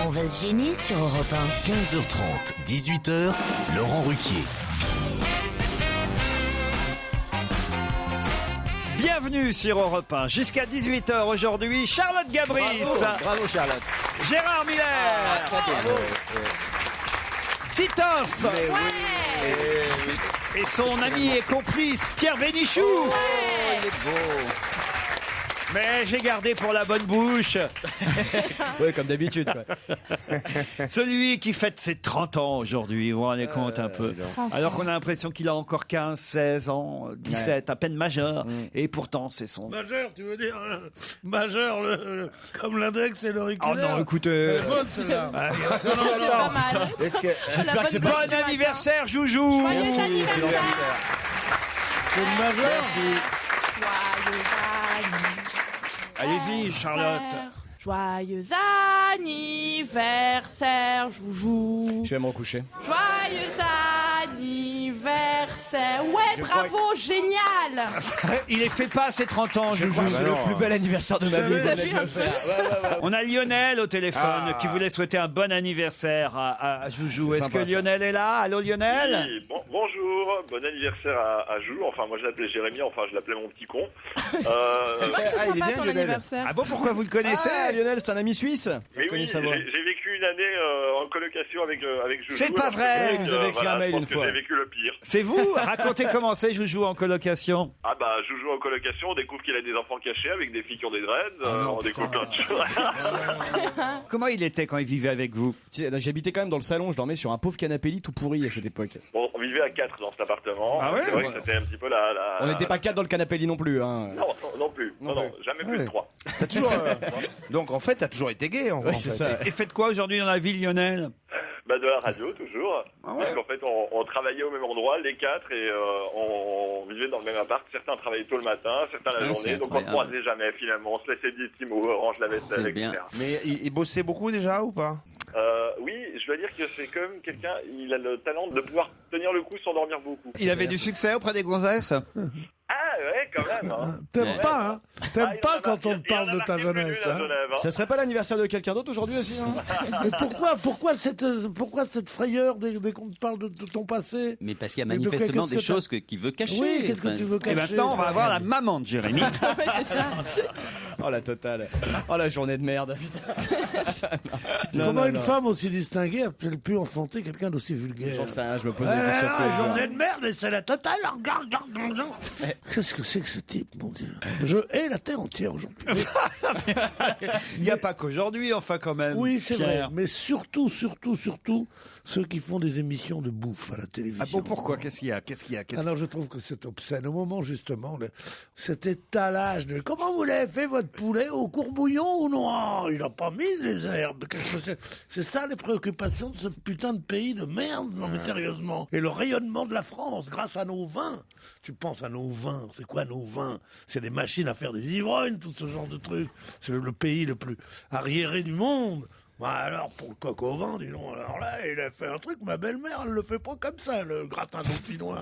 On va se gêner sur Europe 1. 15h30, 18h, Laurent Ruquier. Bienvenue sur Europe 1. Jusqu'à 18h aujourd'hui, Charlotte Gabris. Bravo Charlotte. Gérard Miller. Titoff. Et son ami et complice Pierre Bénichou. Il est beau. Mais j'ai gardé pour la bonne bouche Oui, comme d'habitude. celui qui fête ses 30 ans aujourd'hui. Vous vous rendez compte un peu. Alors qu'on a l'impression qu'il a encore 15, 16 ans, 17, à peine majeur. Et pourtant, c'est son... Majeur, tu veux dire majeur, comme l'index et l'auriculaire. Oh non, écoutez... C'est pas mal. J'espère que c'est bon anniversaire, Joujou. Joyeux anniversaire. C'est le majeur. Allez-y, Charlotte. Joyeux anniversaire, Joujou. Je vais me recoucher. Joyeux anniversaire. Ouais, bravo, génial. Il est fait pas ses 30 ans, Joujou. C'est le plus bel anniversaire de ma vie. T'as vu un peu. On a Lionel au téléphone qui voulait souhaiter un bon anniversaire à Joujou. Est-ce que Lionel est là? Allô, Lionel? Oui, bonjour, bon anniversaire à Joujou. Enfin, moi je l'appelais Jérémy, enfin je l'appelais mon petit con. C'est vrai que c'est il est sympa bien, ton Lionel. anniversaire. Ah bon, pourquoi vous le connaissez? Ah, Lionel, c'est un ami suisse. Mais Connu oui, sa voix. j'ai vécu une année en colocation avec Joujou. C'est pas Alors, vrai. je Vous avez écrit un mail je pense une que fois. J'ai vécu le pire. C'est vous? Racontez comment c'est Joujou en colocation. Ah bah, Joujou en colocation, on découvre qu'il a des enfants cachés avec des filles qui ont des dreads. On découvre plein de choses. Comment il était quand il vivait avec vous? J'habitais quand même dans le salon, je dormais sur un pauvre canapé lit tout pourri à cette époque. Bon, on vivait à 4 dans cet appartement. Ah ouais? C'est vrai que c'était un petit peu la... On n'était pas 4 dans le canapé lit non plus. Hein. Non plus. Non, jamais plus de 3. T'as toujours, donc en fait, t'as toujours été gay. En Ouais, fait. c'est ça. Et faites quoi aujourd'hui dans la ville, Lionel? Bah de la radio toujours. Ah ouais. Parce qu'en fait on travaillait au même endroit les 4 et on vivait dans le même appart. Certains travaillaient tôt le matin, certains la journée. Donc on se croisait jamais finalement. On se laissait des petits mots, on range la vaisselle, etc. Mais il bossait beaucoup déjà ou pas? Oui, je dois dire que c'est quand même quelqu'un. Il a le talent de pouvoir tenir le coup sans dormir beaucoup. Il avait du succès auprès des gonzesses? Ah ouais, quand même. Hein. T'aimes pas, hein? T'aimes Ah, il pas en a quand on marqué- te parle il en a de ta marqué plus jeunesse, d'une à hein? Genève, hein. Ça serait pas l'anniversaire de quelqu'un d'autre aujourd'hui aussi hein? Mais pourquoi cette frayeur dès qu'on te parle de ton passé? Mais parce qu'il y a Mais de manifestement qu'est-ce des que choses qu'il veut cacher. Oui, qu'est-ce que Enfin, tu veux Et cacher? maintenant, on va avoir la maman de Jérémy. Ouais, c'est ça. Oh la totale. Oh la journée de merde. Putain. Comment une femme aussi distinguée a-t-elle pu enfanter quelqu'un d'aussi vulgaire? J'en sais rien, je me pose des questions. tous les jours. journée de merde et c'est la totale. Regarde. Qu'est-ce que c'est que ce type, mon Dieu? Je hais la terre entière aujourd'hui. Il n'y a pas qu'aujourd'hui, enfin, quand même. Oui, c'est vrai. Pierre. Mais surtout, ceux qui font des émissions de bouffe à la télévision. Ah bon, pourquoi? Qu'est-ce qu'il y a? Alors, je trouve que c'est obscène. Au moment, justement, cet étalage de comment vous l'avez fait, votre poulet, au courbouillon ou non? Oh, il n'a pas mis les herbes. Qu'est-ce que c'est ça, les préoccupations de ce putain de pays de merde? Non, mais sérieusement. Et le rayonnement de la France, grâce à nos vins. Tu penses à nos vins. C'est quoi nos vins? C'est des machines à faire des ivrognes, tout ce genre de trucs. C'est le pays le plus arriéré du monde. Bah alors, pour le coq au vin, dis donc, alors là, il a fait un truc, ma belle-mère, elle le fait pas comme ça, le gratin dauphinois.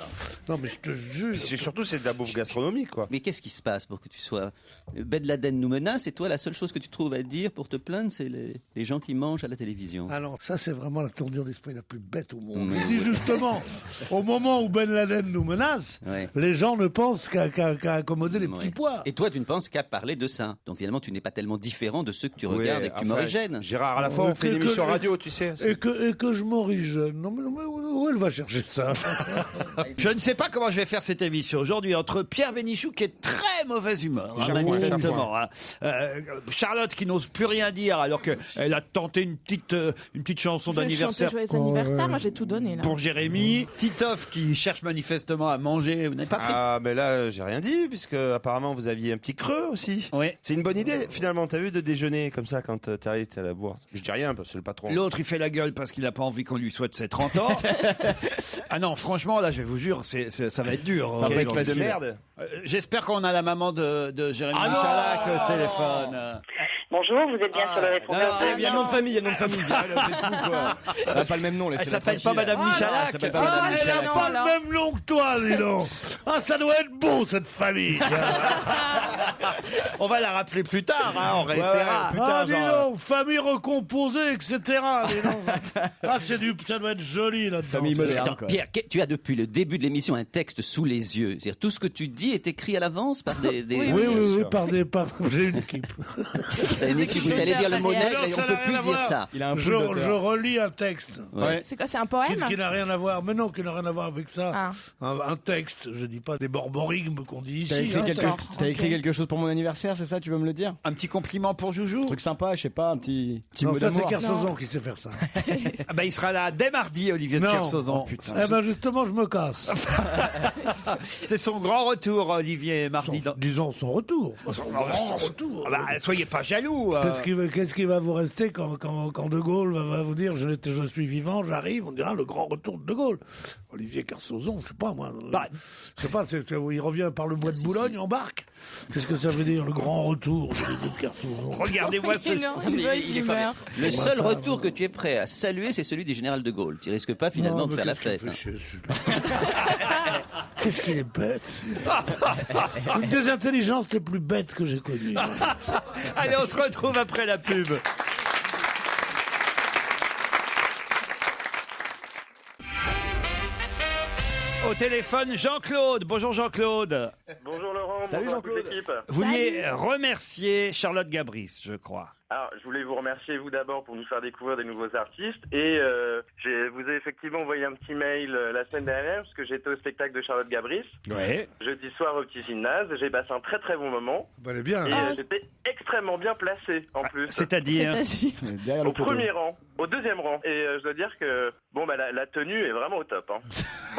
Non, mais je te jure. Surtout, c'est de la bouffe gastronomique, quoi. Mais qu'est-ce qui se passe pour que tu sois... Ben Laden nous menace et toi, la seule chose que tu trouves à dire pour te plaindre, c'est les gens qui mangent à la télévision. Alors, ça, c'est vraiment la tournure d'esprit la plus bête au monde. Mais Il dit justement, au moment où Ben Laden nous menace, Ouais. les gens ne pensent qu'à accommoder les petits Ouais. pois. Et toi, tu ne penses qu'à parler de ça. Donc finalement, tu n'es pas tellement différent de ceux que tu regardes et que tu m'origènes. Gérard, à la fois, on fait une émission radio, tu sais. Et que je m'origine. Non, mais où elle va chercher ça? Je ne sais pas comment je vais faire cette émission aujourd'hui entre Pierre Bénichou qui est très mauvaise humeur, Chaque fois, manifestement, hein. Charlotte qui n'ose plus rien dire alors qu'elle a tenté une petite chanson Je vais d'anniversaire chanter joyeux anniversaire, moi j'ai tout donné là. pour Jérémy, Titoff qui cherche manifestement à manger. Vous n'avez pas pris? Ah, mais là, j'ai rien dit, puisque apparemment, vous aviez un petit creux aussi. Oui. C'est une bonne idée, finalement. T'as vu de déjeuner comme ça quand t'arrives à la bourse? Je dis rien, parce que c'est le patron. L'autre, il fait la gueule parce qu'il n'a pas envie qu'on lui souhaite ses 30 ans. Ah non, franchement, là, je vais vous jure, ça va être dur. Quel aujourd'hui. éclat de merde. J'espère qu'on a la maman de Jérémy Michalak au téléphone. Bonjour, vous êtes bien sur le répondeur. Il y a un nom de famille, C'est fou quoi. Elle n'a pas le même nom. Elle s'appelle pas Madame Michalak. Elle s'appelle pas Madame Elle Michalak. n'a pas le même nom que toi, dis donc. Ah, ça doit être beau, cette famille. On va la rappeler plus tard, hein, on réessayera plus tard. dis donc, famille recomposée, etc. Dis donc. Ça doit être joli là-dedans. Famille moderne. Attends, Pierre, tu as depuis le début de l'émission un texte sous les yeux. C'est-à-dire tout ce que tu dis est écrit à l'avance par des... Oui, j'ai une équipe. T'as une équipe où t'allais dire le mot nègre et on peut plus dire ça. Il a un Je relis un texte. Ouais. C'est quoi, c'est un poème? Qui n'a rien à voir, mais non, qui n'a rien à voir avec ça. Ah. Un texte, je dis pas des borborigmes qu'on dit ici. T'as écrit quelque chose pour mon anniversaire, c'est ça, tu veux me le dire? Un petit compliment pour Joujou. Un truc sympa, je sais pas, un petit Non, mot ça d'amour. c'est Kersozon qui sait faire ça. Ah bah, il sera là dès mardi, Olivier de Non. Kersauzon. Oh, putain. Eh ben justement, je me casse. C'est son grand retour, Olivier, mardi. Disons son retour. Son grand retour. Ah bah, soyez pas jaloux. Qu'est-ce qui va vous rester quand De Gaulle va vous dire je suis vivant, j'arrive, on dira le grand retour de De Gaulle. Olivier Kersozon, je sais pas moi. Je sais pas, il revient par le bois de Boulogne en barque. Qu'est-ce que ça veut dire le grand retour d'Olivier Kersozon? Regardez-moi ce... Il est fabuleux. Le seul retour que tu es prêt à saluer, c'est celui du général de Gaulle. Tu risques pas finalement de faire la fête. Qu'est-ce qu'il est bête. Une des intelligences les plus bêtes que j'ai connues. Allez, on se retrouve après la pub. Au téléphone, Jean-Claude. Bonjour Jean-Claude. Bonjour Laurent, Salut bonjour Jean-Claude. à toute l'équipe. Vous vouliez remercier Charlotte Gabris, je crois. Alors, je voulais vous remercier, vous d'abord, pour nous faire découvrir des nouveaux artistes. Et je vous ai effectivement envoyé un petit mail la semaine dernière, parce que j'étais au spectacle de Charlotte Gabris. Ouais. Jeudi soir au Petit Gymnase. J'ai passé un très très bon moment. Elle est bien. Et j'étais extrêmement bien placé, en plus. C'est-à-dire Derrière le Au poteau. premier rang, au deuxième rang. Et je dois dire que, la tenue est vraiment au top. Hein.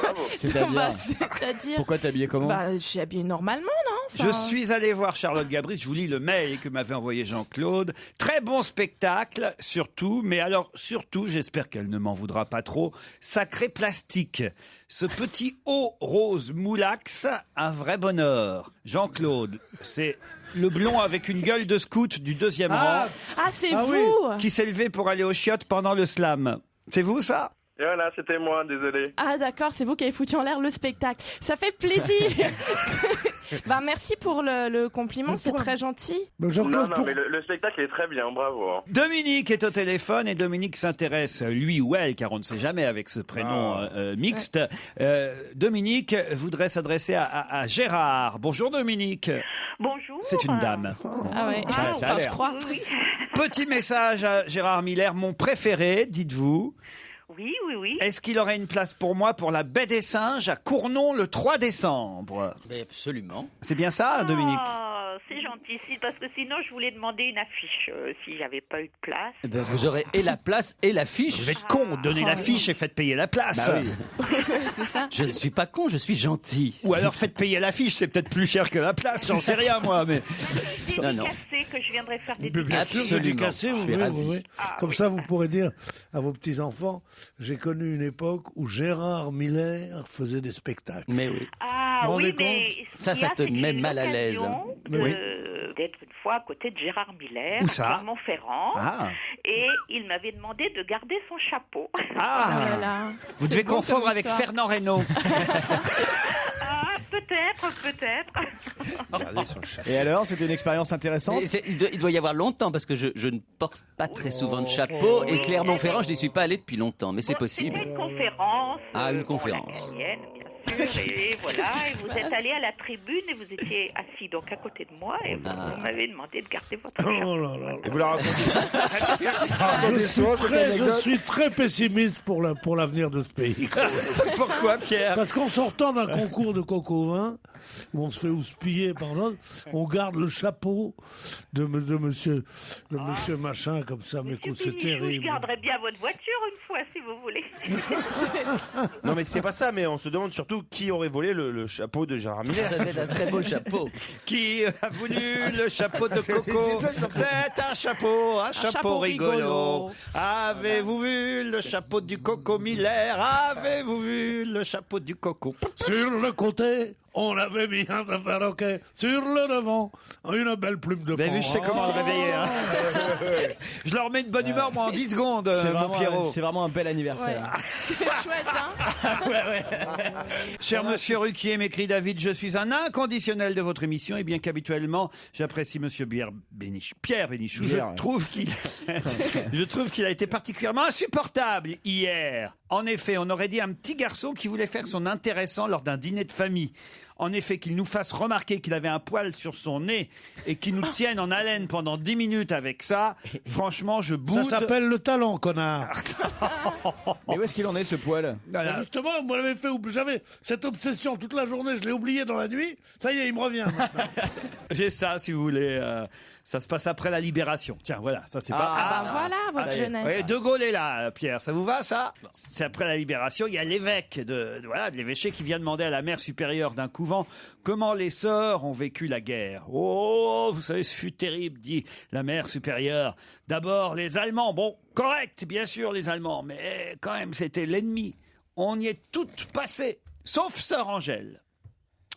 Bravo. C'est-à-dire. Pourquoi t'es habillé comment? Bah, je suis habillée normalement, non? Je suis allé voir Charlotte Gabris, je vous lis le mail que m'avait envoyé Jean-Claude. Très bon spectacle, surtout, mais alors surtout, j'espère qu'elle ne m'en voudra pas trop, sacré plastique. Ce petit haut rose moulax, un vrai bonheur. Jean-Claude, c'est le blond avec une gueule de scout du deuxième rang Ah, c'est vous! qui s'est levé pour aller aux chiottes pendant le slam. C'est vous ça? Et voilà, c'était moi, désolé. Ah d'accord, c'est vous qui avez foutu en l'air le spectacle. Ça fait plaisir. Bah merci pour le compliment, c'est très gentil. Mais le spectacle est très bien, bravo. Hein. Dominique est au téléphone et Dominique s'intéresse, lui ou elle, car on ne sait jamais avec ce prénom mixte. Dominique voudrait s'adresser à Gérard. Bonjour Dominique. Bonjour. C'est une dame. Ah ouais, ça a l'air. je crois. Oui. Petit message à Gérard Miller, mon préféré, dites-vous. Oui. Est-ce qu'il aurait une place pour moi pour la Baie des Singes à Cournon le 3 décembre? Mais absolument. C'est bien ça, Dominique? C'est gentil, parce que sinon je voulais demander une affiche si j'avais pas eu de place. Eh ben, vous aurez et la place et l'affiche. Vous êtes con, donnez l'affiche et faites payer la place. Bah oui. C'est ça. Je ne suis pas con, je suis gentil. Ou alors faites payer l'affiche, c'est peut-être plus cher que la place, j'en sais rien moi. Mais Non. Dédicacé, que je viendrai faire des Bien sûr, Absolument. dédicacé, Je vous suis voyez, ravi. vous voyez. Comme ça, vous pourrez dire à vos petits-enfants, j'ai connu une époque où Gérard Miller faisait des spectacles. Mais oui. Ah Vous vous oui, rendez mais compte ce qu'il y a, te c'est que met j'ai eu mal à l'aise. l'occasion d'être une fois à côté de Gérard Miller, Où ça? à Clermont-Ferrand, Ah. et il m'avait demandé de garder son chapeau. Oh là là. Vous C'est devez beau confondre comme avec histoire. Fernand Reynaud. Ah, peut-être. Regardez son chat. Et alors, c'était une expérience intéressante? Mais il doit y avoir longtemps parce que je ne porte pas très souvent de chapeau et Clermont-Ferrand, je n'y suis pas allé depuis longtemps, mais c'est possible. C'était une conférence. Ah, une conférence. Italienne, bien sûr, et voilà, et vous êtes allé à la tribune et vous étiez assis donc à côté de moi et vous m'avez demandé de garder votre chapeau. Oh là là. Et vous la racontez Je suis très pessimiste pour l'avenir de ce pays. Pourquoi, Pierre? Parce qu'en sortant d'un concours de coq au vin, où on se fait houspiller par l'autre, on garde le chapeau de monsieur machin comme ça. Mais écoute, c'est Je terrible. garderai bien votre voiture une fois si vous voulez. Non, mais c'est pas ça, mais on se demande surtout qui aurait volé le chapeau de Gérard Miller. Ça fait un très beau chapeau. Qui a voulu le chapeau de Coco? C'est un chapeau rigolo. Avez-vous vu le chapeau du Coco Miller? Avez-vous vu le chapeau du Coco? Sur le côté, On avait mis un perroquet sur le devant, une belle plume de Vous avez vu, je sais comment le réveiller. Hein. Je leur mets une bonne humeur, moi, en 10 secondes, mon Pierrot. C'est vraiment un bel anniversaire. C'est chouette, hein. Cher monsieur Ruquier, m'écrit David, je suis un inconditionnel de votre émission et bien qu'habituellement, j'apprécie monsieur Pierre Bénichou. Je trouve qu'il a été particulièrement insupportable hier. En effet, on aurait dit un petit garçon qui voulait faire son intéressant lors d'un dîner de famille. En effet, qu'il nous fasse remarquer qu'il avait un poil sur son nez et qu'il nous tienne en haleine pendant 10 minutes avec ça, franchement, je boude. Ça s'appelle le talent, connard. Mais où est-ce qu'il en est, ce poil? Voilà. Justement, moi, j'avais cette obsession toute la journée, je l'ai oublié dans la nuit. Ça y est, il me revient maintenant. J'ai ça, si vous voulez. Ça se passe après la Libération. Tiens, voilà, ça c'est pas... Voilà votre jeunesse. Ouais, De Gaulle est là, Pierre. Ça vous va, ça? C'est après la Libération. Il y a l'évêque de l'évêché qui vient demander à la mère supérieure d'un couvent comment les sœurs ont vécu la guerre. Oh, vous savez, ce fut terrible, dit la mère supérieure. D'abord, les Allemands. Bon, correct, bien sûr, les Allemands. Mais quand même, c'était l'ennemi. On y est toutes passées, sauf sœur Angèle.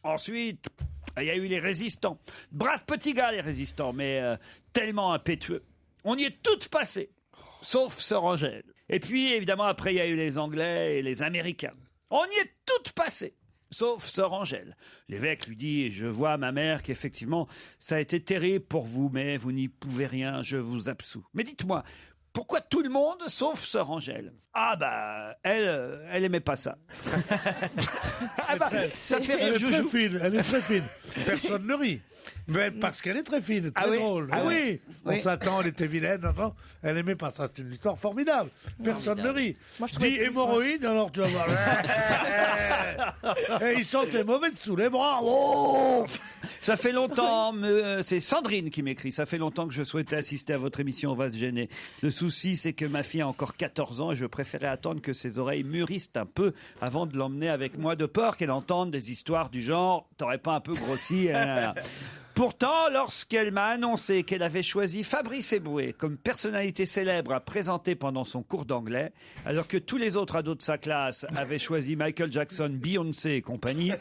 Ensuite... il y a eu les résistants. Braves petits gars, les résistants, mais tellement impétueux. On y est toutes passées, sauf sœur Angèle. Et puis, évidemment, après, il y a eu les Anglais et les Américains. On y est toutes passées, sauf sœur Angèle. L'évêque lui dit, je vois, ma mère, qu'effectivement, ça a été terrible pour vous, mais vous n'y pouvez rien, je vous absous. Mais dites-moi, pourquoi tout le monde, sauf sœur Angèle? Ah bah, elle aimait pas ça. Ah bah, ça fait rire Joujou. Elle est très fine. Personne ne rit. Mais parce qu'elle est très fine, très drôle. Ah oui. On s'attend, elle était vilaine. Non, elle aimait pas ça. C'est une histoire formidable. Personne ne rit. Dis hémorroïde, alors tu vas voir. Et il sentait mauvais dessous les bras. Oh, ça fait longtemps, c'est Sandrine qui m'écrit, ça fait longtemps que je souhaitais assister à votre émission, on va se gêner. Le souci, c'est que ma fille a encore 14 ans et je préférais attendre que ses oreilles mûrissent un peu avant de l'emmener avec moi, de peur qu'elle entende des histoires du genre « t'aurais pas un peu grossi ?» Pourtant, lorsqu'elle m'a annoncé qu'elle avait choisi Fabrice Eboué comme personnalité célèbre à présenter pendant son cours d'anglais, alors que tous les autres ados de sa classe avaient choisi Michael Jackson, Beyoncé et compagnie,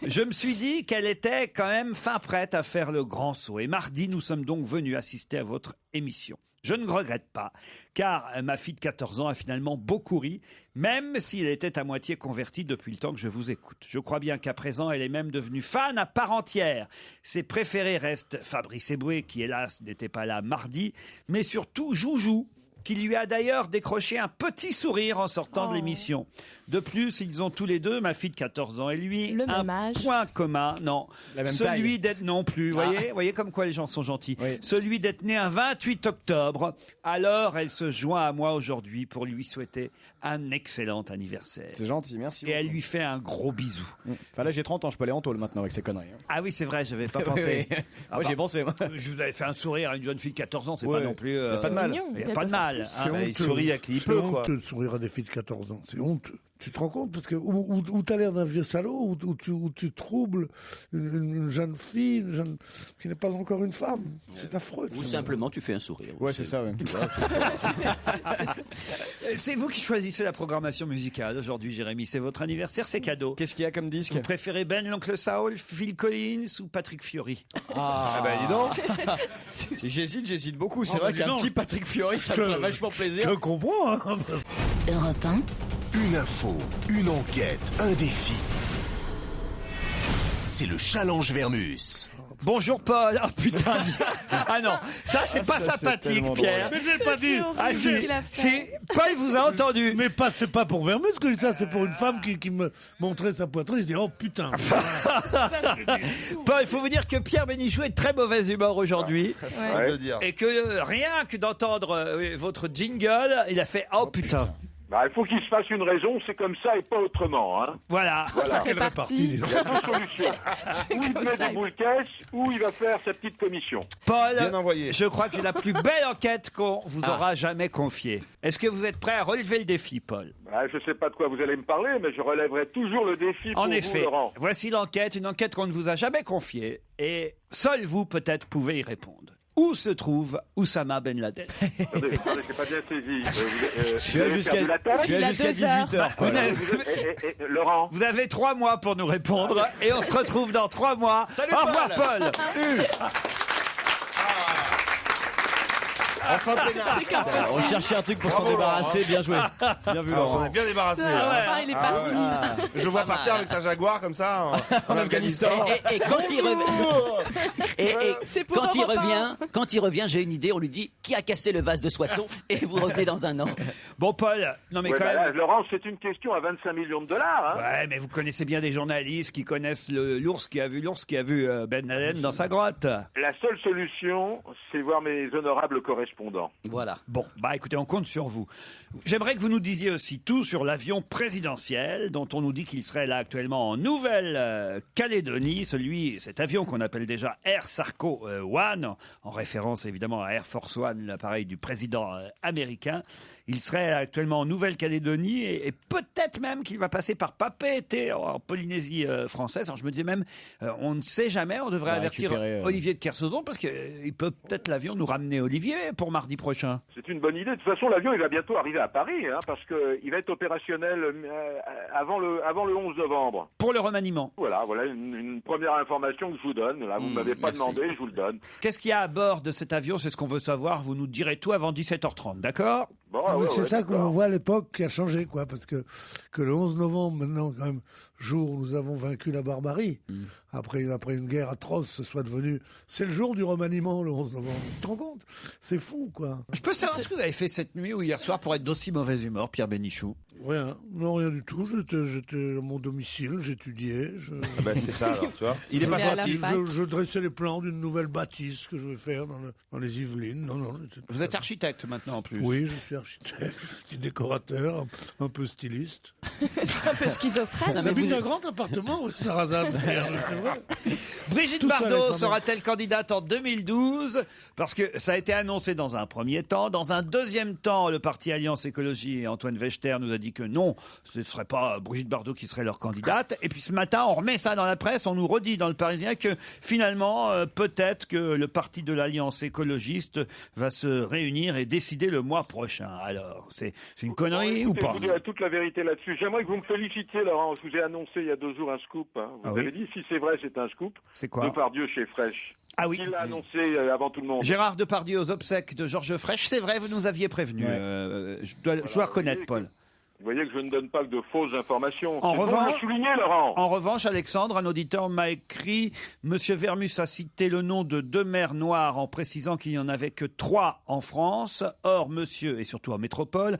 je me suis dit qu'elle était quand même fin prête à faire le grand saut. Et mardi, nous sommes donc venus assister à votre émission. Je ne regrette pas, car ma fille de 14 ans a finalement beaucoup ri, même s'il était à moitié converti depuis le temps que je vous écoute. Je crois bien qu'à présent, elle est même devenue fan à part entière. Ses préférés restent Fabrice Eboué, qui hélas n'était pas là mardi, mais surtout Joujou, qui lui a d'ailleurs décroché un petit sourire en sortant de l'émission. De plus, ils ont tous les deux, ma fille de 14 ans et lui, un point commun. Non, celui d'être non plus. Voyez comme quoi les gens sont gentils. Oui. Celui d'être né un 28 octobre. Alors, elle se joint à moi aujourd'hui pour lui souhaiter un excellent anniversaire. C'est gentil, merci. Et elle lui fait un gros bisou. Enfin là, j'ai 30 ans, je peux aller en tôle maintenant avec ces conneries. Ah oui, c'est vrai, j'avais pas pensé. Moi, j'y ai pensé. Je vous avais fait un sourire à une jeune fille de 14 ans, c'est pas non plus. Pas de mal. Il n'y a pas de mal. Il sourit à qui il peut, quoi. C'est honteux de sourire à des filles de 14 ans. C'est honteux. Tu te rends compte? Parce que où t'as l'air d'un vieux salaud, où tu troubles une jeune fille, qui n'est pas encore une femme. C'est affreux. Ou simplement tu fais un sourire. Ouais, c'est ça. Ouais. C'est vous qui choisissez la programmation musicale aujourd'hui, Jérémy. C'est votre anniversaire, c'est cadeau. Qu'est-ce qu'il y a comme disque? Vous préférez Ben l'Oncle Saul, Phil Collins ou Patrick Fiori? Ah ben dis donc. J'hésite beaucoup. C'est vrai qu'un petit Patrick Fiori, ça me fait vachement plaisir. Je comprends. Europe 1. Une info, une enquête, un défi. C'est le challenge Vermus. Bonjour Paul. Ah putain. Ah non, ça c'est pas sympathique, Pierre. Mais je l'ai pas dit. Ah si, Paul vous a entendu. Mais c'est pas pour Vermus que je dis ça, c'est pour une femme qui me montrait sa poitrine. Je dis oh putain. Paul, il faut vous dire que Pierre Bénichou est de très mauvaise humeur aujourd'hui. Et que rien que d'entendre votre jingle, il a fait oh putain. Bah, il faut qu'il se fasse une raison, c'est comme ça et pas autrement. Hein. Voilà. Quelle répartie. Il y a deux solutions. Ou il met des boules caisses, ou il va faire sa petite commission. Paul, je crois que j'ai la plus belle enquête qu'on vous aura jamais confiée. Est-ce que vous êtes prêt à relever le défi, Paul? Bah, je ne sais pas de quoi vous allez me parler, mais je relèverai toujours le défi pour vous, Laurent. Voici l'enquête, une enquête qu'on ne vous a jamais confiée, et seul vous, peut-être, pouvez y répondre. Où se trouve Oussama Ben Laden? Attendez, j'ai pas bien saisi. Tu as jusqu'à 18h. Laurent. Vous avez 3 mois pour nous répondre et on se retrouve dans 3 mois. Salut, Au revoir Paul. Enfin, On cherchait un truc pour s'en débarrasser, bien joué. Bien vu, on Laurent. est bien débarrassé. Enfin, il est parti. Je vois partir avec sa Jaguar comme ça en Afghanistan. Et quand il revient, C'est pour Europe 1. quand il revient, j'ai une idée. On lui dit qui a cassé le vase de Soissons et vous revenez dans un an. Bon, Paul, non mais Ouais, quand bah même. là, Laurent, c'est une question à 25 millions de dollars. Hein. Ouais, mais vous connaissez bien des journalistes qui connaissent l'ours qui a vu Ben Laden dans sa grotte. La seule solution, c'est voir mes honorables correspondants. Voilà. Bon, bah écoutez, on compte sur vous. J'aimerais que vous nous disiez aussi tout sur l'avion présidentiel dont on nous dit qu'il serait là actuellement en Nouvelle-Calédonie. Cet avion qu'on appelle déjà Air Sarco One, en référence évidemment à Air Force One, l'appareil du président américain. Il serait actuellement en Nouvelle-Calédonie et peut-être même qu'il va passer par Papeete en Polynésie française. Alors je me disais même, on ne sait jamais, on devrait avertir Olivier de Kersauzon parce qu'il peut peut-être l'avion nous ramener Olivier pour mardi prochain. C'est une bonne idée. De toute façon, l'avion, il va bientôt arriver à Paris, hein, parce qu'il va être opérationnel avant le 11 novembre. Pour le remaniement. Voilà une première information que je vous donne. Là, vous ne m'avez pas demandé, je vous le donne. Qu'est-ce qu'il y a à bord de cet avion? C'est ce qu'on veut savoir. Vous nous direz tout avant 17h30, d'accord? Bon, c'est ça qu'on d'accord. voit à l'époque qui a changé, quoi, parce que le 11 novembre, maintenant, quand même, jour où nous avons vaincu la barbarie, après une guerre atroce, ce soit devenu... C'est le jour du remaniement, le 11 novembre. Tu te rends compte? C'est fou, quoi. Je peux savoir ce que vous avez fait cette nuit ou hier soir pour être d'aussi mauvaise humeur, Pierre Bénichou? Rien, non, rien du tout. J'étais à mon domicile, j'étudiais. C'est ça, alors, tu vois. Il est pas sorti. Je dressais les plans d'une nouvelle bâtisse que je vais faire dans les Yvelines. Non. Vous êtes architecte maintenant en plus. Oui, je suis architecte, petit décorateur, un peu styliste. C'est un peu schizophrène. J'habite un grand appartement, Sarrazade. C'est vrai. Brigitte Tout ça, Bardot quand même. sera-t-elle candidate en 2012? Parce que ça a été annoncé dans un premier temps. Dans un deuxième temps, le parti Alliance Écologie et Antoine Wechter nous a dit que non, ce ne serait pas Brigitte Bardot qui serait leur candidate. Et puis ce matin, on remet ça dans la presse, on nous redit dans le Parisien que finalement, peut-être que le parti de l'Alliance écologiste va se réunir et décider le mois prochain. Alors, c'est une connerie ou pas? Je vous dirai toute la vérité là-dessus. J'aimerais que vous me félicitiez, Laurent. Je vous ai annoncé il y a 2 jours un scoop. Hein. Vous avez dit, si c'est vrai, c'est un scoop. C'est quoi? Depardieu chez Fresh. Ah oui. Il l'a annoncé avant tout le monde. Gérard Depardieu aux obsèques de Georges Frêche, c'est vrai, vous nous aviez prévenu. Je dois reconnaître, Paul. Vous voyez que je ne donne pas que de fausses informations. En C'est revanche, bon de le souligner, Laurent. En revanche, Alexandre, un auditeur m'a écrit « Monsieur Vermus a cité le nom de 2 maires noirs en précisant qu'il n'y en avait que 3 en France. Or, monsieur, et surtout en métropole,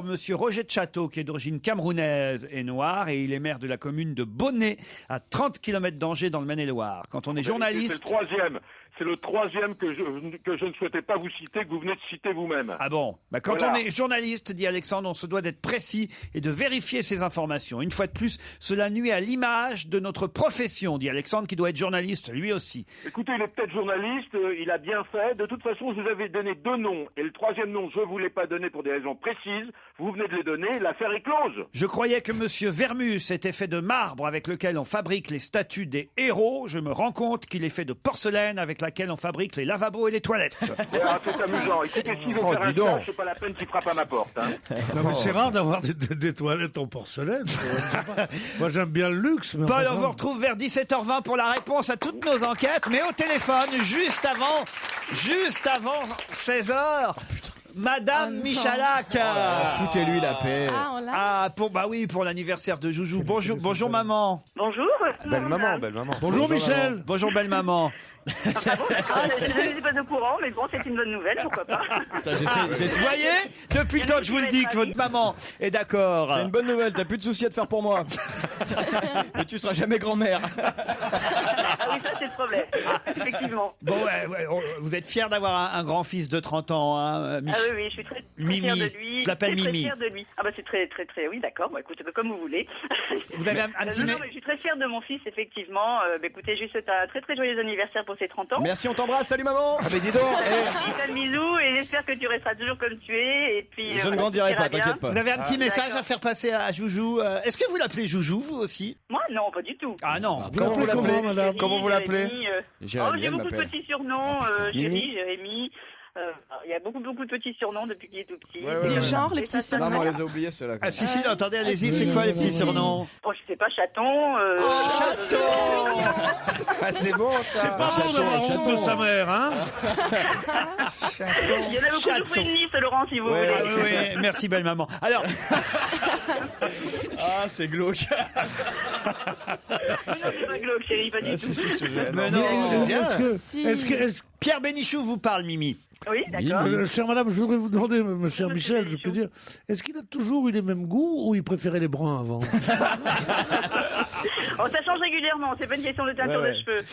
monsieur Roger de Château, qui est d'origine camerounaise, est noir et il est maire de la commune de Bonnet, à 30 km d'Angers dans le Maine-et-Loire. Quand on est journaliste... C'est le troisième. C'est le troisième que je ne souhaitais pas vous citer, que vous venez de citer vous-même. Ah bon? Quand Voilà. on est journaliste, dit Alexandre, on se doit d'être précis et de vérifier ces informations. Une fois de plus, cela nuit à l'image de notre profession, dit Alexandre, qui doit être journaliste lui aussi. Écoutez, il est peut-être journaliste, il a bien fait. De toute façon, je vous avais donné 2 noms. Et le troisième nom, je ne vous l'ai pas donné pour des raisons précises. Vous venez de les donner, l'affaire est close. Je croyais que monsieur Vermus était fait de marbre avec lequel on fabrique les statues des héros. Je me rends compte qu'il est fait de porcelaine avec laquelle on fabrique les lavabos et les toilettes. C'est amusant. Écoutez, s'il veut faire un stage, c'est pas la peine qu'il frappe à ma porte. Hein. Non, mais c'est rare d'avoir des toilettes en porcelaine. Moi, j'aime bien le luxe. Mais Paul, enfin, on vous retrouve vers 17h20 pour la réponse à toutes nos enquêtes, mais au téléphone, juste avant 16h. Madame Michalak. Foutez-lui la paix. Pour l'anniversaire de Joujou. Bonjour maman. Bonjour. Belle maman. Bonjour Michel. Bonjour belle maman. Je ne suis pas au courant, mais bon, c'est une bonne nouvelle, pourquoi pas. Vous voyez, depuis le temps que je vous le dis que votre maman est d'accord. C'est une bonne nouvelle, t'as plus de soucis à te faire pour moi. Mais tu seras jamais grand-mère. Ah oui, ça c'est le problème, effectivement. Bon, vous êtes fier d'avoir un grand-fils de 30 ans, hein, Ah oui, je suis très Mimi. fière de lui. Je l'appelle Très Mimi. fière de lui. Ah bah c'est très, oui, d'accord. Bon, écoutez, comme vous voulez. Vous avez un petit... Non, mais je suis très fière de mon fils, effectivement. Écoutez, je lui souhaite un très très joyeux anniversaire pour ses 30 ans. Merci, on t'embrasse, salut maman. Ah mais dis donc. Un bisou et j'espère que tu resteras toujours comme tu es. Et puis, Je ne voilà, grandirai tout ira pas, bien. t'inquiète pas. Vous avez un petit message d'accord. à faire passer à Joujou. Est-ce que vous l'appelez Joujou, vous aussi? Moi, non, pas du tout. Ah non. Comment vous l'appelez? madame? Comment vous l'appelez? voulez Jérémy, J'ai elle beaucoup de m'appelle. petits surnoms, Mimi. Jérémy. Il y a beaucoup de petits surnoms depuis qu'il est tout petit. Des genres, les petits Non, mais on surnoms. les a oubliés ceux-là. Ah si, attendez, allez-y, c'est quoi les petits surnoms? Bon, je sais pas, chaton. Chaton. Ah, c'est bon ça. C'est pas bon d'avoir honte de sa mère, hein. Il y en a beaucoup, je vous fais une liste, Laurent, si vous voulez. Ah, oui, oui, merci belle maman. Alors, Ah, c'est glauque. Non, c'est pas glauque, chérie, pas du tout. Si, je te jure. mais non. Si. Pierre Bénichou vous parle, Mimi. Oui, d'accord. Chère madame, je voudrais vous demander, mon cher Michel, je peux dire, est-ce qu'il a toujours eu les mêmes goûts ou il préférait les bruns avant? Oh, ça change régulièrement, c'est pas une question de teinture de cheveux.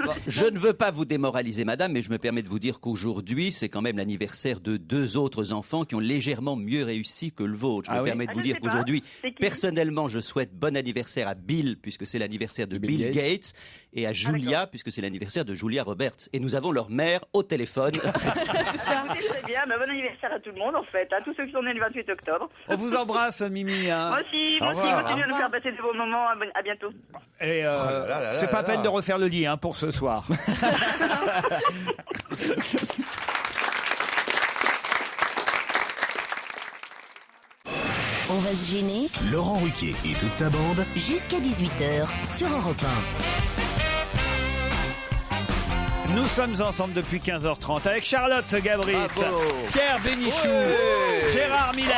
Bon, je ne veux pas vous démoraliser, madame, mais je me permets de vous dire qu'aujourd'hui, c'est quand même l'anniversaire de 2 autres enfants qui ont légèrement mieux réussi que le vôtre. Je me permets de vous je dire sais pas. qu'aujourd'hui, C'est qui personnellement, je souhaite bon anniversaire à Bill, puisque c'est l'anniversaire de Bill Gates, et à Julia, puisque c'est l'anniversaire de Julia Roberts. Et nous avons leur mère au téléphone. C'est ça. Écoutez, très bien, bon anniversaire à tout le monde, en fait, à tous ceux qui sont nés le 28 octobre. On vous embrasse, Mimi. Hein. Moi aussi, continuez à nous faire passer de beaux moments, à bientôt. Et c'est pas peine de refaire le lit pour ce soir. On va se gêner. Laurent Ruquier et toute sa bande. Jusqu'à 18h sur Europe 1. Nous sommes ensemble depuis 15h30 avec Charlotte Gabris, Pierre Bénichou, Gérard Miller,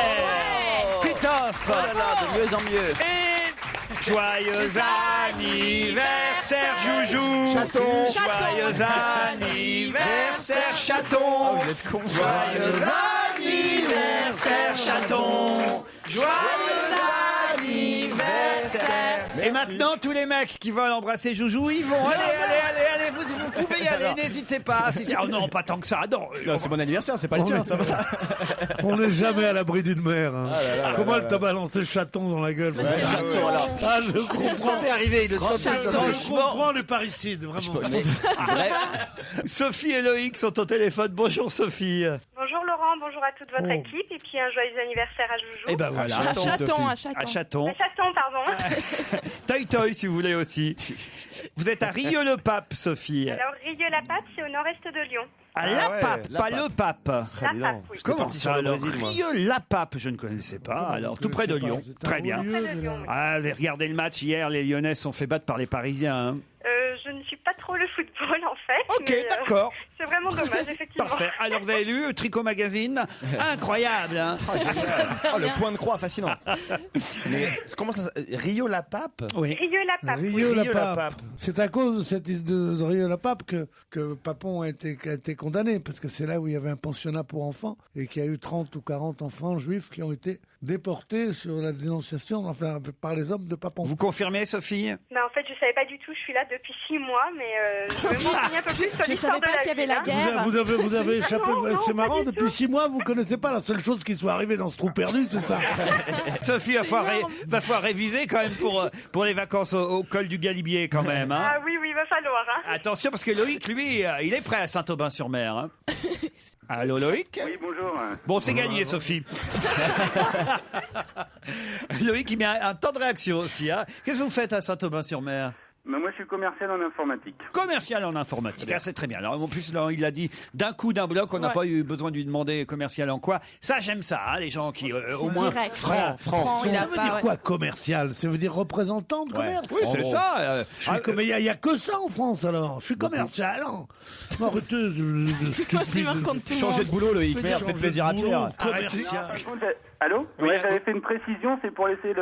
Titoff, de mieux en mieux. et joyeux anniversaire Joujou, Chaton. joyeux anniversaire Chaton, Vous êtes con. joyeux anniversaire Chaton, joyeux anniversaire. Et maintenant tous les mecs qui veulent embrasser Joujou, ils vont. Allez, vous pouvez y aller, n'hésitez pas. Oh non, pas tant que ça. Non, C'est mon anniversaire, c'est pas le tien, ça va. On n'est jamais à l'abri d'une mère. Hein. Comment elle t'a balancé le chaton dans la gueule? Ah, je comprends. T'es arrivé, il le sentait. Je comprends le parricide, vraiment. Sophie et Loïc sont au téléphone. Bonjour Sophie. Bonjour Laurent, bonjour à toute votre équipe et puis un joyeux anniversaire à Joujou. Et ben voilà. À chaton. À Chaton. À Chaton, pardon. Toy Toy si vous voulez aussi. Vous êtes à Rieux-le-Pape, Sophie. Alors Rieux-la-Pape, c'est au nord-est de Lyon. À La Pape, pas le Pape. La Pape, oui. Comment parti ça sur le alors Brésil, moi. Rieux-la-Pape, je ne connaissais pas. Alors tout près de Lyon. Très bien. Près de Lyon, oui. Ah, regardez le match hier, les Lyonnais se sont fait battre par les Parisiens. Hein. Je ne suis pas trop le football en fait. Ok, mais, d'accord. C'est vraiment dommage, effectivement. Parfait. Alors vous avez lu Tricot Magazine? Incroyable. Hein. Oh, le point de croix, fascinant. Mais comment ça Rio la Pape? Oui. Rieux-la-Pape. Rieux-la-Pape. C'est à cause de cette île de Rieux-la-Pape que Papon a été condamné, parce que c'est là où il y avait un pensionnat pour enfants et qu'il y a eu 30 ou 40 enfants juifs qui ont été déportés sur la dénonciation, enfin, par les hommes de Papon. Vous confirmez, Sophie? Bah, en fait, je savais pas du tout. Je suis là depuis 6 mois, mais je vais m'enseigner un peu plus sur Je l'histoire savais de pas qu'il y avait la ville, hein. guerre. Vous avez échappé, Non, c'est pas marrant, du depuis 6 mois, vous connaissez pas la seule chose qui soit arrivée dans ce trou perdu, c'est ça. Sophie, va falloir réviser quand même pour les vacances au col du Galibier quand même. Hein. Ah oui, va falloir. Hein. Attention parce que Loïc, lui, il est prêt à Saint-Aubin-sur-Mer. Hein. Allô Loïc? Oui, bonjour. Bon, c'est gagné, Sophie. Loïc, il met un temps de réaction aussi. Hein. Qu'est-ce que vous faites à Saint-Aubin-sur-Mer? Mais moi, je suis commercial en informatique. Commercial en informatique, ah, c'est très bien. Alors en plus, là, il l'a dit d'un coup, d'un bloc, on n'a pas eu besoin de lui demander commercial en quoi. Ça, j'aime ça, hein, les gens qui au moins direct. franc. Ça veut dire quoi, commercial? Ça veut dire représentant de commerce? Oui, c'est ça. Mais il n'y a que ça en France, alors. Je suis commercial. Arrêtez. Tu me racontes tout le Changez monde. de boulot, Loïc. Merde, faites plaisir à Pierre. Commercial. Allô? Oui, Ouais, j'avais fait une précision, c'est pour laisser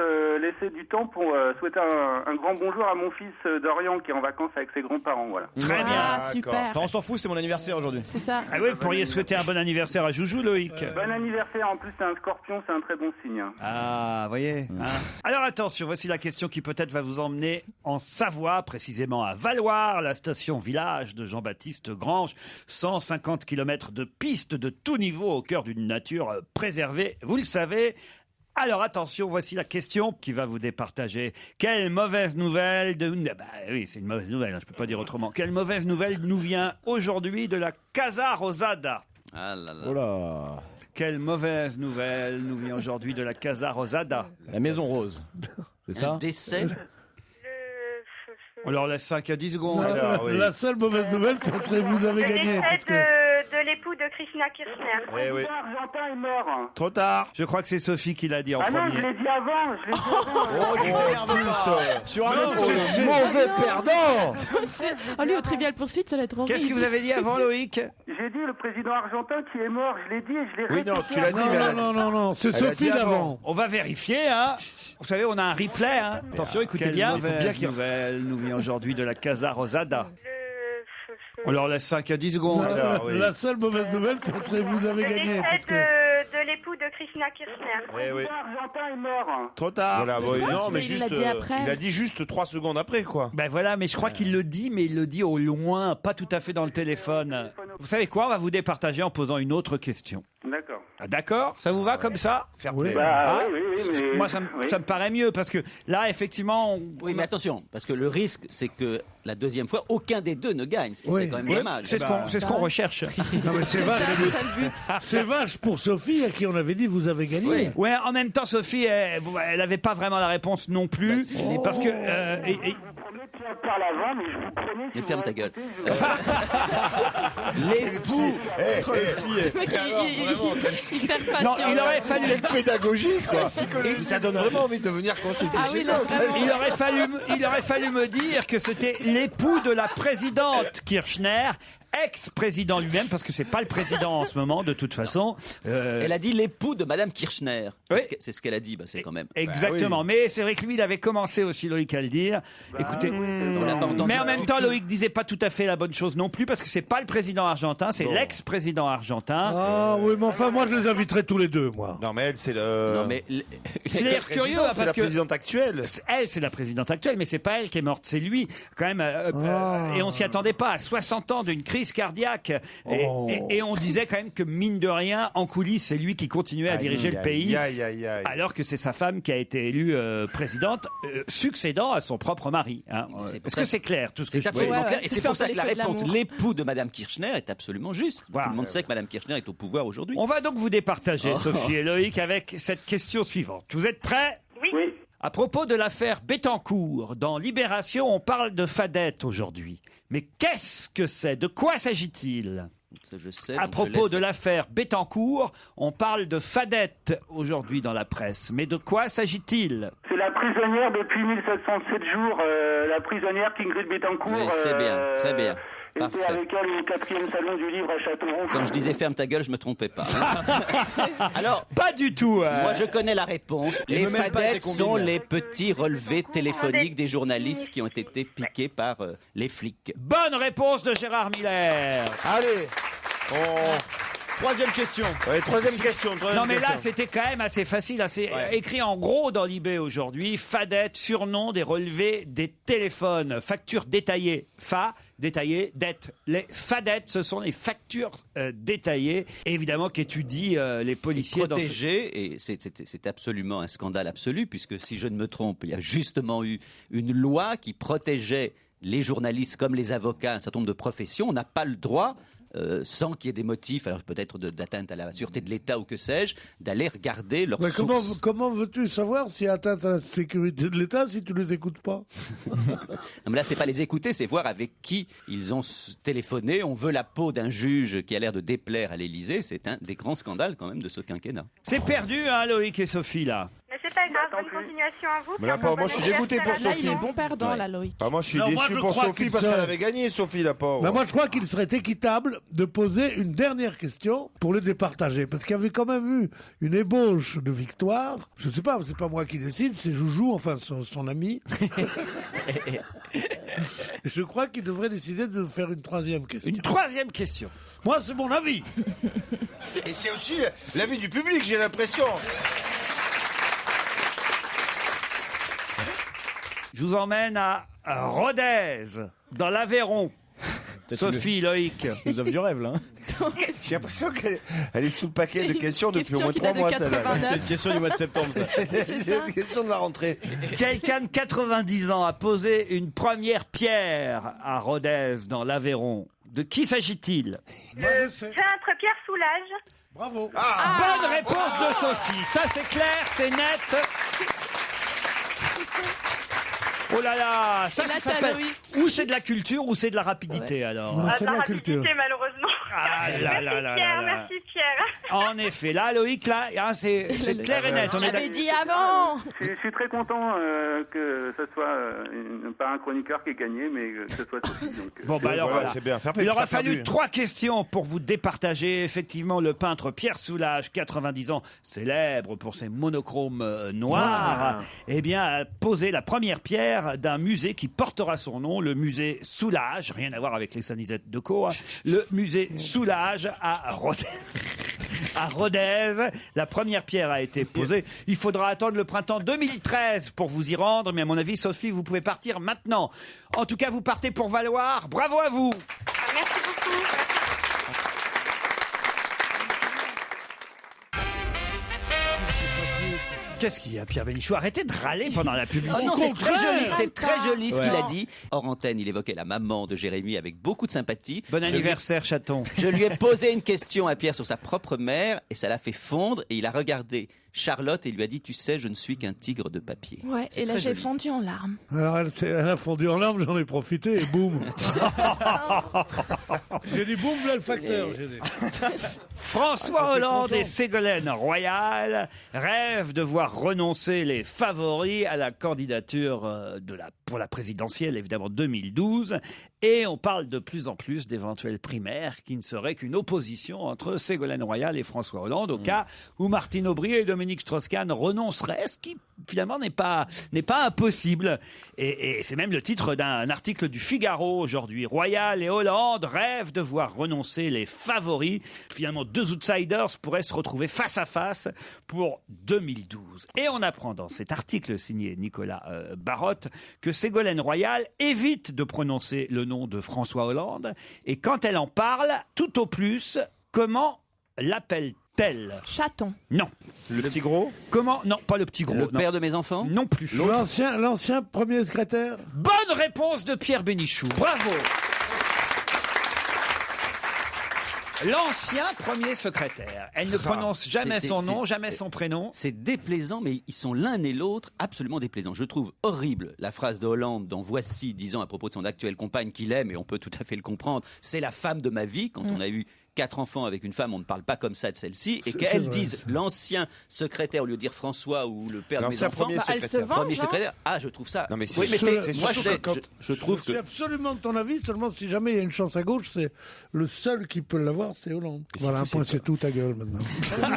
du temps pour souhaiter un grand bonjour à mon fils Dorian qui est en vacances avec ses grands-parents, voilà. Très bien. Ah, super. Enfin, on s'en fout, c'est mon anniversaire aujourd'hui. C'est ça. Ah oui, vous pourriez souhaiter un bon anniversaire à Joujou, Loïc. Bon anniversaire, en plus c'est un scorpion, c'est un très bon signe. Ah, voyez. Hein. Alors attention, voici la question qui peut-être va vous emmener en Savoie, précisément à Valloire, la station village de Jean-Baptiste Grange. 150 km de pistes de tout niveau au cœur d'une nature préservée, vous le savez. Alors attention, voici la question qui va vous départager. Quelle mauvaise nouvelle oui, c'est une mauvaise nouvelle, hein, je peux pas dire autrement. Quelle mauvaise nouvelle nous vient aujourd'hui de la Casa Rosada? Ah là là. Oh là. Quelle mauvaise nouvelle nous vient aujourd'hui de la Casa Rosada? La Maison Rose. C'est Un ça? décès? On leur laisse 5 à 10 secondes. Non, Alors, oui. La seule mauvaise nouvelle, ça serait vous avez Le gagné. décès Parce que... de l'époux de Christina Kirchner. Eh oui. Argentin est mort. Trop tard. Je crois que c'est Sophie qui l'a dit en Ah non, je premier. l'ai dit avant. Oh, tu t'énerves pas. Sur un Non, autre c'est- mauvais perdant. Oh, lui, au Trivial Poursuite, ça va être horrible. Qu'est-ce que vous avez dit avant, Loïc? J'ai dit le président argentin qui est mort. Je l'ai dit et je l'ai Oui, non, répété tu l'as dit, avant. mais elle a- Non, c'est Elle a Sophie dit avant. d'avant. On va vérifier, hein. Vous savez, on a un replay, hein. Attention, écoutez Quelle bien. mauvaise bien qu'il- nouvelle nous vient aujourd'hui de la Casa Rosada. On leur laisse 5 à 10 secondes. Non, Alors, oui. La seule mauvaise nouvelle, ça serait vous avez Le gagné. décès Parce que... de l'époux de Christina Kirchner. Eh oui. Le président argentin est mort. Trop tard. Voilà, oui, non, mais il juste. l'a dit après. Il a dit juste 3 secondes après, quoi. Ben voilà, mais je crois qu'il le dit, mais il le dit au loin, pas tout à fait dans le téléphone. Vous savez quoi? On va vous départager en posant une autre question. D'accord. Ah, d'accord? Ça vous va comme ça? Fair Oui. play. Bah, Ah, oui, mais... Moi, ça me paraît mieux parce que là, effectivement, Oui, mais attention, parce que le risque, c'est que la deuxième fois, aucun des deux ne gagne. Ce qui Oui. serait quand même oui, dommage. c'est ce qu'on recherche. Non, mais c'est vache, c'est vache pour Sophie à qui on avait dit vous avez gagné. Ouais, en même temps, Sophie, elle avait pas vraiment la réponse non plus, parce que Par l'avant, mais je vous promets... Mais ferme ta gueule. L'époux. Le mec, il perd patience. non, il aurait fallu. Quelle pédagogie, quoi. Ça donne vraiment envie de venir consulter Ah chez oui, toi. là, vraiment. Il aurait fallu me dire que c'était l'époux de la présidente Kirchner, ex-président lui-même, parce que c'est pas le président en ce moment, de toute façon. Elle a dit l'époux de Madame Kirchner. Oui. C'est ce qu'elle a dit, bah, c'est quand même. Exactement. Mais c'est vrai que lui, il avait commencé aussi, Loïc, à le dire. Écoutez. On l'a pas entendu. Mais en même temps, Loïc disait pas tout à fait la bonne chose non plus, parce que c'est pas le président argentin, c'est l'ex-président argentin. Ah oui, mais enfin, moi je les inviterai tous les deux, moi. Non, mais elle, c'est le. Non, mais C'est d'ailleurs curieux, hein, C'est parce la que présidente actuelle. elle, c'est la présidente actuelle, mais c'est pas elle qui est morte, c'est lui, quand même. Et on s'y attendait pas. À 60 ans d'une crise cardiaque. Et on disait quand même que, mine de rien, en coulisses, c'est lui qui continuait à diriger le pays. Aïe, aïe, aïe. Alors que c'est sa femme qui a été élue présidente, succédant à son propre mari. Hein. Est-ce que c'est clair tout ce que c'est je dis? absolument Ouais, clair. ouais. Et C'est c'est fait pour ça entre que la les feux de réponse, l'amour. l'époux de Madame Kirchner, est absolument juste. Voilà. Tout le monde sait que Madame Kirchner est au pouvoir aujourd'hui. On va donc vous départager, Sophie et Loïc, avec cette question suivante. Vous êtes prêts? Oui. À propos de l'affaire Bettencourt, dans Libération, on parle de fadette aujourd'hui. Mais qu'est-ce que c'est? De quoi s'agit-il? Ça, je sais. À donc je propos laisse- de l'affaire Bettencourt, on parle de fadette aujourd'hui dans la presse. Mais de quoi s'agit-il? C'est la prisonnière depuis 1707 jours, la prisonnière qu'Ingrid Betancourt. Oui, c'est bien, très bien. Était Parfait. avec elle au 4e salon du livre à Châteauroux. Quand je disais ferme ta gueule, je me trompais pas. Alors, pas du tout. Moi, je connais la réponse. Et Les me mêle pas fadettes tes combines. sont les petits relevés téléphoniques des journalistes qui ont été piqués par les flics. Bonne réponse de Gérard Miller. Allez. Troisième question. Ouais, troisième question. Non mais là c'était quand même assez facile, assez écrit en gros dans l'IB aujourd'hui. Fadette, surnom des relevés des téléphones, factures détaillées. Détaillées, dette. Les fadettes, ce sont les factures détaillées, évidemment qu'étudient les policiers dans Protégés, et c'est absolument un scandale absolu, puisque si je ne me trompe, il y a justement eu une loi qui protégeait les journalistes comme les avocats, un certain nombre de professions. On n'a pas le droit, sans qu'il y ait des motifs, alors peut-être d'atteinte à la sûreté de l'État ou que sais-je, d'aller regarder leurs Mais sources. comment veux-tu savoir s'il y a atteinte à la sécurité de l'État si tu les écoutes pas? Non, mais là, c'est pas les écouter, c'est voir avec qui ils ont téléphoné. On veut la peau d'un juge qui a l'air de déplaire à l'Élysée. C'est un des grands scandales quand même de ce quinquennat. C'est perdu, hein, Loïc et Sophie, là. Mais c'est pas grave, bonne continuation à vous. Mais là, moi, je suis dégoûté pour Là, il est Sophie. bon perdant, là, Loïc. Ah, moi, je suis Non, moi, déçu je pour crois Sophie qu'il parce serait- qu'elle avait gagné, Sophie, la pauvre. Ben moi, je crois qu'il serait équitable de poser une dernière question pour les départager. Parce qu'il y avait quand même eu une ébauche de victoire. Je sais pas, c'est pas moi qui décide, c'est Joujou, enfin son ami. Je crois qu'il devrait décider de faire une troisième question. Une troisième question. Moi, c'est mon avis. Et c'est aussi l'avis du public, j'ai l'impression. Je vous emmène à Rodez, dans l'Aveyron. Sophie, Loïc. Nous avons du rêve, là. J'ai l'impression qu'elle est sous le paquet de C'est questions une depuis au moins question 3 qui mois, date de celle-là. 89. C'est une question du mois de septembre, ça. C'est une question de la rentrée. Quelqu'un de 90 ans a posé une première pierre à Rodez, dans l'Aveyron. De qui s'agit-il? Peintre Pierre Soulages. Bravo. Bonne réponse de Sophie. Ça, c'est clair, c'est net. Oh là là, ça Et là, t'as s'appelle. Loïc. Ou c'est de la culture ou c'est de la rapidité alors. Non, c'est de la rapidité, culture. malheureusement. Ah là là là Pierre, là là. merci Pierre. En effet, là, Loïc, là, hein, c'est clair et net. On On est l'avait d'accord. dit avant. Je suis très content que ce soit pas un chroniqueur qui ait gagné, mais que ce soit Sophie. Donc, Bon, bah alors Voilà, voilà. c'est bien. Fair play, Il aura t'as perdu. fallu 3 questions pour vous départager. Effectivement, le peintre Pierre Soulages, 90 ans, célèbre pour ses monochromes noirs, eh bien, a posé la première pierre d'un musée qui portera son nom, le musée Soulages, rien à voir avec les sanisettes de Co, hein. Le musée Soulages à Rodez. À Rodez, la première pierre a été posée. Il faudra attendre le printemps 2013 pour vous y rendre, mais à mon avis, Sophie, vous pouvez partir maintenant. En tout cas, vous partez pour valoir. Bravo à vous. Merci beaucoup. Qu'est-ce qu'il y a, Pierre Bénichou? Arrêtez de râler pendant la publicité. Oh non, c'est très joli, c'est très joli ce Ouais. qu'il a dit. Hors antenne, il évoquait la maman de Jérémy avec beaucoup de sympathie. Bon anniversaire, chaton. Je lui ai posé une question à Pierre sur sa propre mère et ça l'a fait fondre et il a regardé Charlotte et il lui a dit, tu sais, je ne suis qu'un tigre de papier. Ouais, C'est et là très j'ai joli. fondu en larmes. Alors elle a fondu en larmes, j'en ai profité et boum. J'ai dit boum, là le facteur. J'ai dit. François Ah, t'es Hollande content. et Ségolène Royal rêvent de voir renoncer les favoris à la candidature pour la présidentielle, évidemment 2012. Et on parle de plus en plus d'éventuelles primaires qui ne seraient qu'une opposition entre Ségolène Royal et François Hollande au cas où Martine Aubry et Dominique Strauss-Kahn renonceraient, ce qui finalement n'est pas impossible. Et c'est même le titre d'un article du Figaro aujourd'hui. Royal et Hollande rêvent de voir renoncer les favoris. Finalement, 2 outsiders pourraient se retrouver face à face pour 2012. Et on apprend dans cet article signé Nicolas Barotte que Ségolène Royal évite de prononcer le nom de François Hollande. Et quand elle en parle, tout au plus, comment l'appelle-t-elle? Chaton. Non. Le petit gros? Comment? Non, pas le petit gros. Le non. père de mes enfants? Non plus. L'ancien premier secrétaire. Bonne réponse de Pierre Bénichou. Bravo. L'ancien premier secrétaire. Elle ne prononce jamais son nom, jamais son prénom. C'est déplaisant, mais ils sont l'un et l'autre absolument déplaisants. Je trouve horrible la phrase de Hollande dans Voici, disant à propos de son actuelle compagne qu'il aime, et on peut tout à fait le comprendre, c'est la femme de ma vie. Quand on a eu 4 enfants avec une femme, on ne parle pas comme ça de celle-ci. Et C'est qu'elle vrai. dise l'ancien secrétaire au lieu de dire François ou le père de mes L'ancien enfants. premier secrétaire. Elle se venge, Premier hein. secrétaire. Ah, je trouve ça. Non, mais oui, mais c'est moi, surtout je trouve Je suis que. absolument de ton avis, seulement si jamais il y a une chance à gauche, c'est le seul qui peut l'avoir, c'est Hollande. Voilà, un point, c'est tout, ta gueule maintenant.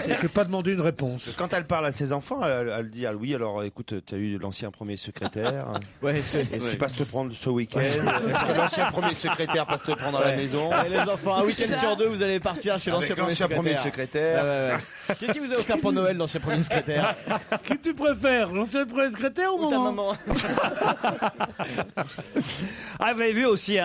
Je n'ai pas demandé une réponse. Quand elle parle à ses enfants, elle dit ah oui, alors écoute, tu as eu l'ancien premier secrétaire. Ouais, Est-ce qu'il passe te prendre ce week-end? Est-ce que l'ancien premier secrétaire passe te prendre à la maison? Allez, les enfants, un week-end sur 2, vous allez partir chez l'ancien Avec l'ancien premier secrétaire. Ouais. Qu'est-ce qu'il vous a offert pour Noël, l'ancien premier secrétaire? Qui tu préfères, l'ancien premier secrétaire ou Ta maman? maman? Ah, vous avez vu aussi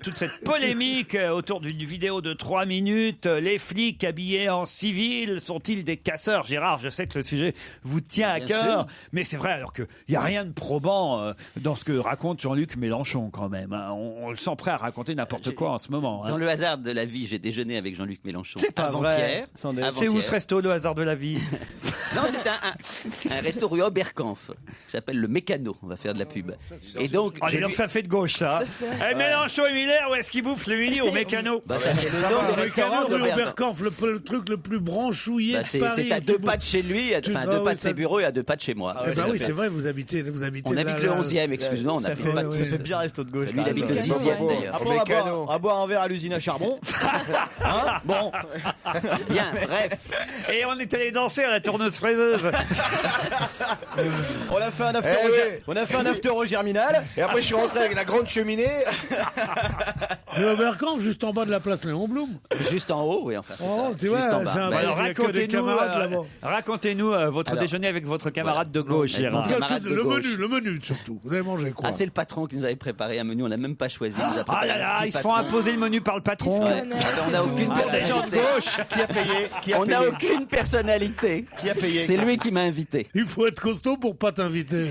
toute cette polémique autour d'une vidéo de 3 minutes. Les flics habillés en civil sont-ils des casseurs? Gérard, je sais que le sujet vous tient à Bien cœur, sûr. mais c'est vrai alors qu'il n'y a rien de probant dans ce que raconte Jean-Luc Mélenchon quand même. Hein. On le sent prêt à raconter n'importe quoi en ce moment. Hein. Dans le hasard de la vie, j'ai déjeuné avec Jean-Luc Mélenchon C'est pas vrai. avant-hier. C'est où ce resto, le hasard de la vie? Non, c'est un resto rue Oberkampf qui s'appelle le Mécano. On va faire de la pub. Et donc, Oh, dis donc, ça fait de gauche, ça. Eh, Mélenchon et Miller, où est-ce qu'ils bouffent le midi? Au Mécano. bah, ça, c'est le nom du restaurant Rue d'Oberkampf. Oberkampf, le truc le plus branchouillé Bah, de c'est Paris. à 2 pas de chez lui, enfin à 2 pas de ses bureaux et à 2 pas de chez moi. Eh ben oui, c'est vrai, vous habitez On là, habite le là. 11e, excuse-moi, on Ça habite fait, pas de ça fait bien resto de gauche. Lui, il habite le Mécano, 10e ouais. d'ailleurs. Après, on va boire un verre à l'usine à charbon. Hein, bon. Bien, bref. Et on est allé danser à la tourneuse fraiseuse. On a fait un after, Eh oui. on a fait un after au Germinal. Et après, je suis rentré avec la grande cheminée. Rue Oberkampf, juste en bas de la place Léon Blum. Juste en haut, oui, enfin c'est Oh, ça. tu vois, Juste en c'est bas. un- Mais Alors il y a que des camarades là-bas. racontez-nous votre Alors, déjeuner avec votre camarade de gauche, avec mon Gérard. camarade de gauche. Le menu surtout. Vous avez mangé quoi? Ah, c'est le patron qui nous avait préparé un menu, on l'a même pas choisi. il nous a Ah préparé là un là, petit ils se font patron. imposer le menu par le patron. Ouais. On n'a aucune Ah, c'est gens de personnalité. gauche. Qui a payé? Qui a On n'a payé aucune personnalité. Qui a payé? payé. C'est lui qui m'a invité. Il faut être costaud pour pas t'inviter.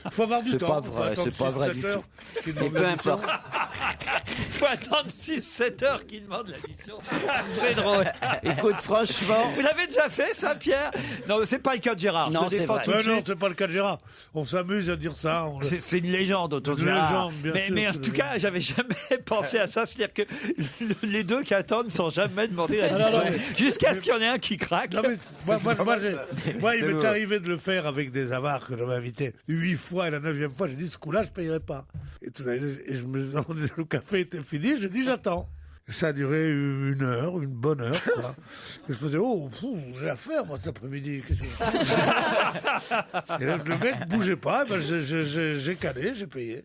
Il faut avoir du C'est temps. pas vrai, c'est pas vrai du tout. Mais peu importe. Il faut attendre 6-7 heures qu'il demande l'addition. C'est drôle. Écoute, franchement. Vous l'avez déjà fait, ça, Pierre? Non, c'est pas le cas de Gérard. Non, je le défends c'est tout vrai. de Non, suite. c'est pas le cas de Gérard. On s'amuse à dire ça. C'est une légende autour de Une Gérard. légende, bien sûr, Mais en c'est tout une cas, j'avais jamais pensé à ça. C'est-à-dire que les deux qui attendent sans jamais demander l'addition. non, mais- Jusqu'à ce qu'il y en ait un qui craque. Non, mais moi, il C'est m'est vrai. arrivé de le faire avec des avares que j'avais invités 8 fois, et la 9e fois, j'ai dit, ce coup-là, je ne payerai pas. Et je me demandais, le café était fini, j'ai dit, j'attends. Ça a duré 1 heure, une bonne heure, quoi. Et je faisais, j'ai affaire, moi, cet après-midi. Qu'est-ce que... Et donc, le mec bougeait pas, ben, j'ai calé, j'ai payé.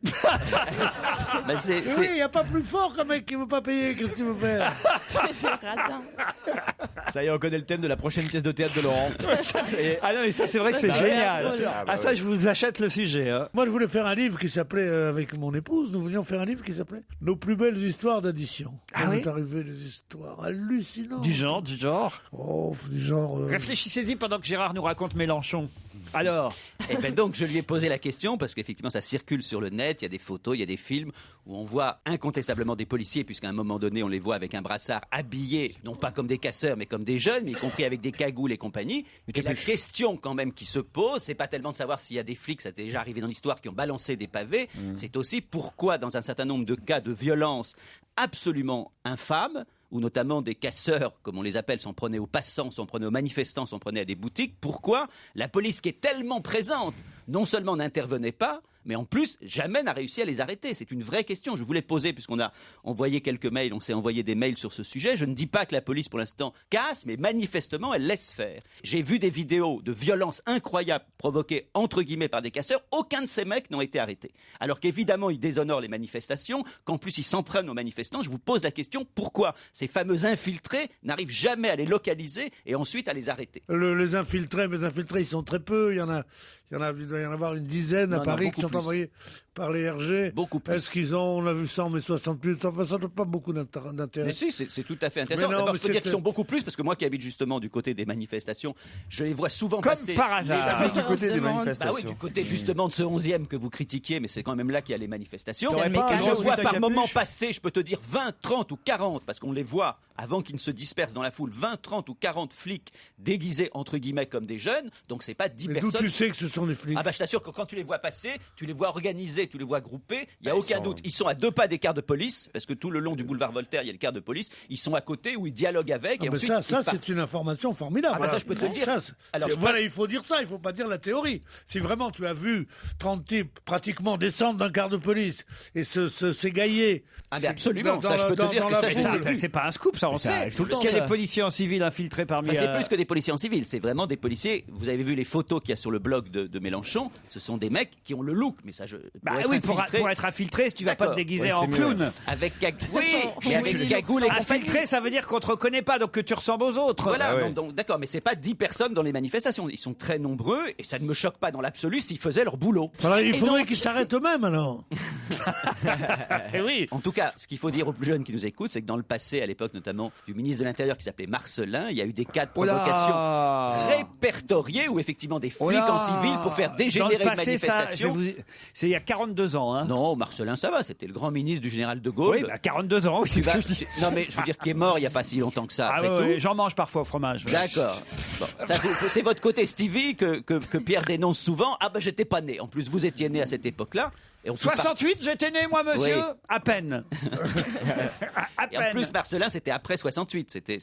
Mais c'est- Et oui, il n'y a pas plus fort qu'un mec qui ne veut pas payer, qu'est-ce que tu veux faire? C'est radin. Ça y est, on connaît le thème de la prochaine pièce de théâtre de Laurent. Ah non, mais ça, c'est vrai que c'est Bah ouais, génial. voilà. Ah, ça, je vous achète le sujet. Hein. Moi, je voulais faire un livre qui s'appelait, avec mon épouse, nous voulions faire un livre qui s'appelait Nos plus belles histoires d'addition. Ah oui est arrivé des histoires hallucinantes. Du genre. Oh, du genre. Réfléchissez-y pendant que Gérard nous raconte Mélenchon. Alors, Et ben donc je lui ai posé la question parce qu'effectivement ça circule sur le net, il y a des photos, il y a des films où on voit incontestablement des policiers puisqu'à un moment donné on les voit avec un brassard habillés, non pas comme des casseurs mais comme des jeunes, mais y compris avec des cagoules et compagnie. Et la question quand même qui se pose, c'est pas tellement de savoir s'il y a des flics, ça t'est déjà arrivé dans l'histoire, qui ont balancé des pavés, c'est aussi pourquoi dans un certain nombre de cas de violence absolument infâmes, où notamment des casseurs, comme on les appelle, s'en prenaient aux passants, s'en prenaient aux manifestants, s'en prenaient à des boutiques. Pourquoi la police qui est tellement présente, non seulement n'intervenait pas, mais en plus, jamais n'a réussi à les arrêter. C'est une vraie question. Je voulais poser, puisqu'on a envoyé quelques mails, on s'est envoyé des mails sur ce sujet. Je ne dis pas que la police, pour l'instant, casse, mais manifestement, elle laisse faire. J'ai vu des vidéos de violences incroyables provoquées, entre guillemets, par des casseurs. Aucun de ces mecs n'ont été arrêtés. Alors qu'évidemment, ils déshonorent les manifestations, qu'en plus, ils s'en prennent aux manifestants. Je vous pose la question, pourquoi ces fameux infiltrés n'arrivent jamais à les localiser et ensuite à les arrêter? Les infiltrés, mais les infiltrés, ils sont très peu. Il doit y en avoir une dizaine à Paris qui sont envoyés par les RG. Beaucoup plus. Est-ce qu'ils ont, on a vu 100, mais 68, enfin, ça n'a pas beaucoup d'intérêt. Mais si, c'est tout à fait intéressant. Mais non, D'abord, mais je peux dire qu'ils c'était- sont beaucoup plus, parce que moi qui habite justement du côté des manifestations, je les vois souvent Comme passer. par hasard. Les- Du côté des Bah manifestations. oui, du côté justement de ce 11e que vous critiquiez, mais c'est quand même là qu'il y a les manifestations. T'aurais Et pas un je gros vois sac par à moment capuche passer, je peux te dire 20, 30 ou 40, parce qu'on les voit avant qu'ils ne se dispersent dans la foule, 20, 30 ou 40 flics déguisés entre guillemets comme des jeunes, donc c'est pas 10 Mais d'où personnes. tu sais que ce sont des flics? Ah bah je t'assure que quand tu les vois passer, tu les vois organisés, tu les vois groupés, il n'y a aucun doute. Ils sont à 2 pas des cars de police, parce que tout le long du boulevard Voltaire, il y a le car de police, ils sont à côté où ils dialoguent avec. Ah, Et mais ensuite, ça ils partent. c'est une information formidable. Ah, bah, ça, je peux te le dire. Alors, Voilà, il faut dire ça, il faut pas dire la théorie. Si vraiment tu as vu 30 types pratiquement descendre d'un car de police et s'égailler. Ah, mais absolument, ça, je peux te dire que ça, Mais ça, c'est pas un scoop, ça, on ça sait. arrive tout le temps, Qu'il y a ça. des policiers en civil infiltrés parmi... Enfin, c'est plus que des policiers en civil, c'est vraiment des policiers. Vous avez vu les photos qu'il y a sur le blog de Mélenchon, ce sont des mecs qui ont le look, mais ça, Bah être oui, infiltré- pour être infiltré, tu vas pas te D'accord. déguiser Ouais, en c'est mieux. clown. Avec oui, Oui, mais avec oui, cagoule et compagnie. Infiltré, ça veut dire qu'on te reconnaît pas, donc que tu ressembles aux autres. Voilà, Ah ouais. donc, d'accord, mais c'est pas 10 personnes dans les manifestations. Ils sont très nombreux et ça ne me choque pas dans l'absolu s'ils faisaient leur boulot. Alors, il Et faudrait donc- qu'ils s'arrêtent eux-mêmes alors. Eh oui. En tout cas, ce qu'il faut dire aux plus jeunes qui nous écoutent, c'est que dans le passé, à l'époque notamment du ministre de l'Intérieur qui s'appelait Marcellin, il y a eu des cas de Oh là. provocation répertoriés où effectivement des flics Oh là. en civil pour faire Dans dégénérer le une passé, ça, manifestation. c'est il y a 42 ans. Hein. Non, Marcellin, ça va, c'était le grand ministre du général de Gaulle. Oui, bah 42 ans, oui, c'est ce que je dis. Non, mais je veux dire qu'il est mort il n'y a pas si longtemps que ça, Ah après ouais, tout. ouais, j'en mange parfois au fromage. ouais. D'accord. Bon, ça, c'est votre côté Stevie que Pierre dénonce souvent. Ah ben j'étais pas né. En plus, vous étiez né à cette époque-là. Et on peut pas- 68, j'étais né, moi, monsieur. Oui. À peine. à Et en peine. plus, Marcellin, c'était après 68. C'était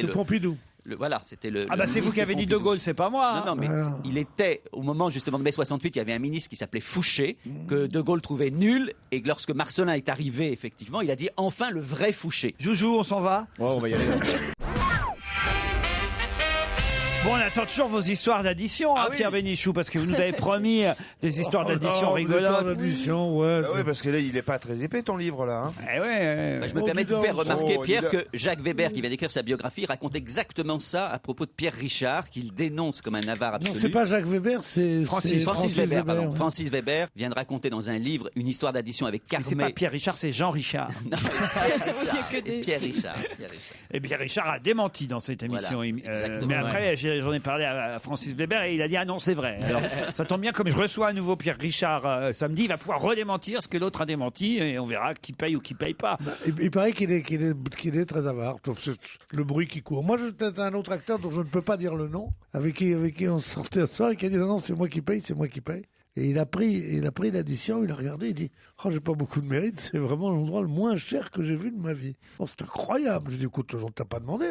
Le Pompidou. voilà, c'était le. Ah bah le c'est vous ministre qui avez dit De Pompidou. Gaulle, c'est pas moi. hein. Non, mais il était, au moment justement de mai 68, il y avait un ministre qui s'appelait Fouché, que De Gaulle trouvait nul, et que lorsque Marcellin est arrivé, effectivement, il a dit enfin le vrai Fouché. Joujou, on s'en va. Ouais, on va y aller. Bon, on attend toujours vos histoires d'addition, hein, Pierre Bénichou, parce que vous nous avez promis des histoires d'addition rigolotes. D'addition, ouais. Ah ouais, parce que là, il est pas très épais ton livre là. Hein. Eh ouais. Bah, je me Oh, permets de dis vous faire donc. remarquer, Oh, Pierre, dis donc. que Jacques Weber, qui vient d'écrire sa biographie, raconte exactement ça à propos de Pierre Richard, qu'il dénonce comme un avare absolu. Non, c'est pas Jacques Weber, c'est Francis c'est Weber, pardon. ouais. Francis Weber vient de raconter dans un livre une histoire d'addition avec Mais c'est Carmet. pas Pierre Richard, c'est Jean Richard. Non, Il y a que et des- Pierre Richard. Et Pierre Richard a démenti dans cette émission. Voilà, exactement. Mais après, j'en ai parlé à Francis Weber et il a dit ah non c'est vrai. Alors ça tombe bien, comme je reçois à nouveau Pierre Richard samedi, il va pouvoir redémentir ce que l'autre a démenti et on verra qui paye ou qui paye pas. Il paraît qu'il est très avare. Le bruit qui court. Moi, j'étais un autre acteur dont je ne peux pas dire le nom, avec qui on sortait un soir et qui a dit non, c'est moi qui paye, c'est moi qui paye. Et il a pris l'addition, il a regardé, il dit oh, j'ai pas beaucoup de mérite, c'est vraiment l'endroit le moins cher que j'ai vu de ma vie. Oh, c'est incroyable. Je dis écoute, on t'a pas demandé.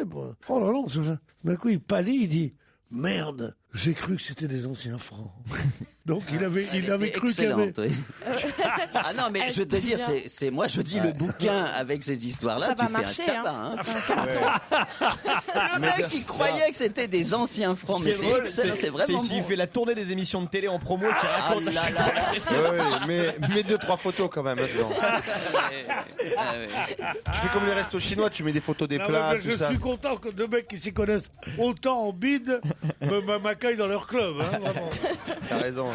Oh là là, d'un coup il pâlit, il dit merde, j'ai cru que c'était des anciens francs. Donc il avait cru qu'il y avait... oui. Ah non, mais je veux te dire, c'est moi je dis le bouquin avec ces histoires-là, Ça tu va fais marcher, un tabac. Le mec il croyait que c'était des anciens francs, mais c'est excellent, c'est vraiment s'il bon. fait la tournée des émissions de télé en promo qui raconte. mais mets 2-3 photos quand même là-dedans. Tu fais comme les restos chinois, tu mets des photos des plats, tout je ça. suis content que deux mecs qui s'y connaissent autant en bide m'accueillent dans leur club. Hein, vraiment. T'as raison.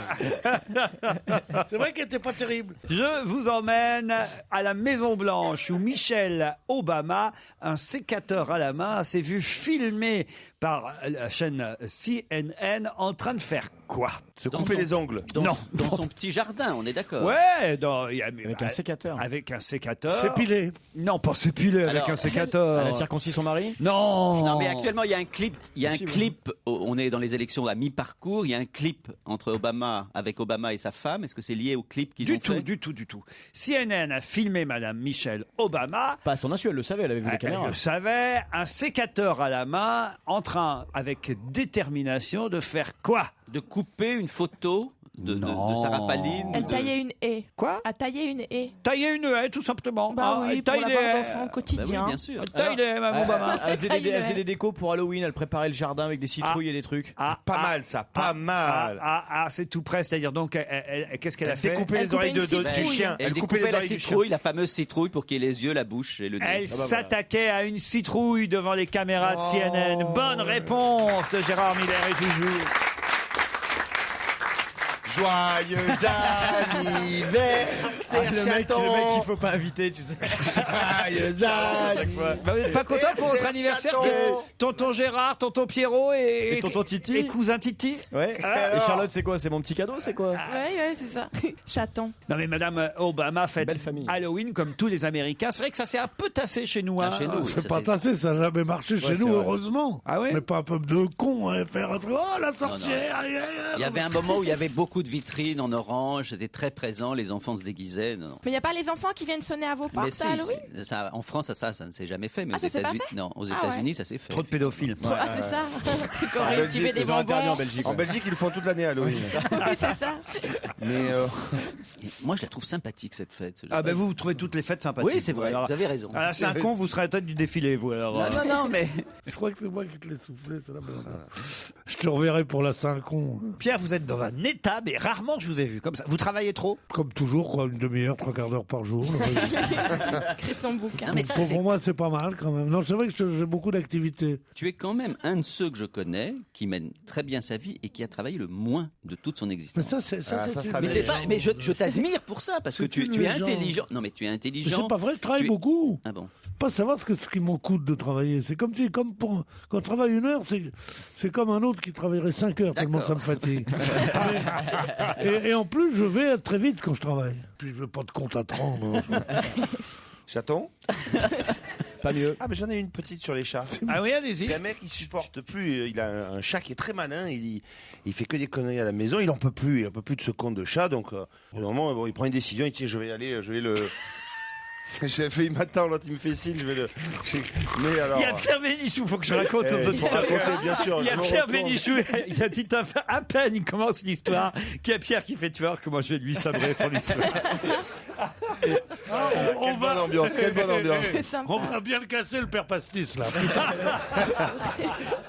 C'est vrai qu'elle n'était pas terrible. Je vous emmène à la Maison Blanche où Michelle Obama, un sécateur à la main, s'est vu filmer par la chaîne CNN en train de faire quoi? Se couper les ongles. Non. Dans son petit jardin, on est d'accord. Ouais, avec un sécateur. Avec un sécateur. S'épiler. Non, pas s'épiler avec un sécateur. Elle a circoncis son mari? Non. Non, mais actuellement, il y a un clip. On est dans les élections à mi-parcours. Il y a un clip avec Obama et sa femme. Est-ce que c'est lié au clip qu'ils ont fait? Du tout. CNN a filmé Madame Michelle Obama. Pas à son insu, elle le savait, elle avait vu les caméras. Elle le savait. Un sécateur à la main, en train, avec détermination, de faire quoi? De couper une photo de Sarah Palin. Elle taillait une haie. Quoi? A taillé une haie. Tailler une haie, tout simplement. Bah oui, elle pour taille l'avoir des dans son quotidien. Bah oui, bien sûr. Elle taille des Mme Obama. Elle faisait des décos pour Halloween, elle préparait le jardin avec des citrouilles et des trucs. Pas mal ça, pas mal. C'est tout près. C'est-à-dire donc, qu'est-ce qu'elle a fait? Découper les oreilles du chien. Elle découpait la citrouille, la fameuse citrouille, pour qu'il y ait les yeux, la bouche et le nez. Elle s'attaquait à une citrouille devant les caméras de CNN. Bonne réponse de Gérard Miller et Joujou. Joyeux anniversaire, le mec chaton. qu'il faut pas inviter, tu sais. Joyeux anniversaire. Vous n'êtes pas content pour votre anniversaire? Tonton Gérard, tonton Pierrot et tonton Titi et cousin Titi. Ouais. Et Charlotte, c'est quoi? C'est mon petit cadeau, c'est quoi? Ouais, c'est ça. Chaton. Non mais Madame Obama fête Belle famille. Halloween comme tous les Américains. C'est vrai que ça s'est un peu tassé chez nous. Chez nous, C'est pas tassé, ça n'a jamais marché chez nous, heureusement. Ah oui? Mais pas un peuple de cons, hein, faire un truc. Oh, la sorcière. Il y avait un moment où il y avait beaucoup de vitrines en orange, c'était très présent, les enfants se déguisaient. Non. Mais il n'y a pas les enfants qui viennent sonner à vos portes Mais si, à Halloween? en France, ça ne s'est jamais fait, mais Ah, ça s'est pas fait? aux Ah États-Unis, ouais. ça s'est fait. Trop de pédophiles. Ah, c'est ça. Corée, tu mets des Ils ont interdit en bonbons. Belgique. En Belgique, ils le font toute l'année Halloween. Oui, c'est ça. Mais Moi, je la trouve sympathique, cette fête. Ah ben vous trouvez toutes les fêtes sympathiques. Oui, c'est vrai, Alors, vous avez raison. à la Saint-Con, vous serez à la tête du défilé, vous alors. Non, mais... Je crois que c'est moi qui te l'ai soufflé, c'est la bonne. Je te reverrai pour la Saint-Con. Pierre, vous êtes dans un état, mais rarement je vous ai vu comme ça. Vous travaillez trop? Comme toujours, quoi, une demi-heure, 3/4 d'heure par jour. Écrit son bouquin. Non, mais ça, Pour moi, c'est pas mal quand même. Non, c'est vrai que j'ai beaucoup d'activités. Tu es quand même un de ceux que je connais qui mène très bien sa vie et qui a travaillé le moins de toute son Mais existence. ça, c'est Mais c'est pas, mais je t'admire pour ça parce que tu es légende. intelligent. Non, mais tu es intelligent. C'est pas vrai, je travaille Tu es- beaucoup. Ah bon? Pas savoir ce qui m'en coûte de travailler. C'est comme quand on travaille 1 heure, c'est comme un autre qui travaillerait 5 heures, tellement ça me fatigue. et en plus, je vais très vite quand je travaille. Puis je veux pas de compte à 30. chaton. Pas mieux. Ah mais j'en ai une petite sur les chats. Ah oui, allez-y. C'est un mec qui supporte plus. Il a un chat qui est très malin. Il fait que des conneries à la maison. Il en peut plus. Il en peut plus de ce con de chat. Donc au bout d'un moment, bon, il prend une décision. Il dit je vais le. Il m'attend, l'autre il me fait signe, je vais le. Mais alors. Il y a Pierre Bénichou, faut que je raconte aux faut auditeurs. raconter, bien sûr. Il y a je me Pierre retourne. Bénichou, il y a dit à peine il commence l'histoire, qu'il y a Pierre qui fait tueur, que moi je vais lui sabrer son histoire. On Bonne ambiance, quelle bonne ambiance. C'est sympa. On va bien le casser, le père Pastis, là.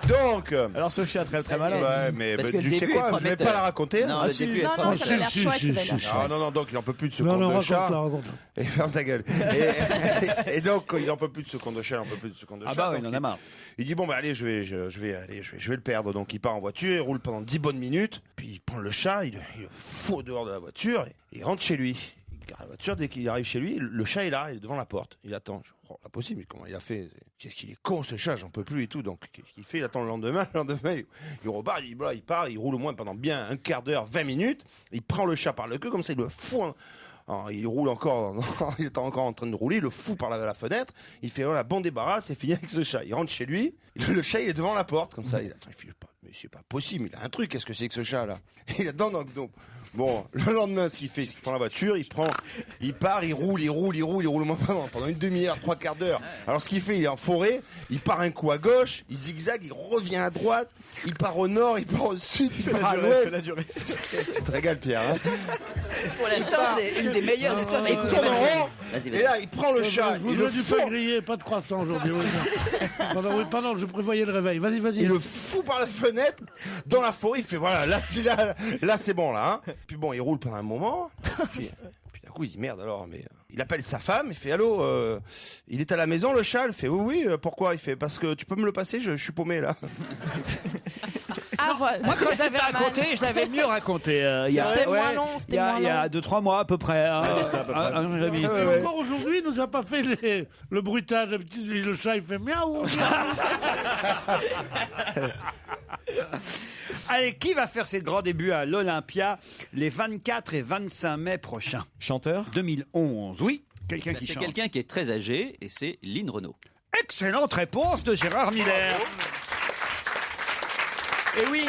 Donc. Alors Sophie a très malin. Ouais, mais Parce bah, que le tu sais début quoi, est je vais prometteur. pas la raconter. Non, Ah, le si. début est Non, prometteur. ça a l'air chouette, ça a l'air. Non, donc il en peut plus de ce Non, con de chat. raconte-la. Et ferme ta gueule. Et donc, il en peut plus de ce con de chat, il en peut plus de ce con de chat. Ah bah oui, donc il en a marre. Il dit bon bah allez, je vais le perdre. Donc il part en voiture, il roule pendant 10 bonnes minutes, puis il prend le chat, il le fout dehors de la voiture, et il rentre chez lui. Il Il garde la voiture, dès qu'il arrive chez lui, le chat est là, il est devant la porte. Il attend. Pas possible, mais comment il a fait? Qu'est-ce qu'il est con ce chat, j'en peux plus et tout. Donc qu'est-ce qu'il fait? Il attend le lendemain, il repart, il part, il roule au moins pendant bien un quart d'heure, 20 minutes. Il prend le chat par le queue, comme ça il le fout. Alors, il roule encore, il est encore en train de rouler, il le fout par la fenêtre, il fait voilà, bon débarras, c'est fini avec ce chat. Il rentre chez lui, le chat il est devant la porte, comme ça, il attend, il fait mais c'est pas possible, il a un truc, qu'est-ce que c'est que ce chat là? Il attend donc. Bon, le lendemain, ce qu'il fait, c'est qu'il prend la voiture, il part, il roule au moins pendant une demi-heure, 3/4 d'heure. Alors ce qu'il fait, il est en forêt, il part un coup à gauche, il zigzague, il revient à droite, il part au nord, il part au sud, il part à l'ouest. Tu te régales, Pierre. Hein. Pour l'instant, c'est une des meilleures histoires. Écoutez, et là, il prend le chat, Vous voulez du pain grillé, pas de croissant aujourd'hui. Pardon, je prévoyais le réveil. Vas-y. Il le fout par la fenêtre, dans la forêt, il fait voilà, là c'est bon là. Hein. Puis bon, il roule pendant un moment, puis d'un coup il dit merde alors, mais il appelle sa femme, il fait allô, il est à la maison le chat? Il fait oui, pourquoi? Il fait parce que tu peux me le passer, je suis paumé là. Ah, voilà. Moi, quand je l'avais raconté, je l'avais mieux raconté. Il y a 2-3 mois à peu près. Encore aujourd'hui, il nous a pas fait le bruitage. Le chat, il fait miaou. Allez, qui va faire ses grands débuts à l'Olympia les 24 et 25 mai prochains? Chanteur 2011, oui. Quelqu'un qui C'est chante. quelqu'un qui est très âgé et c'est Lynn Renaud. Excellente réponse de Gérard Miller. Et oui,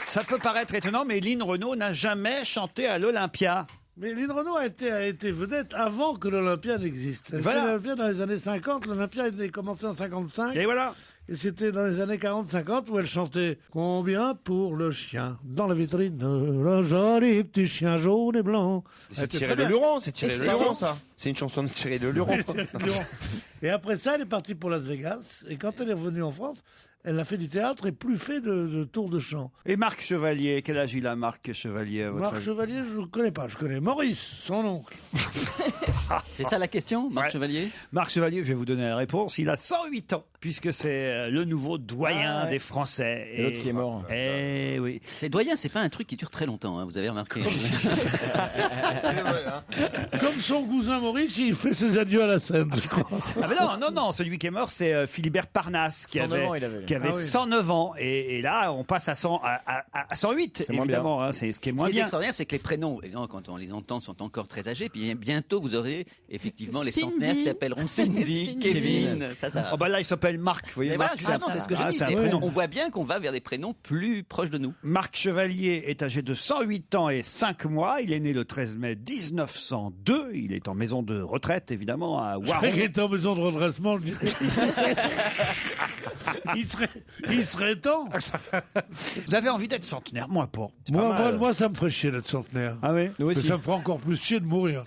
ça peut paraître étonnant, mais Lynn Renaud n'a jamais chanté à l'Olympia. Mais Lynn Renaud a été vedette avant que l'Olympia n'existe. Elle était à l'Olympia dans les années 50, l'Olympia a commencé en 55. Et voilà. Et c'était dans les années 40-50 où elle chantait « Combien pour le chien dans la vitrine, le joli petit chien jaune et blanc ». C'est Thierry Leluron, ça. C'est une chanson de Thierry Leluron. Et après ça, elle est partie pour Las Vegas. Et quand elle est revenue en France, elle a fait du théâtre et plus fait de tours de chant. Et Marc Chevalier, quel âge il a, Marc Chevalier à votre Marc avis? Chevalier, je ne connais pas. Je connais Maurice, son oncle. C'est ça la question, Marc Chevalier? Marc Chevalier, je vais vous donner la réponse. Il a 108 ans, puisque c'est le nouveau doyen des Français. Et l'autre qui est mort. Eh oui. C'est doyen, c'est pas un truc qui dure très longtemps, hein, vous avez remarqué. Comme son cousin Maurice, il fait ses adieux à la scène, je crois. Ah mais non, celui qui est mort, c'est Philibert Parnasse, qui 109 avait, ans, il avait. qui avait 109 ans. Et là, on passe à 108, évidemment. Hein, c'est ce qui est moins Ce qui est bien. extraordinaire, c'est que les prénoms, quand on les entend, sont encore très âgés. Puis bientôt, vous aurez effectivement les Cindy. centenaires qui s'appelleront Cindy, Kevin. Ça. Oh bah là, il s'appelle Marc. Vous voyez, Mais voilà, Marc, justement, c'est ce que je dis. c'est un c'est- prénom. On voit bien qu'on va vers des prénoms plus proches de nous. Marc Chevalier est âgé de 108 ans et 5 mois. Il est né le 13 mai 1902. Il est en maison de retraite, évidemment, à Je croyais Waron. qu'il était en maison de redressement, je dirais. il serait temps. Vous avez envie d'être centenaire? Moi, pas. C'est pas Moi, mal. moi, ça me ferait chier d'être centenaire. Ah oui? Nous Mais aussi. ça me ferait encore plus chier de mourir.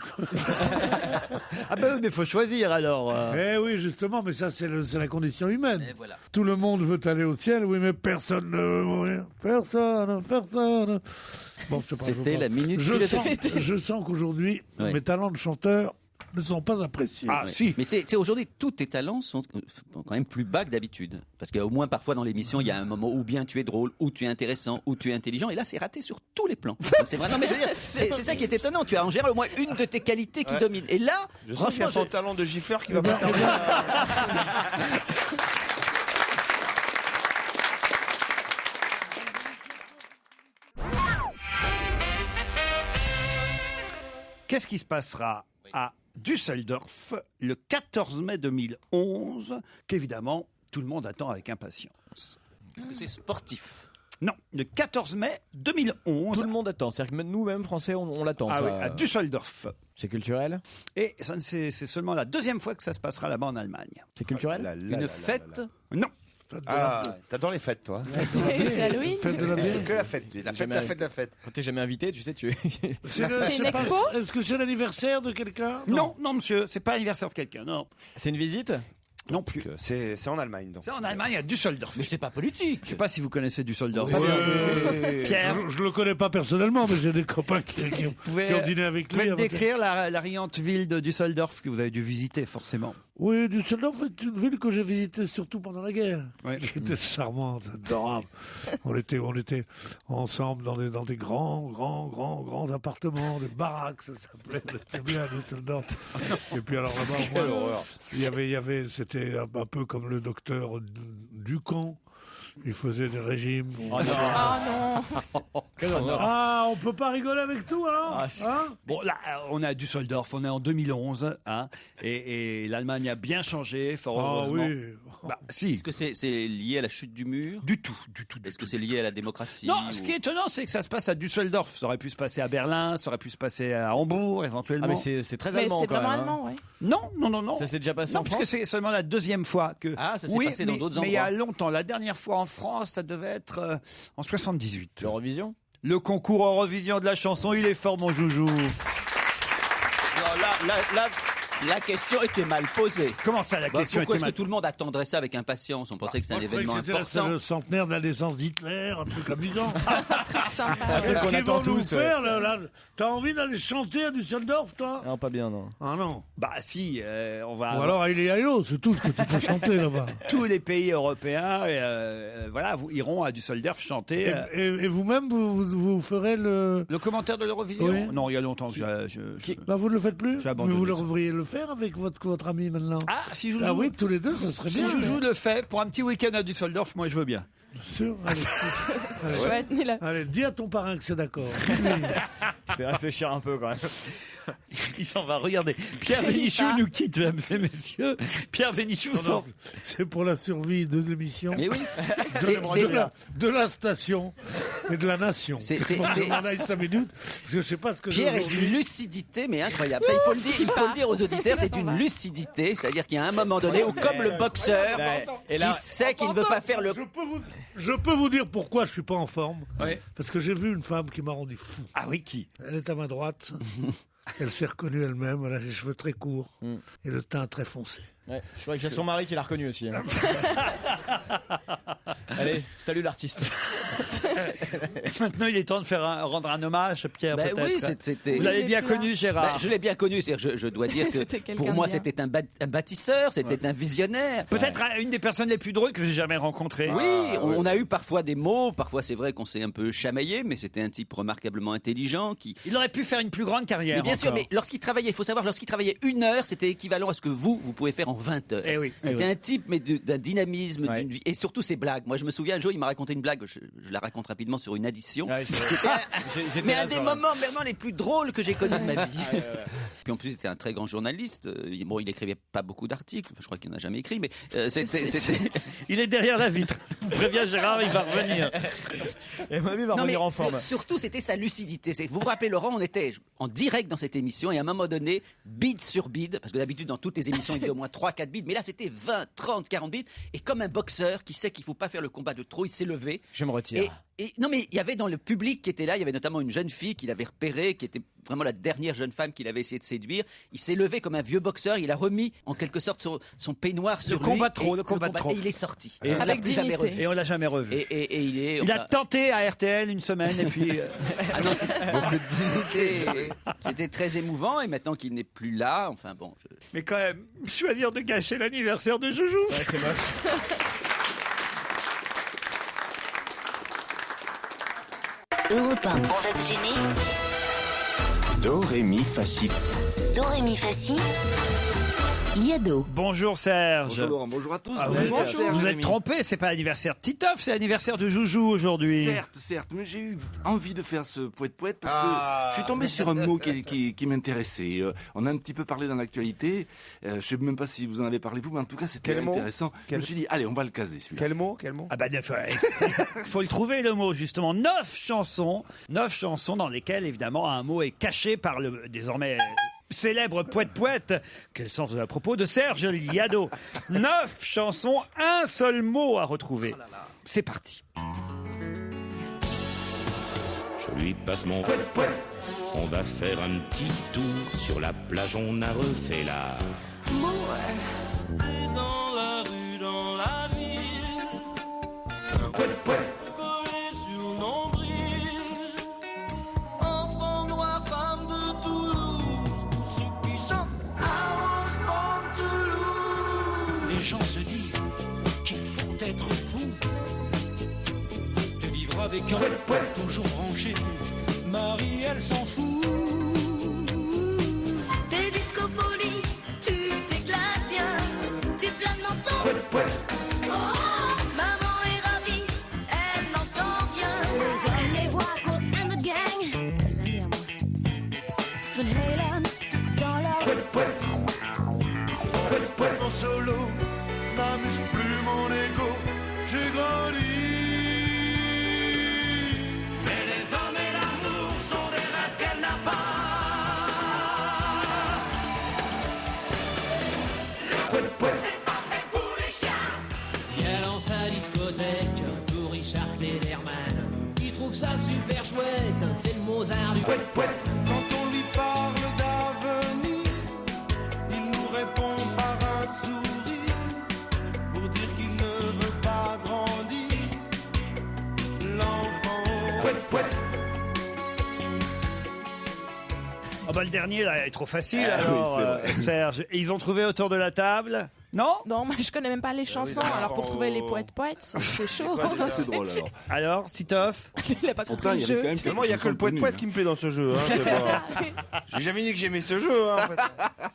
Ah ben oui, mais faut choisir alors. Eh oui, justement, mais ça, c'est la condition humaine. Et voilà. Tout le monde veut aller au ciel, oui, mais personne ne veut mourir. Personne. Bon, c'est pas C'était la minute je sens, philosophie. je sens qu'aujourd'hui, Ouais. mes talents de chanteur ne sont pas appréciés. Ah si. Mais c'est aujourd'hui, tous tes talents sont quand même plus bas que d'habitude. Parce qu'au moins, parfois, dans l'émission, il y a un moment où bien tu es drôle, où tu es intéressant, où tu es intelligent. Et là, c'est raté sur tous les plans. C'est vrai. Non, mais je veux dire, c'est ça qui est étonnant. Tu as en général au moins une de tes qualités qui domine. Et là, Je sens qu'il y a franchement, son talent de gifleur qui va pas. Qu'est-ce qui se passera à Düsseldorf le 14 mai 2011, qu'évidemment tout le monde attend avec impatience? est-ce que c'est sportif? Non, le 14 mai 2011. Tout le monde attend. C'est-à-dire que nous-mêmes, Français, on l'attend. Ah ça. oui, à Düsseldorf. C'est culturel? Et c'est seulement la deuxième fois que ça se passera là-bas en Allemagne. C'est culturel? Une fête? Non. Ah, t'adores les fêtes, toi. C'est Halloween. Fête de la bière. Que la fête, la fête. Quand t'es jamais invité, tu sais, tu C'est une pas- expo? Est-ce que c'est l'anniversaire de quelqu'un? Non, monsieur, c'est pas l'anniversaire de quelqu'un, non. C'est une visite? Non plus. C'est en Allemagne, donc. C'est en Allemagne, à Düsseldorf. Mais c'est pas politique. Je sais pas si vous connaissez Düsseldorf. Pierre, je le connais pas personnellement, mais j'ai des copains qui ont dîné avec Vous pouvez lui. me décrire la riante ville de Düsseldorf que vous avez dû visiter, forcément. Oui, Düsseldorf est une ville que j'ai visitée surtout pendant la guerre. Oui. Qui était charmante, adorable. On était ensemble dans des grands appartements, des baraques, ça s'appelait. C'était bien à Düsseldorf. Et puis alors là-bas, il y avait, c'était un peu comme le docteur Ducamp. Il faisait des régimes. Oh non. Ah, on peut pas rigoler avec tout alors Bon, là, on est à Düsseldorf, on est en 2011, hein, et l'Allemagne a bien changé, fort heureusement. Ah oui. Bah, si. Est-ce que c'est lié à la chute du mur? Du tout. Est-ce que c'est lié à la démocratie? Non, ce qui est étonnant, c'est que ça se passe à Düsseldorf. Ça aurait pu se passer à Berlin, ça aurait pu se passer à Hambourg, éventuellement. Ah, mais c'est très Mais allemand c'est quand même. vraiment hein. allemand, ouais. Non. Ça s'est déjà passé Non, en parce France que c'est seulement la deuxième fois que. Ah, ça s'est passé dans d'autres Mais il y a endroits. longtemps. La dernière fois en France, ça devait être en 78. L'Eurovision. Le concours Eurovision de la chanson, il est fort, mon joujou. La question était mal posée. Comment ça, la question pourquoi était est-ce mal que tout le monde attendrait ça avec impatience? On pensait que c'était un événement important. C'était le centenaire de la naissance d'Hitler, un truc amusant. Un truc qu'on Qu'est-ce attend qu'ils vont nous tous. faire là T'as envie d'aller chanter à Düsseldorf, toi? Non, pas bien, non. Ah non. Bah si, on va. Ou alors Haïlé Haïlo, c'est tout ce que tu peux chanter là-bas. Tous les pays européens, iront à Düsseldorf chanter. Et vous-même, vous ferez le commentaire de l'Eurovision? Oui. Non, il y a longtemps que Bah, vous ne le faites plus? J'ai Mais abandonné vous ça. devriez le faire avec votre ami maintenant. Ah, si Joujou. Ah oui, tous les deux, ça serait bien. Si Joujou le fait pour un petit week-end à Düsseldorf, moi je veux bien. Bien sûr. Allez, Chouette, Nila. allez, dis à ton parrain que c'est d'accord. Je vais réfléchir un peu quand même. Il s'en va, regardez. Pierre Bénichou nous quitte, mesdames et messieurs. Pierre Bénichou sort. C'est pour la survie de l'émission. Mais oui. De la station et de la nation. C'est- On en a 5 minutes. Je sais pas ce que Pierre j'ai est aujourd'hui. d'une lucidité, mais incroyable. Ça, il faut le dire aux auditeurs, c'est une lucidité. C'est-à-dire qu'il y a un moment donné où, comme le boxeur, Et là- qui sait qu'il ne veut pas faire le... Je peux vous dire pourquoi je suis pas en forme. Ouais. Parce que j'ai vu une femme qui m'a rendu fou. Ah oui, qui? Elle est à ma droite. Elle s'est reconnue elle-même. Elle a les cheveux très courts et le teint très foncé. Ouais, je crois qu'il y a son mari qui l'a reconnu aussi. hein. Allez, salut l'artiste. Maintenant, il est temps de rendre un hommage, Pierre, Ben peut-être. oui, c'était... Vous l'avez bien connu, Gérard. Ben, je l'ai bien connu, c'est-à-dire je dois dire que C'était quelqu'un pour moi de bien. c'était un bâtisseur, c'était un visionnaire. Peut-être une des personnes les plus drôles que j'ai jamais rencontrées. Oui, on a eu parfois des mots, parfois c'est vrai qu'on s'est un peu chamaillé, mais c'était un type remarquablement intelligent qui... Il aurait pu faire une plus grande carrière. Mais bien sûr, encore. mais lorsqu'il travaillait, il faut savoir, lorsqu'il travaillait 1 heure, c'était équivalent à ce que vous pouvez faire en 20 heures. Eh oui. C'était un type, mais d'un dynamisme, d'une vie, et surtout ses blagues. Moi, je me souviens, un jour, il m'a raconté une blague, je la raconte rapidement sur une addition. Ouais, j'étais Mais là un des sur- moments vraiment les plus drôles que j'ai connus de ma vie. Puis en plus, c'était un très grand journaliste. Bon, il écrivait pas beaucoup d'articles, je crois qu'il n'en a jamais écrit, mais c'était... Il est derrière la vitre. Je préviens Gérard, il va revenir. Et mamie va Non, mais revenir en forme. surtout, c'était sa lucidité. Vous vous rappelez, Laurent, on était en direct dans cette émission et à un moment donné, bide sur bide, parce que d'habitude, dans toutes les émissions, il y avait au moins 3-4 bides, mais là, c'était 20, 30, 40 bides. Et comme un boxeur qui sait qu'il faut pas faire le combat de trop, il s'est levé. Je me retire. Et non, mais il y avait dans le public qui était là, il y avait notamment une jeune fille qu'il avait repérée, qui était vraiment la dernière jeune femme qu'il avait essayé de séduire. Il s'est levé comme un vieux boxeur, il a remis en quelque sorte son peignoir sur lui. combat de trop, et le combat de trop. Et il est sorti. Et Il avec s'est jamais dignité. revu. Et on l'a jamais revu. Et il est... Il a tenté à RTL une semaine et puis. Ah non, c'était très émouvant et maintenant qu'il n'est plus là, enfin bon. Mais quand même, choisir de gâcher l'anniversaire de Joujou. Ouais, c'est moche. Europe 1, on va se gêner. Do, ré, mi, fa, si. Do, ré, mi, fa, si. Liado. Bonjour Serge. Bonjour Laurent, bonjour à tous. Ah, Bonjour, vous êtes Jérémy. trompé, c'est pas l'anniversaire de Titoff, c'est l'anniversaire de Joujou aujourd'hui. Certes, mais j'ai eu envie de faire ce poète-poète parce que je suis tombé sur un mot qui m'intéressait. On a un petit peu parlé dans l'actualité. Je sais même pas si vous en avez parlé vous, mais en tout cas c'était Quel mot intéressant. Je me suis dit, allez, on va le caser celui-là. Quel mot Ah bah, faut le trouver le mot justement. 9 chansons dans lesquelles évidemment un mot est caché par le désormais célèbre poète. Quel sens de la propos de Serge Liado. 9 chansons, un seul mot à retrouver. C'est parti. Je lui passe mon poète. On va faire un petit tour sur la plage, on a refait la. Dans la rue, dans la ville, collé sur nombril, enfant noir, femme de Toulouse, tous ceux qui chantent Avance from Toulouse. avec un poète toujours branché. Marie, elle s'en fout. T'es discofolie, tu t'éclates bien, tu flânes dans ton poète. Oh, maman est ravie, elle n'entend rien. Les hommes les voient contre un autre gang. Je les aime bien, moi. Je les lâne dans leur poète. En solo, n'amuse plus mon ego, j'ai grandi. Mais les hommes et l'amour sont des rêves qu'elle n'a pas. Le c'est pas fait pour les chiens. Viens dans sa discothèque pour Richard Klederman. Il trouve ça super chouette, c'est le Mozart du poète. Quand on lui parle d'avenir, il nous répond par un sourire pour dire qu'il ne veut pas grandir. L'enfant Ah bah le dernier là est trop facile Ah oui, alors, c'est vrai. Serge. Et ils ont trouvé autour de la table? Non? Non, moi je connais même pas les chansons, alors pour trouver les poètes, c'est chaud. C'est drôle alors. Alors, Titoff? Il a pas compris le jeu. Moi, il n'y a que le poète qui me plaît dans ce jeu. Hein, c'est pas- J'ai jamais dit que j'aimais ce jeu. Hein, en fait.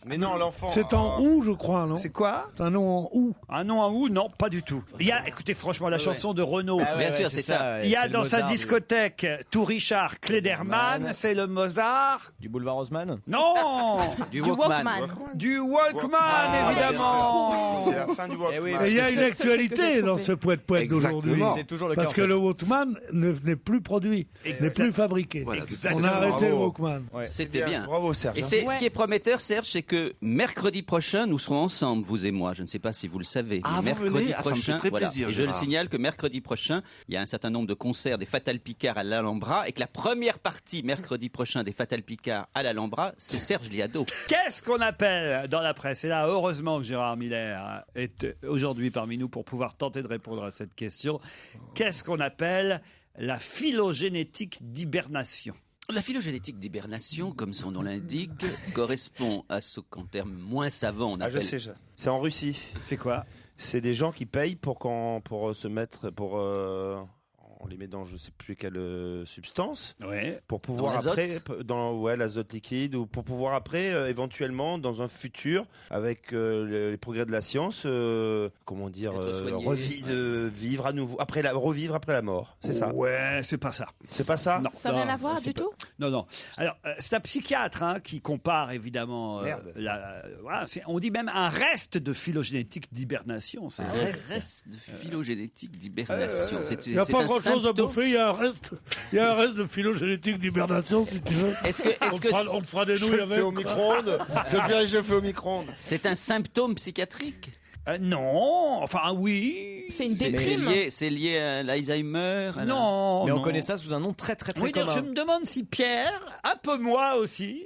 Mais non, l'enfant. C'est en ou, je crois, non? C'est quoi? C'est un nom en ou. Un nom en ou? Non, pas du tout. Il y a, écoutez, franchement, la chanson de Renaud. Ah ouais, bien sûr, c'est ça. Il y a C'est le dans sa Mozart discothèque tout Richard Klederman, c'est le Mozart. Du boulevard Haussmann. Non! Du Walkman. Du Walkman, Ah, évidemment! C'est la fin du Walkman. Eh oui, Et il y a une c'est actualité dans ce poète d'aujourd'hui. C'est toujours le cas. Parce que le Walkman n'est plus produit, n'est plus fabriqué. On a arrêté le Walkman. C'était bien. Bravo, Serge. Et ce qui est prometteur, Serge, c'est que mercredi prochain, nous serons ensemble, vous et moi. Je ne sais pas si vous le savez. Ah, mais vous mercredi venez? Ah, ça me fait prochain, très voilà. plaisir, Et je le Gérard. signale que mercredi prochain, il y a un certain nombre de concerts des Fatal Picard à l'Alhambra et que la première partie mercredi prochain des Fatal Picard à l'Alhambra, c'est Serge Liado. Qu'est-ce qu'on appelle dans la presse? Et là, heureusement que Gérard Miller est aujourd'hui parmi nous pour pouvoir tenter de répondre à cette question. Qu'est-ce qu'on appelle la phylogénétique d'hibernation? La phylogénétique d'hibernation, comme son nom l'indique, correspond à ce qu'en termes moins savants on Ah, appelle... je sais. C'est en Russie. C'est quoi? C'est des gens qui payent pour se mettre on les met dans je sais plus quelle substance pour pouvoir Dans après dans l'azote liquide ou pour pouvoir après éventuellement dans un futur avec les progrès de la science comment dire vivre à nouveau revivre après la mort. C'est ça? Ouais, c'est pas ça. C'est pas ça? Non. Ça n'a rien à voir du tout? Non, non. Alors, c'est un psychiatre qui compare évidemment. Voilà, on dit même un reste de phylogénétique d'hibernation. C'est Un reste de phylogénétique d'hibernation. Il n'y a pas grand-chose à bouffer, il y a un reste de phylogénétique d'hibernation, si tu veux. On te fera des nouilles avec. Au micro-ondes. Je le fais au micro-ondes. C'est un symptôme psychiatrique? Non, enfin oui. C'est une déprime. C'est lié à l'Alzheimer? Non. Mais on non. connaît ça sous un nom très très très Oui, commun. je me demande si Pierre, un peu moi aussi,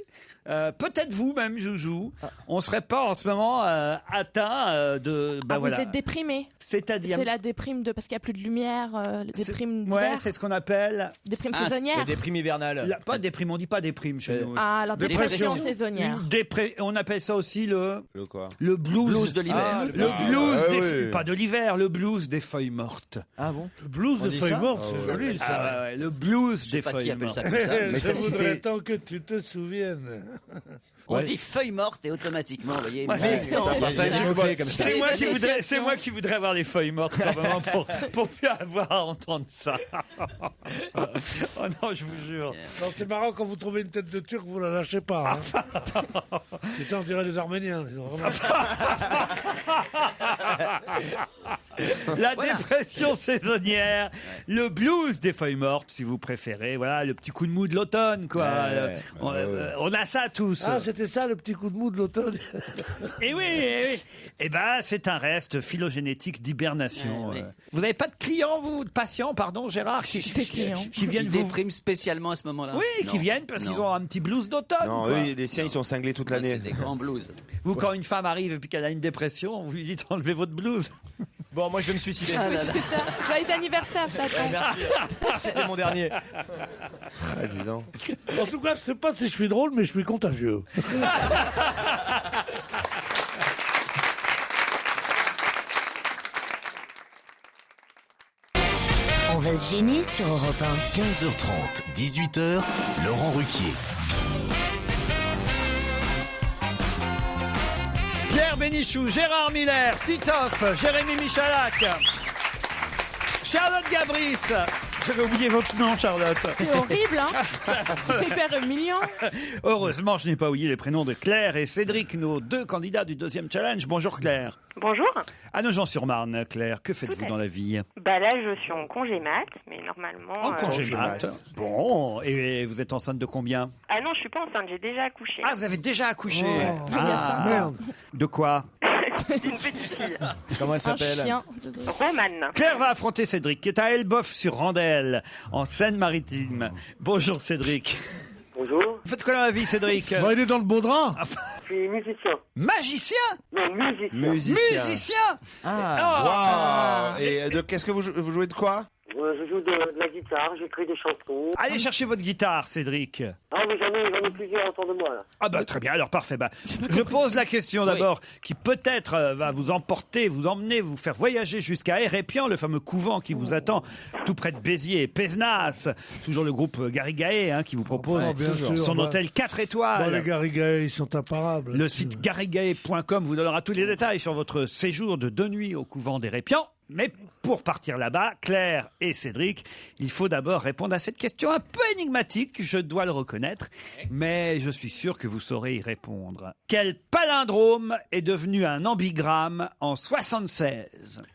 peut-être vous même, Joujou, on serait pas en ce moment atteint de. Vous êtes déprimé. C'est-à-dire. C'est la déprime parce qu'il n'y a plus de lumière, déprime d'hiver. Ouais, c'est ce qu'on appelle. Déprime saisonnière. La déprime hivernale. Pas déprime, on dit pas déprime chez nous. Ah, alors dépression saisonnière. On appelle ça aussi le quoi? Le blues de l'hiver. Le blues oui. pas de l'hiver, le blues des feuilles mortes. Ah bon? Le blues des feuilles mortes, c'est joli ça. Ouais, le blues des pas qui feuilles appelle mortes. ça comme ça. Je voudrais tant que tu te souviennes. On dit feuille morte et automatiquement, vous voyez. C'est moi qui voudrais avoir les feuilles mortes probablement pour plus avoir à entendre ça. Oh non, je vous jure. Non, c'est marrant quand vous trouvez une tête de Turc, vous la lâchez pas. Hein. Putain, on dirait les Arméniens. Ils ont vraiment... La dépression saisonnière, le blues des feuilles mortes, si vous préférez. Voilà, le petit coup de mou de l'automne, quoi. On a ça tous. Ah, c'était ça le petit coup de mou de l'automne. Eh oui. Eh ben, c'est un reste phylogénétique d'hibernation. Vous n'avez pas de clients, vous, de patients, pardon, Gérard, qui viennent vous dépriment spécialement à ce moment-là? Oui, qui viennent parce qu'ils ont un petit blues d'automne. Non, quoi. eux, les siens, ils sont cinglés toute l'année. C'est des grands blues. Vous, quand une femme arrive et puis qu'elle a une dépression, vous lui dites enlevez votre blues. Bon, moi je vais me suicider. C'est ça. Joyeux anniversaire, ça. Merci. C'était mon dernier. Ah, dis donc. En tout cas, je sais pas si je suis drôle, mais je suis contagieux. On va se gêner sur Europe 1. 15h30, 18h, Laurent Ruquier. Pierre Bénichou, Gérard Miller, Titoff, Jérémy Michalak, Charlotte Gabris. J'avais oublié votre nom, Charlotte. C'est horrible, hein. C'est hyper humiliant. Heureusement, je n'ai pas oublié les prénoms de Claire et Cédric, nos deux candidats du deuxième challenge. Bonjour Claire. Bonjour. À Nogent-sur-Marne, Claire, que faites-vous dans la vie? Bah là, je suis en congé mat, mais normalement... En congé mat. Bon, et vous êtes enceinte de combien? Ah non, je suis pas enceinte, j'ai déjà accouché. Ah, vous avez déjà accouché? Merde. De quoi? Une petite fille. Comment elle s'appelle? Un chien. Romane. Claire va affronter Cédric, qui est à Elbeuf-sur-Randelle, en Seine-Maritime. Bonjour Cédric. Bonjour. Vous faites quoi dans la vie, Cédric? Bah, il est dans le beau drap. Je suis musicien. Magicien? Non, musicien. Musicien? Ah. Wow. Et qu'est-ce que vous jouez de quoi? Je joue de la guitare, j'écris des chansons. Allez chercher votre guitare, Cédric. Ah, mais j'en ai plusieurs autour de moi, là. Ah bah très bien, alors parfait. Bah, je pose la question d'abord, qui peut-être va vous emporter, vous emmener, vous faire voyager jusqu'à Hérépian, le fameux couvent qui vous attend tout près de Béziers et Pézenas. Toujours le groupe Garrigae qui vous propose bien sûr, son hôtel 4 étoiles. Les Garrigae, ils sont imparables. Le site garrigae.com vous donnera tous les détails sur votre séjour de 2 nuits au couvent d'Hérépian. Mais pour partir là-bas, Claire et Cédric, il faut d'abord répondre à cette question un peu énigmatique, je dois le reconnaître, mais je suis sûr que vous saurez y répondre. Quel palindrome est devenu un ambigramme en 76?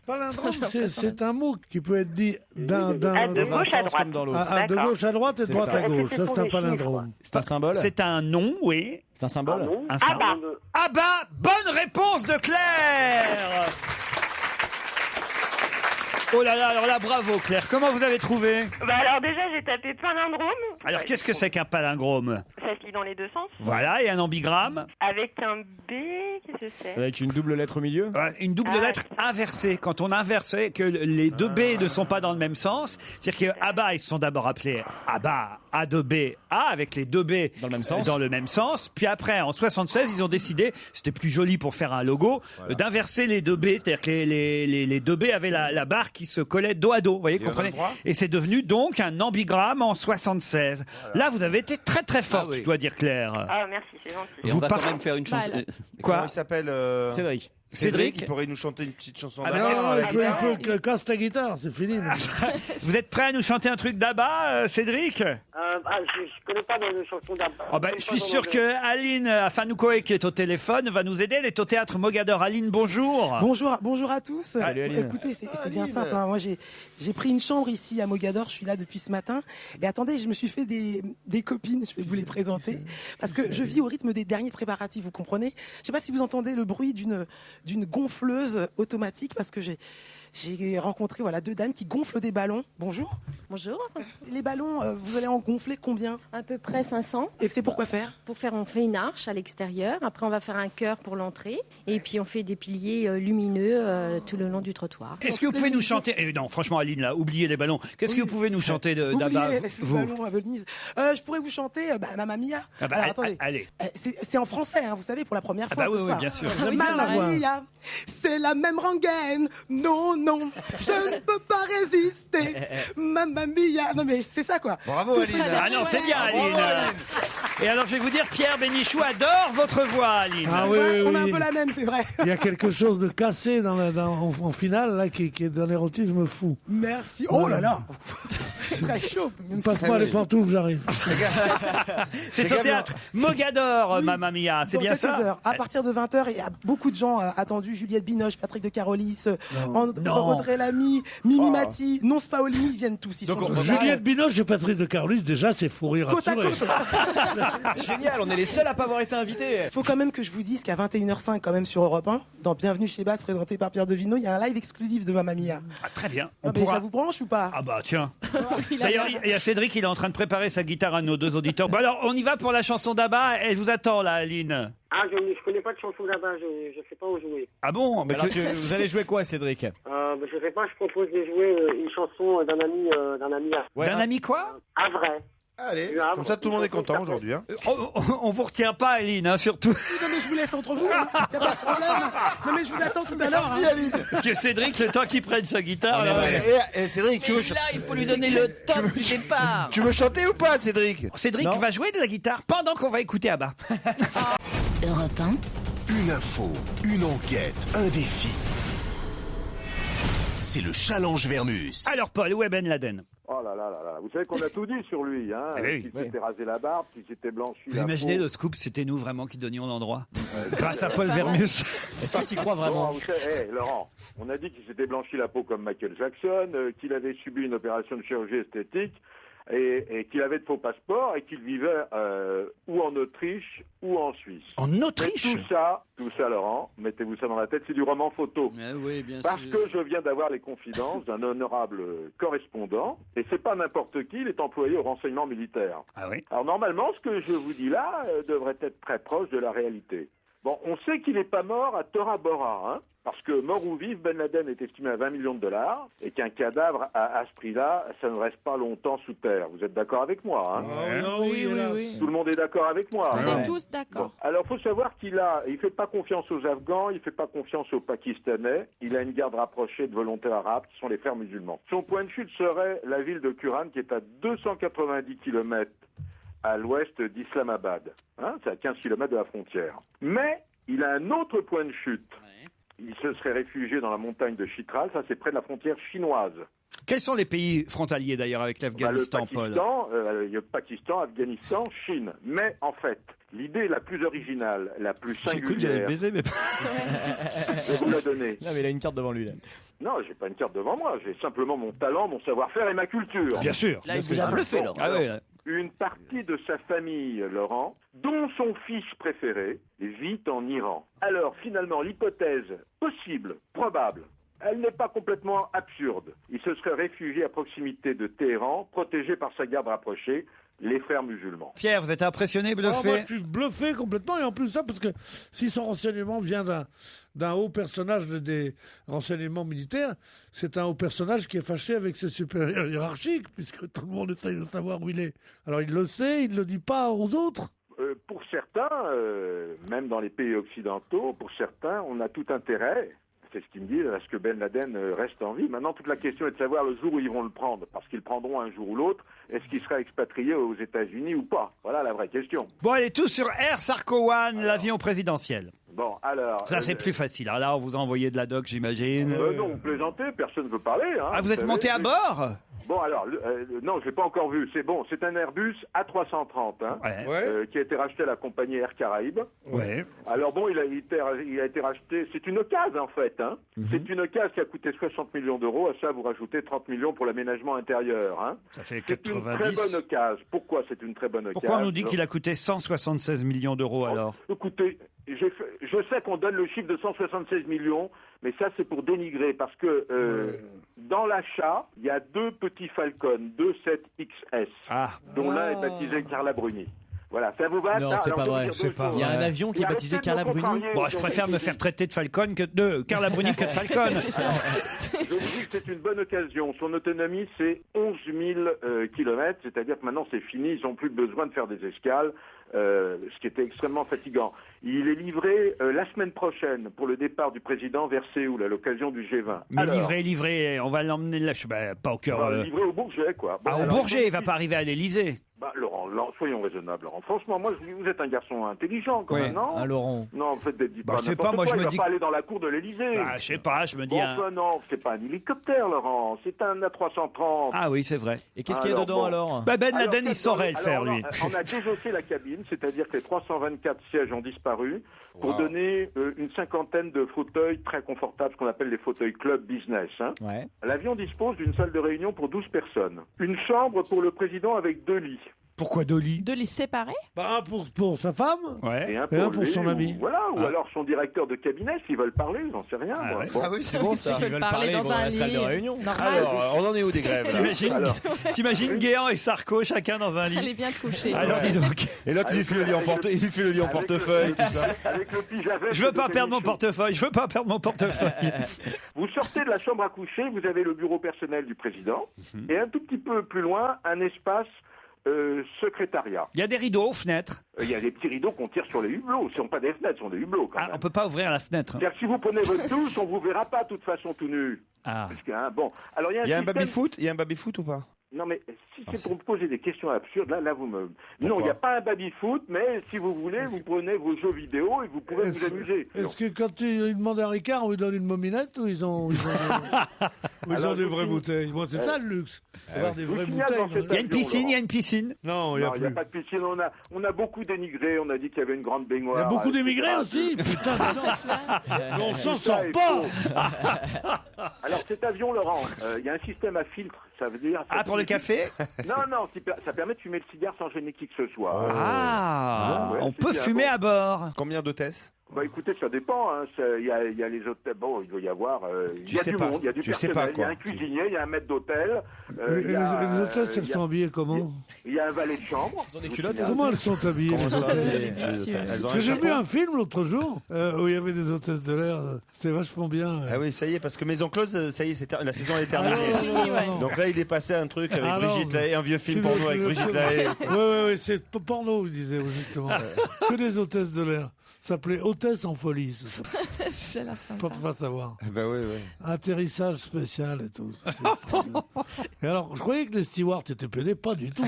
Palindrome, c'est un mot qui peut être dit de gauche à droite. de gauche à droite et de droite à gauche. Ça, c'est un palindrome. C'est un symbole? C'est un nom, oui. C'est un symbole? Un symbole. Ah bah, bonne réponse de Claire! Oh là là, alors là, bravo Claire. Comment vous avez trouvé? Bah alors déjà, j'ai tapé palindrome. Alors qu'est-ce que c'est qu'un palindrome? Ça se lit dans les deux sens. Voilà, et un ambigramme? Avec un B, qu'est-ce que c'est? Avec une double lettre au milieu? Une double lettre inversée. Quand on inverse, que les deux B ne sont pas dans le même sens, c'est-à-dire qu'à bas, ils se sont d'abord appelés ABBA, A2B, A, avec les deux B dans le même sens. Puis après, en 76, ils ont décidé, c'était plus joli pour faire un logo, d'inverser les deux B, c'est-à-dire que les deux B avaient la barre qui se collait dos à dos, vous voyez, comprenez? Et c'est devenu donc un ambigramme en 76. Là, vous avez été très très forte, je dois dire, Claire. Ah, merci, c'est gentil. Et on va quand même faire une chanson. Quoi? Comment il s'appelle? Cédric, il pourrait nous chanter une petite chanson d'Abba. Non, il peut casse ta guitare, c'est fini. Vous êtes prêt à nous chanter un truc d'Abba, Cédric? Je connais pas de chansons d'Abba. Oh ben, je suis sûr que Aline Afanoukoé, qui est au téléphone, va nous aider. Elle est au théâtre Mogador. Aline, bonjour. Bonjour à tous. Salut, Aline. Écoutez, c'est bien simple. Moi, j'ai pris une chambre ici à Mogador. Je suis là depuis ce matin. Et attendez, je me suis fait des copines. Je vais vous les présenter parce que je vis au rythme des derniers préparatifs. Vous comprenez? Je sais pas si vous entendez le bruit d'une gonfleuse automatique parce que j'ai rencontré deux dames qui gonflent des ballons. Bonjour. Bonjour. Les ballons, vous allez en gonfler combien? À peu près 500. Et c'est pour quoi faire? On fait une arche à l'extérieur. Après, on va faire un cœur pour l'entrée. Et puis, on fait des piliers lumineux tout le long du trottoir. Est-ce que vous pouvez nous chanter non, franchement, Aline, là, oubliez les ballons. Qu'est-ce que vous pouvez nous chanter d'Abba, vous? Ballons à Venise. Je pourrais vous chanter Mamma Mia. Alors, attendez. Allez. C'est en français, vous savez, pour la première fois. Oui, bien sûr. Mamma Mia, c'est la même rengaine. Non, je ne peux pas résister. Mamma Mia. Non, mais c'est ça, quoi. Bravo, Aline. Ah non, c'est bien, Aline. Et alors, je vais vous dire, Pierre Bénichou adore votre voix, Aline. Ah oui, on a un peu la même, c'est vrai. Il y a quelque chose de cassé en finale là, qui est d'un érotisme fou. Merci. Oh là là. Très chaud. Passe-moi les pantoufles, j'arrive. C'est au théâtre Mogador, Mamma Mia. C'est bien ça? Heures. À partir de 20h, il y a beaucoup de gens attendus. Juliette Binoche, Patrick de Carolis, Audrey Lamy, Mimi Mati, Non Spaolini, ils viennent tous. Juliette Binoche et Patrick de Carolis, déjà, c'est fou rire assuré. Génial, on est les seuls à pas avoir été invités. Il faut quand même que je vous dise qu'à 21h05, quand même sur Europe 1, dans Bienvenue chez Basse, présenté par Pierre Devino, il y a un live exclusif de Mamma Mia. Ah, très bien. Ça vous branche ou pas? Ah bah tiens. D'ailleurs, il y a Cédric, il est en train de préparer sa guitare à nos deux auditeurs. Bon alors, on y va pour la chanson d'Abba. Elle vous attend là, Aline. Ah, je connais pas de chanson d'Abba, je sais pas où jouer. Ah bon? Alors, vous allez jouer quoi, Cédric? Je sais pas, je propose de jouer une chanson d'un ami. D'un ami quoi? À vrai. Allez, comme ça tout le monde est content aujourd'hui. Hein. On vous retient pas, Aline, hein, surtout. Non mais je vous laisse entre vous, hein. Y a pas de problème. Non mais je vous attends tout à l'heure. Merci, hein. Aline. Parce que Cédric, le temps qu'il prenne sa guitare... là, Et Cédric, tu veux Là, il faut lui donner le top du départ. Tu veux chanter ou pas, Cédric? Cédric va jouer de la guitare pendant qu'on va écouter Abba. Europe 1. Une info, une enquête, un défi. C'est le challenge Vermus. Alors Paul, où est Ben Laden? Oh là là là là, vous savez qu'on a tout dit sur lui, hein. Eh oui. Qu'il s'était rasé la barbe, qu'il s'était blanchi Vous la imaginez peau. le scoop, c'était nous vraiment qui donnions l'endroit grâce à Paul Vermus. Est-ce que tu crois vraiment? Bon, vous savez, Laurent, on a dit qu'il s'était blanchi la peau comme Michael Jackson, qu'il avait subi une opération de chirurgie esthétique et qu'il avait de faux passeports et qu'il vivait ou en Autriche ou en Suisse. En Autriche? Mais tout ça, Laurent, mettez-vous ça dans la tête, c'est du roman photo. Oui, bien Parce sûr. que je viens d'avoir les confidences d'un honorable correspondant, et c'est pas n'importe qui, il est employé au renseignement militaire. Ah oui? Alors normalement, ce que je vous dis là devrait être très proche de la réalité. Bon, on sait qu'il n'est pas mort à Tora Bora, hein, parce que mort ou vif, Ben Laden est estimé à 20 millions de $, et qu'un cadavre à ce prix-là, ça ne reste pas longtemps sous terre. Vous êtes d'accord avec moi, hein? Oui. Tout le monde est d'accord avec moi. On hein est tous d'accord. Bon. Alors, faut savoir il fait pas confiance aux Afghans, il fait pas confiance aux Pakistanais, il a une garde rapprochée de volontaires arabes qui sont les frères musulmans. Son point de chute serait la ville de Kuran, qui est à 290 km à l'ouest d'Islamabad. Hein, c'est à 15 km de la frontière. Mais il a un autre point de chute. Il se serait réfugié dans la montagne de Chitral, ça c'est près de la frontière chinoise. Quels sont les pays frontaliers d'ailleurs avec l'Afghanistan, Paul? Il y a le Pakistan, Afghanistan, Chine. Mais en fait, l'idée la plus originale, la plus J'ai cru que j'allais singulière, baiser, mais je vais vous la donner. Non mais il a une carte devant lui là. Non, j'ai pas une carte devant moi, j'ai simplement mon talent, mon savoir-faire et ma culture. bien sûr. Là, il vous a bluffé, Laurent. Ah oui, là. Une partie de sa famille, Laurent, dont son fils préféré, vit en Iran. Alors, finalement, l'hypothèse possible, probable, elle n'est pas complètement absurde. Il se serait réfugié à proximité de Téhéran, protégé par sa garde rapprochée, les frères musulmans. Pierre, vous êtes impressionné, Moi, bluffé? je suis bluffé complètement, et en plus ça, parce que si son renseignement vient d'un haut personnage des renseignements militaires, c'est un haut personnage qui est fâché avec ses supérieurs hiérarchiques, puisque tout le monde essaye de savoir où il est. Alors il le sait, il ne le dit pas aux autres. Pour certains, même dans les pays occidentaux, pour certains, on a tout intérêt, c'est ce qu'ils me disent, à ce que Ben Laden reste en vie. Maintenant, toute la question est de savoir le jour où ils vont le prendre, parce qu'ils le prendront un jour ou l'autre. Est-ce qu'il sera expatrié aux États-Unis ou pas? Voilà la vraie question. Bon, allez, tous sur Air Sarko One, l'avion présidentiel. Bon, alors... Ça, c'est plus facile. Alors là, on vous a envoyé de la doc, j'imagine. Non, vous plaisantez, personne ne veut parler. Hein, Ah, vous êtes monté à bord? Bon, alors, non, je l'ai pas encore vu. C'est bon, c'est un Airbus A330 hein, qui a été racheté à la compagnie Air Caraïbes. Ouais. Alors bon, il a été racheté, c'est une occasion en fait. Hein. C'est une occasion qui a coûté 60 millions d'euros. À ça, vous rajoutez 30 millions pour l'aménagement intérieur. Hein. Ça fait c'est 90. une très bonne occasion. Pourquoi c'est une très bonne occasion? Pourquoi on nous dit qu'il a coûté 176 millions d'euros alors? Écoutez, je sais qu'on donne le chiffre de 176 millions, mais ça c'est pour dénigrer, parce que dans l'achat, il y a deux petits Falcon 27XS, dont l'un est baptisé Carla Bruni. Voilà, ça vous va? Non, ça? c'est Alors, pas je vais vrai. vous dire deux choses. Il y a un avion qui est baptisé Carla Bruni. Bon, je préfère me faire traiter de Falcon que de Carla Bruni que de Falcon. Je vous dis que c'est une bonne occasion. Son autonomie, c'est 11 000 kilomètres, c'est-à-dire que maintenant c'est fini, ils n'ont plus besoin de faire des escales, ce qui était extrêmement fatigant. Il est livré la semaine prochaine pour le départ du président vers Séoul à l'occasion du G20. Mais Alors, livré, on va l'emmener là, pas au cœur. livré au Bourget, quoi. Bon, Ah, au alors, Bourget, il va pas arriver à l'Élysée. Bah, Laurent, soyons raisonnables, Laurent. Franchement, moi, vous êtes un garçon intelligent, quand même, non? Laurent. Non, en fait, dites Bah, pas je sais n'importe pas, moi, quoi, je me il dis- va pas aller dans la cour de l'Élysée. Bah, je sais pas, je me dis. Bon, enfin, non, c'est pas un hélicoptère, Laurent. C'est un A330. Ah oui, c'est vrai. Et qu'est-ce qu'il y a dedans alors? Bah, Ben Alors, Laden, il saurait le faire, lui. On a désossé la cabine, c'est-à-dire que les 324 sièges ont disparu pour donner une cinquantaine de fauteuils très confortables, ce qu'on appelle les fauteuils club business. Hein. Ouais. L'avion dispose d'une salle de réunion pour 12 personnes. Une chambre pour le président avec 2 lits. Pourquoi 2 lits? De les séparer? Bah, un pour sa femme Ouais. Et un et un lui, pour son ami. Voilà, ou alors son directeur de cabinet, s'ils veulent parler, j'en sais rien. moi. ouais. Bon. Ah oui, c'est bon ça. Ils veulent parler dans un salle de lit. réunion. Normal. Alors, on en est où des grèves là T'imagines Guéant et Sarko, chacun dans un Elle est lit? bien couchée. Alors dis donc. Et là, tu lui fais le lit en portefeuille, il lui fait le lit en portefeuille, tout ça. Avec le pyjama. Je veux pas perdre mon portefeuille, je veux pas perdre mon portefeuille. Vous sortez de la chambre à coucher, vous avez le bureau personnel du président, et un tout petit peu plus loin, un espace Secrétariat. Il y a des rideaux aux fenêtres. Il y a des petits rideaux qu'on tire sur les hublots. Ce ne sont pas des fenêtres, ce sont des hublots. Quand même. On peut pas ouvrir la fenêtre. C'est-à-dire que si vous prenez votre douche, on vous verra pas de toute façon tout nu. Ah. Parce que, hein, bon. Alors, il y a un système- baby-foot Il y a un baby-foot ou pas? Non, mais si c'est pour me poser des questions absurdes, là vous me... Non, il n'y a pas un baby-foot, mais si vous voulez, vous prenez vos jeux vidéo et vous pouvez vous amuser. Est-ce que quand ils demandent un Ricard, on lui donne une mominette ou ils ont des vraies bouteilles? Bon, c'est ça le luxe. Avoir des vraies bouteilles. Il y a une piscine, il y a une pisine. Non, il n'y a Non, il n'y a plus. pas de piscine. On a beaucoup dénigré. On a dit qu'il y avait une grande baignoire. Il y a beaucoup d'émigrés etc. aussi. Putain, mais non, on s'en sort Ça est pas. faux. Alors cet avion, Laurent, il y a un système à filtre. Ça veut dire. Ah, pour le café? Non, ça permet de fumer le cigare sans gêner qui que ce soit. Ah, Ouais, on c'est peut bien, fumer bon. à bord. Combien d'hôtesses? Bah écoutez, ça dépend. Hein. Il y a les hôtels. Bon, il doit y avoir. Il y a sais du pas. monde, il y a du Tu sais personnel. pas, Il y a quoi. un cuisinier, il y a un maître d'hôtel. Et les hôtesses, elles sont habillées comment? Il y a un valet de chambre. Ils ont des culottes. Comment elles sont habillées? Comment ça, Parce que j'ai vu un film l'autre jour où il y avait des hôtesses de l'air. C'est vachement bien. Ah oui, ça y est, parce que Maison Close, ça y est, la saison est terminée. non. Donc là, il est passé un truc avec Ah non, Brigitte Lahaye, un vieux film Tu porno le- avec tu le- Brigitte Lahaye. Oui, c'est porno, il disait, justement. Que des hôtesses de l'air. Ça s'appelait Hôtesse en folie. C'est la fin. Pas pas savoir. Bah oui, oui. Atterrissage spécial et tout. Et alors, je croyais que les stewards étaient pédés, pas du tout.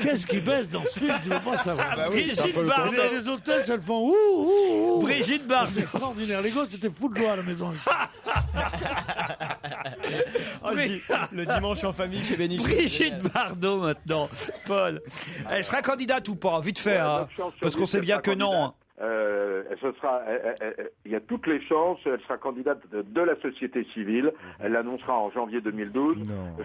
Qu'est-ce qui baisse dans ce film? Je veux pas savoir. bah oui, c'est un Brigitte peu le Bardot. Les hôtesses, elles font ouh. Brigitte Bardot. C'est extraordinaire. Les gosses, c'était fou de joie à la maison. Oh, le dimanche en famille chez Bénichou. Brigitte Bardot maintenant. Paul, elle sera candidate ou pas? Vite fait, hein, Bonne chance sur parce qu'on lui, sait elle bien sera que non. candidate. Il y a toutes les chances. Elle sera candidate de la société civile. Elle l'annoncera en janvier 2012.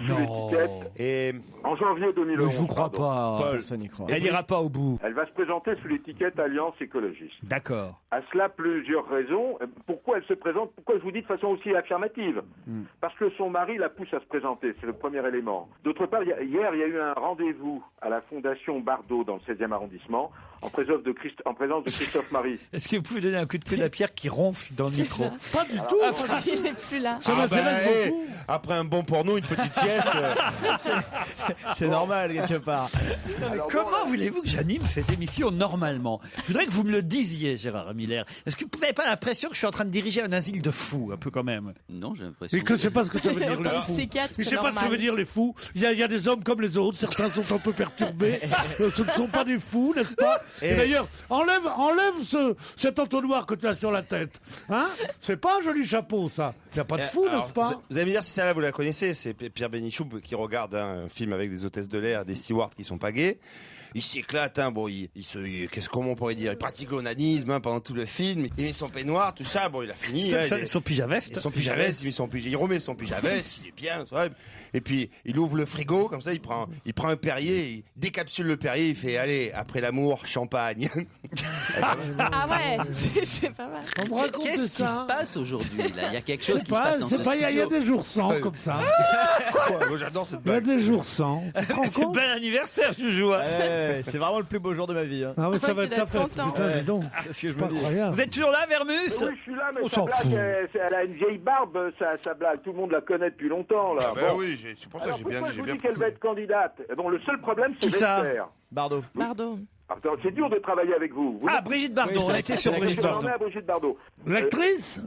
Sous l'étiquette. Et En janvier 2011. Je vous crois pardon. pas. Paul, Personne n'y croit. Elle ira pas au bout. Elle va se présenter sous l'étiquette Alliance écologiste. D'accord. À cela, plusieurs raisons. Pourquoi elle se présente? Pourquoi je vous dis de façon aussi affirmative? Parce que son mari la pousse à se présenter. C'est le premier élément. D'autre part, hier, il y a eu un rendez-vous à la Fondation Bardot dans le 16e arrondissement en présence de Christophe Marie. Est-ce que vous pouvez donner un coup de pied à Pierre qui ronfle dans le C'est micro? ça. Pas du tout. Il n'est plus là. Ça Ah bah, m'intéresse hey, beaucoup. après un bon porno, une petite sieste. C'est normal, quelque part. Alors, Comment bon, voulez-vous que j'anime cette émission normalement? Je voudrais que vous me le disiez, Gérard Miller. Est-ce que vous n'avez pas l'impression que je suis en train de diriger un asile de fous, un peu quand même? Non, j'ai l'impression. Et que c'est pas ce que ça veut dire, le fou. C'est quatre, Je c'est sais pas ce que ça normal. veut dire, les fous. Il y a des hommes comme les autres. Certains sont un peu perturbés. Ce ne sont pas des fous, n'est-ce pas? Et d'ailleurs, enlève cet entonnoir que tu as sur la tête. Hein? C'est pas un joli chapeau, ça. Il n'y a pas de fou, Alors, n'est-ce pas? vous allez me dire si celle-là vous la connaissez, c'est Pierre Bénichou qui regarde un film avec des hôtesses de l'air, des stewards qui sont pas gays. Il s'éclate, hein, bon, comment on pourrait dire, il pratique l'onanisme, hein, pendant tout le film, il met son peignoir, tout ça, bon, il a fini. hein, Son pyjaveste. Son pyjaveste, il remet son pyjaveste, il est bien, ça va. Et puis il ouvre le frigo, comme ça, il prend un Perrier, il décapsule le Perrier, il fait, allez, après l'amour, champagne. Ah ouais, c'est pas mal. On me raconte Qu'est-ce qui ça. se passe aujourd'hui là? Il y a quelque chose C'est qui se passe dans ce c'est pas, il y a studio. des jours sans, comme ça. Moi j'adore cette Il y a blague. des jours sans. Tu te rends C'est compte? bel anniversaire, Joujou. Ouais, c'est vraiment le plus beau jour de ma vie. Hein. Ah ouais, ça va être ta fête. 30 ans. Putain, dis donc. C'est ce que je Pas me dis. incroyable. Vous êtes toujours là, Vermus? Oui, je suis là, mais On sa s'en blague, fout. elle a une vieille barbe, sa blague. Tout le monde la connaît depuis longtemps, là. Ah bah Bon. oui, c'est pour ça Alors, que j'ai pourquoi je bien vous dis qu'elle va être candidate? Bon, le seul problème, c'est Qui ça Wechter. Bardot. Pardon. Attends, c'est dur de travailler avec vous. Vous Ah, Brigitte Bardot, Oui, on était sur Brigitte J'en Bardot. ai à Brigitte Bardot. L'actrice?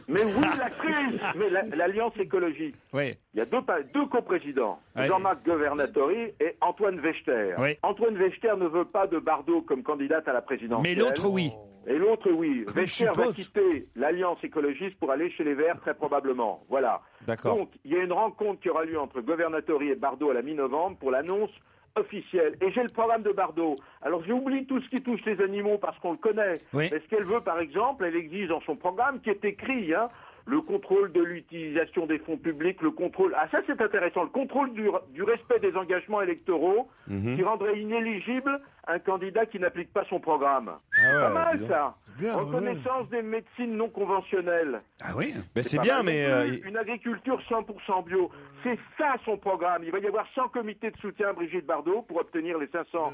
Mais oui, l'actrice. Mais l'Alliance écologique. Oui. Il y a deux coprésidents, Ouais. Jean-Marc Governatori et Antoine Wechter. Oui. Antoine Wechter ne veut pas de Bardot comme candidate à la présidentielle. Mais l'autre, oui. Et l'autre, oui. Comme Wechter va chipote. quitter l'Alliance écologiste pour aller chez les Verts, très probablement. Voilà. D'accord. Donc, il y a une rencontre qui aura lieu entre Governatori et Bardot à la mi-novembre pour l'annonce officielle. Et j'ai le programme de Bardot. Alors, j'oublie tout ce qui touche les animaux parce qu'on le connaît. Oui. Mais ce qu'elle veut, par exemple, elle exige dans son programme, qui est écrit, hein, le contrôle de l'utilisation des fonds publics, le contrôle... Ah, ça, c'est intéressant. Le contrôle du respect des engagements électoraux qui rendrait inéligible un candidat qui n'applique pas son programme. Ah ouais, Pas mal, dis donc. ça. Reconnaissance des médecines non conventionnelles. Ah oui. C'est pas bien, mal mais non plus. Une agriculture 100% bio. C'est ça son programme. Il va y avoir 100 comités de soutien à Brigitte Bardot pour obtenir les 500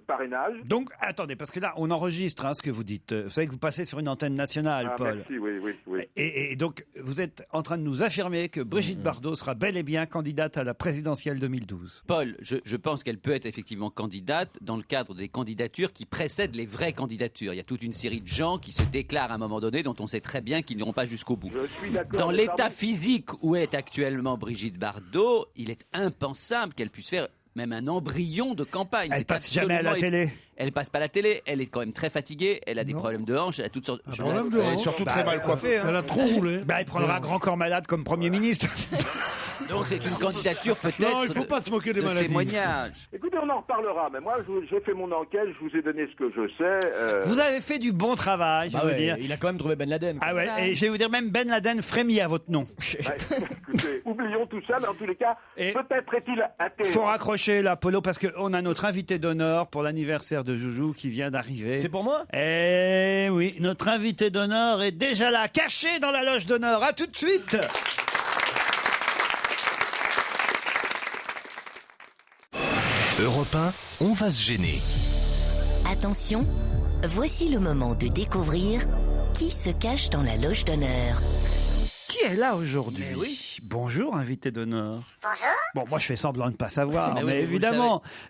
parrainages. Donc, attendez, parce que là, on enregistre ce que vous dites. Vous savez que vous passez sur une antenne nationale, Paul. Merci, oui. Et donc, vous êtes en train de nous affirmer que Brigitte Bardot sera bel et bien candidate à la présidentielle 2012. Paul, je pense qu'elle peut être effectivement candidate dans le cadre des candidatures qui précèdent les vraies candidatures. Il y a toute une série de gens qui se déclarent à un moment donné dont on sait très bien qu'ils n'iront pas jusqu'au bout. Dans l'état physique où est actuellement Brigitte Bardot, il est impensable qu'elle puisse faire même un embryon de campagne. Elle passe jamais à la télé. Elle passe pas à la télé, elle est quand même très fatiguée, elle a des problèmes de hanches, elle a toutes sortes de problèmes de hanches. Elle est surtout très mal coiffée. Elle a trop roulé. Il prendra Grand Corps Malade comme Premier ministre. Donc c'est une candidature peut-être. Non, il ne faut pas se moquer des maladies. Témoignage. Écoutez, on en reparlera, mais moi, j'ai fait mon enquête, je vous ai donné ce que je sais. Vous avez fait du bon travail, je vais vous dire. Il a quand même trouvé Ben Laden. Ah ouais, et je vais vous dire, même Ben Laden frémit à votre nom. Écoutez, oublions tout ça, mais en tous les cas, peut-être est-il athée. Faut raccrocher là, Polo, parce qu'on a notre invité d'honneur pour l'anniversaire de Joujou qui vient d'arriver. C'est pour moi? Eh oui, notre invité d'honneur est déjà là, caché dans la loge d'honneur. À tout de suite. Europe 1, on va se gêner. Attention, voici le moment de découvrir qui se cache dans la loge d'honneur. Qui est là aujourd'hui? Bonjour, invité d'honneur. Bonjour. Bon, moi je fais semblant de ne pas savoir, Mais mais oui, vous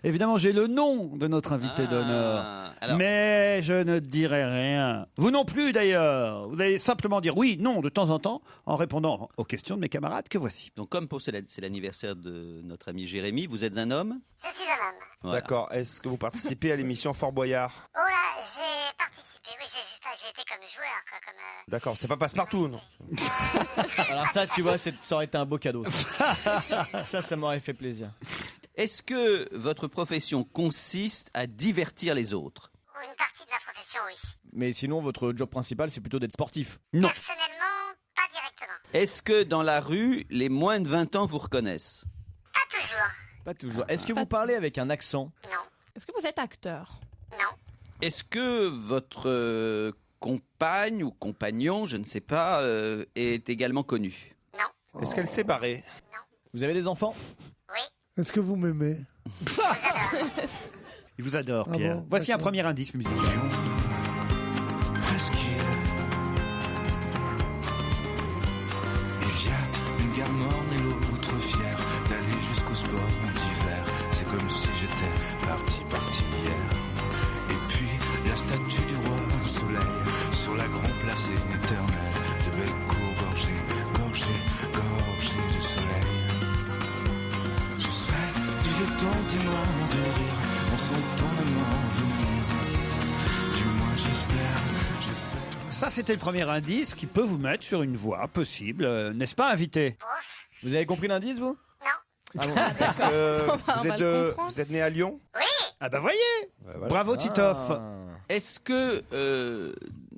évidemment, j'ai le nom de notre invité d'honneur. alors. Mais je ne dirai rien. Vous non plus d'ailleurs. Vous allez simplement dire oui, non de temps en temps en répondant aux questions de mes camarades que voici. Donc comme c'est l'anniversaire de notre ami Jérémy, vous êtes un homme? Je suis un homme. Voilà. D'accord. Est-ce que vous participez à l'émission Fort Boyard? Oh là, j'ai participé. Oui, j'ai été comme joueur, quoi, comme. D'accord. C'est pas Passe-Partout, non? Alors ça, tu vois, ça aurait été un beau cadeau. Ça m'aurait fait plaisir. Est-ce que votre profession consiste à divertir les autres? Une partie de ma profession, oui. Mais sinon, votre job principal, c'est plutôt d'être sportif. Non. Personnellement, pas directement. Est-ce que dans la rue, les moins de 20 ans vous reconnaissent? Pas toujours. Pas toujours. Est-ce que vous parlez avec un accent? Non. Est-ce que vous êtes acteur? Non. Est-ce que votre compagne ou compagnon, je ne sais pas, est également connu? Non. Est-ce qu'elle s'est barrée? Vous avez des enfants? Oui. Est-ce que vous m'aimez? Il vous adore, Pierre. Bon, Voici un d'accord. premier indice musical. Il y a une gare morne et l'autre fière d'aller jusqu'au sport d'hiver. C'est comme si j'étais parti hier. Et puis la statue du roi soleil sur la grande place éternelle. De belles cours gorgées du soleil. Je serai dilettantement de rire en sentant maintenant venir. Du moins j'espère. Ça, c'était le premier indice qui peut vous mettre sur une voie possible, n'est-ce pas, invité? Vous avez compris l'indice, vous? Non. Ah bon. Est-ce que On va le comprendre. vous êtes né à Lyon? Oui. Ah bah voyez. Voilà. Bravo, Titoff. Est-ce que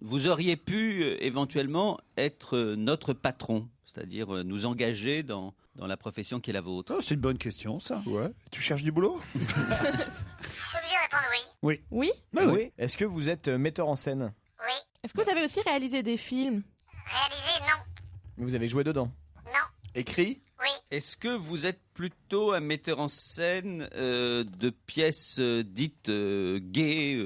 vous auriez pu éventuellement être notre patron, c'est-à-dire nous engager dans la profession qui est la vôtre? Oh, c'est une bonne question, ça. Ouais. Tu cherches du boulot? Je suis obligée de répondre oui. Oui. Oui. Est-ce que vous êtes metteur en scène? Oui. Est-ce que vous avez aussi réalisé des films? Réalisé, non. Vous avez joué dedans? Non. Écrit? Oui. Est-ce que vous êtes plutôt un metteur en scène de pièces dites gays,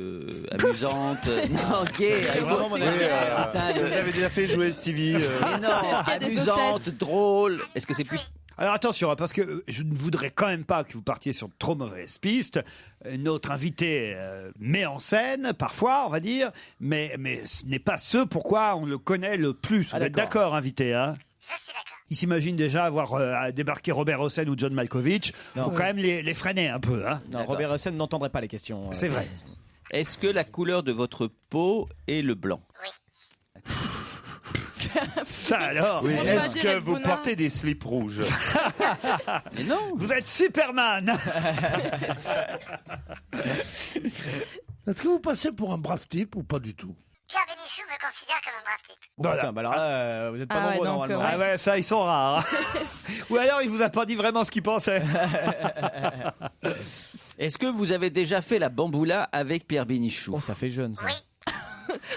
amusantes? Non, gays. C'est vraiment mon Est-ce que vous avez déjà fait jouer Stevie? Mais non, Est-ce qu'il y a des amusantes, hôtesses? drôles. Est-ce que c'est plus... Alors attention, parce que je ne voudrais quand même pas que vous partiez sur de trop mauvaises pistes. Notre invité met en scène, parfois, on va dire, mais ce n'est pas ce pourquoi on le connaît le plus. Vous êtes d'accord, invité, hein? Je suis d'accord. Il s'imagine déjà avoir débarqué Robert Hossein ou John Malkovich. Il faut quand même les freiner un peu. Hein. Non, Robert Hossein n'entendrait pas les questions. C'est vrai. Est-ce que la couleur de votre peau est le blanc? Oui. Ça alors? Oui. Pour ne pas Est-ce dire que être vous bonin. portez des slips rouges? Mais non. Vous êtes Superman. Est-ce que vous passez pour un brave type ou pas du tout? Pierre Bénichou me considère comme un brave type. Voilà. Putain, bah alors là, vous êtes pas Ah ouais, nombreux donc, normalement. Ah ouais, ça, ils sont rares. Ou alors, il vous a pas dit vraiment ce qu'il pensait. Est-ce que vous avez déjà fait la bamboula avec Pierre Bénichou? Oh, ça fait jeune ça. Oui.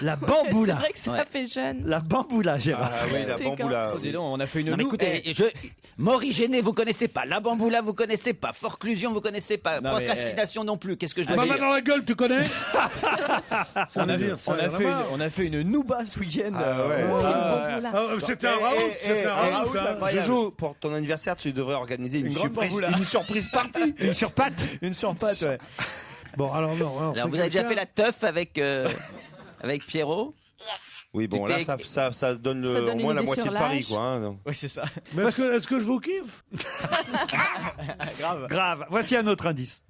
La bamboula. C'est vrai que ça fait jeune. La bamboula, Gérard. Ah oui, la bamboula. Dis donc, on a fait une Non, mais écoutez, Morigéné, vous connaissez pas. La bamboula, vous connaissez pas. Forclusion, vous connaissez pas. Non, mais, Procrastination non plus. Qu'est-ce que je dois Maman dire dans la gueule, tu connais? on a fait une nouba ce week-end. C'était un raout. Jojo, pour ton anniversaire, tu devrais organiser une surprise partie. Une surpatte. Une surpatte, ouais. Bon, alors non. Alors, vous avez déjà fait la teuf avec Pierrot? Oui, bon, là, ça donne Ça donne au moins une la idée moitié sur de Paris, l'âge. quoi. Hein, Oui, c'est ça. Mais est-ce que je vous kiffe? Grave. Voici un autre indice.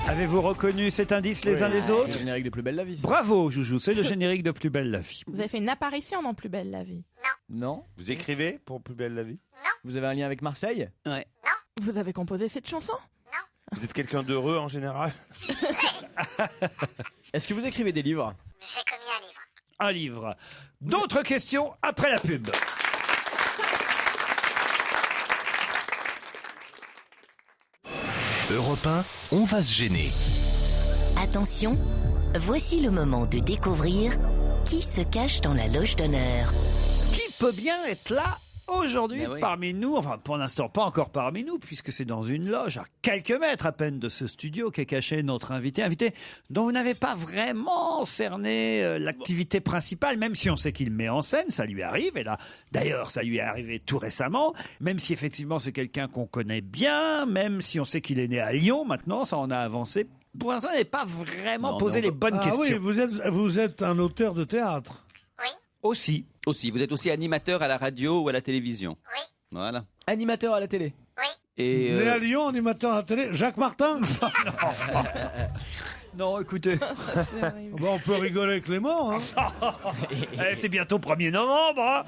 Avez-vous reconnu cet indice les uns les C'est autres? le générique de Plus belle la vie. ça. Bravo, Joujou, c'est le générique de Plus belle la vie. Vous avez fait une apparition dans Plus belle la vie. Non. Vous écrivez pour Plus belle la vie? Vous avez un lien avec Marseille? Ouais. Vous avez composé cette chanson? Vous êtes quelqu'un d'heureux en général? Est-ce que vous écrivez des livres? J'ai commis un livre. Un livre. D'autres questions après la pub. Europe 1, on va se gêner. Attention, voici le moment de découvrir qui se cache dans la loge d'honneur. Qui peut bien être là aujourd'hui Ben oui. parmi nous? Enfin, pour l'instant, pas encore parmi nous, puisque c'est dans une loge à quelques mètres à peine de ce studio qu'est caché notre invité dont vous n'avez pas vraiment cerné l'activité principale, même si on sait qu'il met en scène, ça lui arrive, et là, d'ailleurs, ça lui est arrivé tout récemment, même si effectivement c'est quelqu'un qu'on connaît bien, même si on sait qu'il est né à Lyon maintenant, ça en a avancé. Pour l'instant, on n'a pas vraiment posé les bonnes questions. Ah oui, vous êtes un auteur de théâtre. Aussi. Vous êtes aussi animateur à la radio ou à la télévision? Oui. Voilà. Animateur à la télé? Oui. Et Né à Lyon, animateur à la télé, Jacques Martin. Non, écoutez. Bon, on peut rigoler avec les morts. Hein. C'est bientôt 1er novembre. Hein.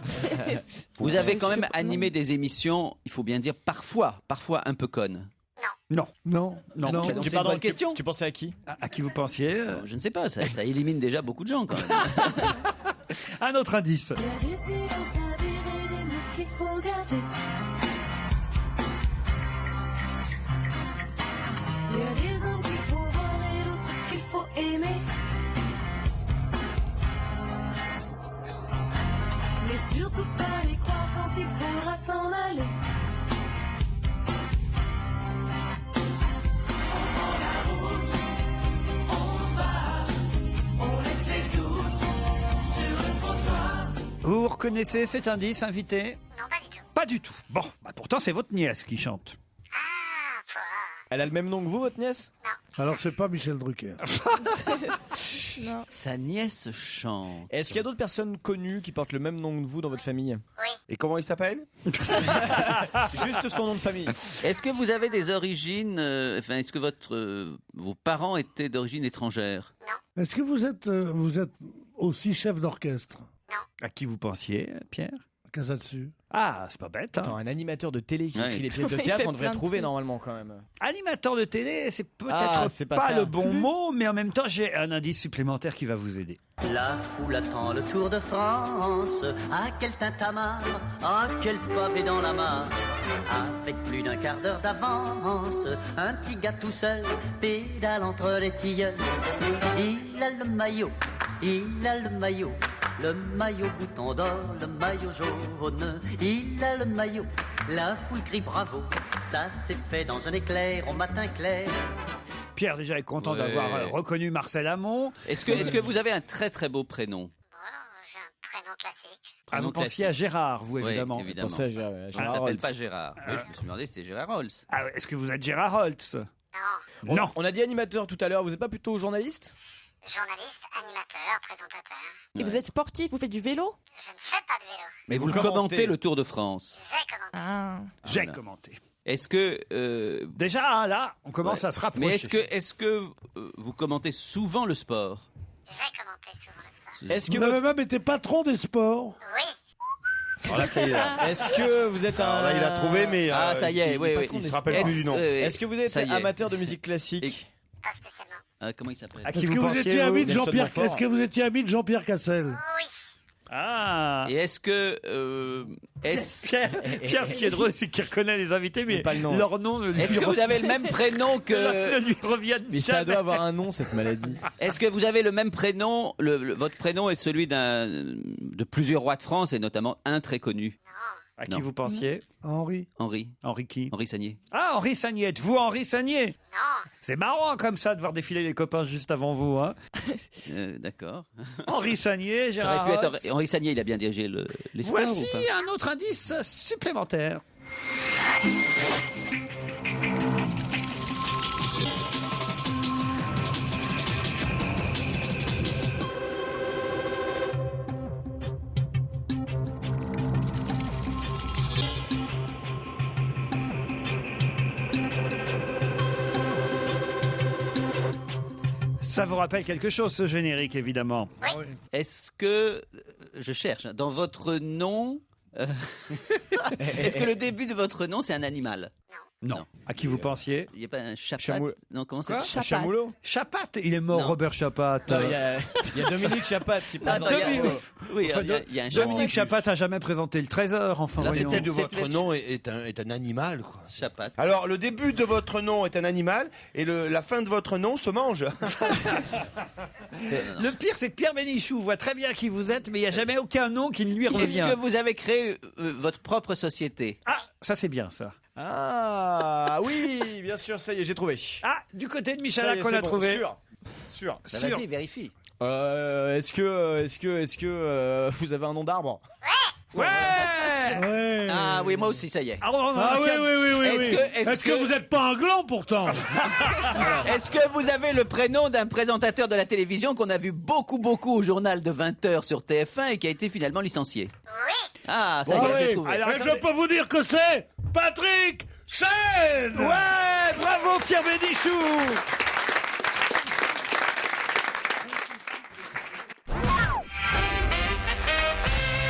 vous avez quand même animé des émissions, il faut bien dire, parfois un peu connes. Non. Tu pars dans une question? Tu pensais à qui? À qui vous pensiez? Je ne sais pas, ça élimine déjà beaucoup de gens quand même. Un autre indice. Il y a des hommes qu'il faut voir et d'autres qu'il faut aimer. Mais surtout pas les croire quand il faudra s'en aller. On prend la route, on se barre, on laisse les doutes sur le trottoir. Vous reconnaissez cet indice, invité? Non, pas du tout. Pas du tout. Bon, pourtant c'est votre nièce qui chante. Elle a le même nom que vous, votre nièce? Alors c'est pas Michel Drucker. Non. Sa nièce chante. Est-ce qu'il y a d'autres personnes connues qui portent le même nom que vous dans votre famille? Oui. Et comment il s'appelle? Juste son nom de famille. Est-ce que vous avez des origines, est-ce que vos parents étaient d'origine étrangère? Est-ce que vous êtes aussi chef d'orchestre? À qui vous pensiez, Pierre? Casal-Dessus. Ah, c'est pas bête. Hein. Attends, un animateur de télé qui Ouais. écrit les pièces de Il théâtre, fait on devrait plein de trouver trucs. normalement quand même. Animateur de télé, c'est peut-être Ah, c'est pas ça. le bon mot, mais en même temps, j'ai un indice supplémentaire qui va vous aider. La foule attend le Tour de France. Ah, quel tintamarre, ah, quel pavé dans la mare. Avec plus d'un quart d'heure d'avance, un petit gars tout seul pédale entre les tilleuls. Il a le maillot, le maillot bouton d'or, le maillot jaune. Il a le maillot, la foule crie bravo. Ça s'est fait dans un éclair au matin clair. Pierre déjà est content Ouais. d'avoir reconnu Marcel Amont. Est-ce que vous avez un très très beau prénom? J'ai un prénom classique. Ah, vous pensiez à Gérard, vous, évidemment. Oui, évidemment. Pensez à Gérard Il ne s'appelle Holtz. pas Gérard. Oui, je me suis demandé si c'était Gérard Holtz. Ah, est-ce que vous êtes Gérard Holtz? Non. On a dit animateur tout à l'heure, vous n'êtes pas plutôt journaliste? Journaliste, animateur, présentateur. Et vous êtes sportif, vous faites du vélo? Je ne fais pas de vélo. Mais vous le commentez le Tour de France. J'ai commenté. Ah. J'ai Voilà. commenté. Est-ce que déjà hein, là, on commence à se rapprocher. Mais est-ce que vous commentez souvent le sport? J'ai commenté souvent le sport. Est-ce que Vous avez même été patron des sports. Oui. Alors là, ça y est. Est-ce que vous êtes un... Alors là, il a trouvé, mais Ah, ça y est, oui, oui. il se rappelle plus du nom. Est-ce que vous êtes Ça y est. amateur de musique classique? Pas spécialement. Comment il s'appelle? Est-ce que vous étiez ami de Jean-Pierre Est-ce que vous étiez ami de Jean-Pierre Cassel? Ah. Et est-ce que Pierre, ce qui est drôle, c'est qu'il reconnaît les invités, mais pas le nom. leur nom ne lui Est-ce que vous avez le même prénom que ne lui reviennent Mais ça jamais. doit avoir un nom, cette maladie. Est-ce que vous avez le même prénom? Votre prénom est celui de plusieurs rois de France et notamment un très connu. À qui vous pensiez? Henri. Henri qui? Henri Sagnier. Ah, Henri Sagnier. Êtes-vous Henri Sagnier? Non. C'est marrant comme ça de voir défiler les copains juste avant vous. Hein. D'accord. Henri Sagnier, Ça aurait Gérard pu être Hotz. Henri Sagnier, il a bien dirigé l'espoir. Voici ou pas un autre indice supplémentaire. Ça vous rappelle quelque chose, ce générique, évidemment. Est-ce que je cherche dans votre nom est-ce que le début de votre nom c'est un animal? Non. À qui vous pensiez? Il n'y a pas un chapat? Non, comment Quoi? c'est? Chamoulot. Chapat. Il est mort, Non. Robert Chapat. Il y a Dominique Chapat qui passe dans Oui, Enfin, il y a un Dominique Chapat a jamais présenté le Trésor, enfin. Le voyons. début de votre nom est un animal, quoi. Chapat. Alors, le début de votre nom est un animal et la fin de votre nom se mange. Le pire, c'est que Pierre Bénichou voit très bien qui vous êtes, mais il n'y a jamais aucun nom qui ne lui revient. Est-ce que vous avez créé votre propre société? Ah, ça c'est bien ça. Ah oui, bien sûr, ça y est, j'ai trouvé. Ah, du côté de Ça y Michalak, est, on c'est l'a bon, trouvé. Sûr. Vas-y, vérifie. Est-ce que vous avez un nom d'arbre? Ouais. Ah oui, moi aussi, ça y est. Ah, oui. Est-ce que vous n'êtes pas un gland pourtant? Est-ce que vous avez le prénom d'un présentateur de la télévision qu'on a vu beaucoup au journal de 20h sur TF1 et qui a été finalement licencié? Oui. Ah, ça y est, j'ai trouvé. Alors, je peux vous dire que c'est Patrick Chen. Ouais, bravo Pierre Bénichou.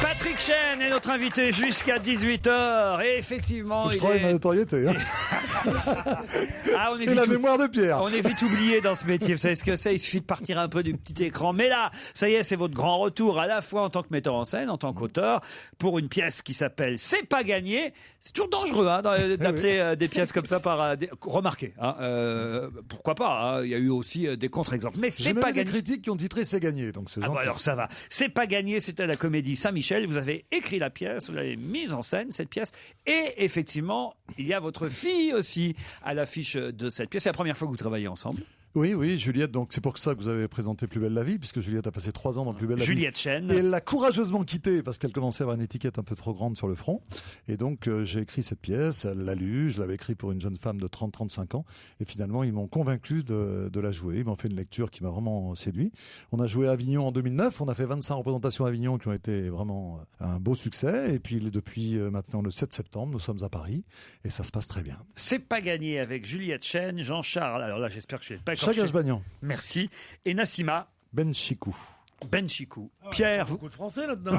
Patrick Chen est notre invité jusqu'à 18h. Et effectivement, Je il travaille ma est... notoriété. Hein. Ah, on est Et la vite mémoire de Pierre. On est vite oublié dans ce métier. Vous savez ce que c'est? Il suffit de partir un peu du petit écran. Mais là, ça y est, c'est votre grand retour à la fois en tant que metteur en scène, en tant qu'auteur, pour une pièce qui s'appelle C'est pas gagné. C'est toujours dangereux hein, d'appeler des pièces comme ça par... Remarquez, hein, pourquoi pas hein, il y a eu aussi des contre-exemples. Mais J'ai C'est même pas eu des gagné. critiques qui ont titré C'est gagné, donc c'est Ah gentil. bah alors ça va. C'est pas gagné, c'était à la Comédie Saint-Michel. Vous avez écrit la pièce, vous l'avez mise en scène, cette pièce. Et effectivement, il y a votre fille aussi à l'affiche de cette pièce. C'est la première fois que vous travaillez ensemble. Oui, Juliette, donc c'est pour ça que vous avez présenté Plus belle la vie, puisque Juliette a passé 3 ans dans Plus belle la vie. Juliette Chen. Et elle l'a courageusement quittée parce qu'elle commençait à avoir une étiquette un peu trop grande sur le front. Et donc j'ai écrit cette pièce, elle l'a lue, je l'avais écrit pour une jeune femme de 30-35 ans. Et finalement, ils m'ont convaincu de la jouer. Ils m'ont fait une lecture qui m'a vraiment séduit. On a joué à Avignon en 2009, on a fait 25 représentations à Avignon qui ont été vraiment un beau succès. Et puis depuis maintenant le 7 septembre, nous sommes à Paris et ça se passe très bien. C'est pas gagné avec Juliette Chen, Jean-Charles. Alors là, j'espère que je ne l'ai pas écorché. Chagaz-Bagnan. Merci. Et Nassima Benchikou. Pierre, vous... Beaucoup de Français là-dedans.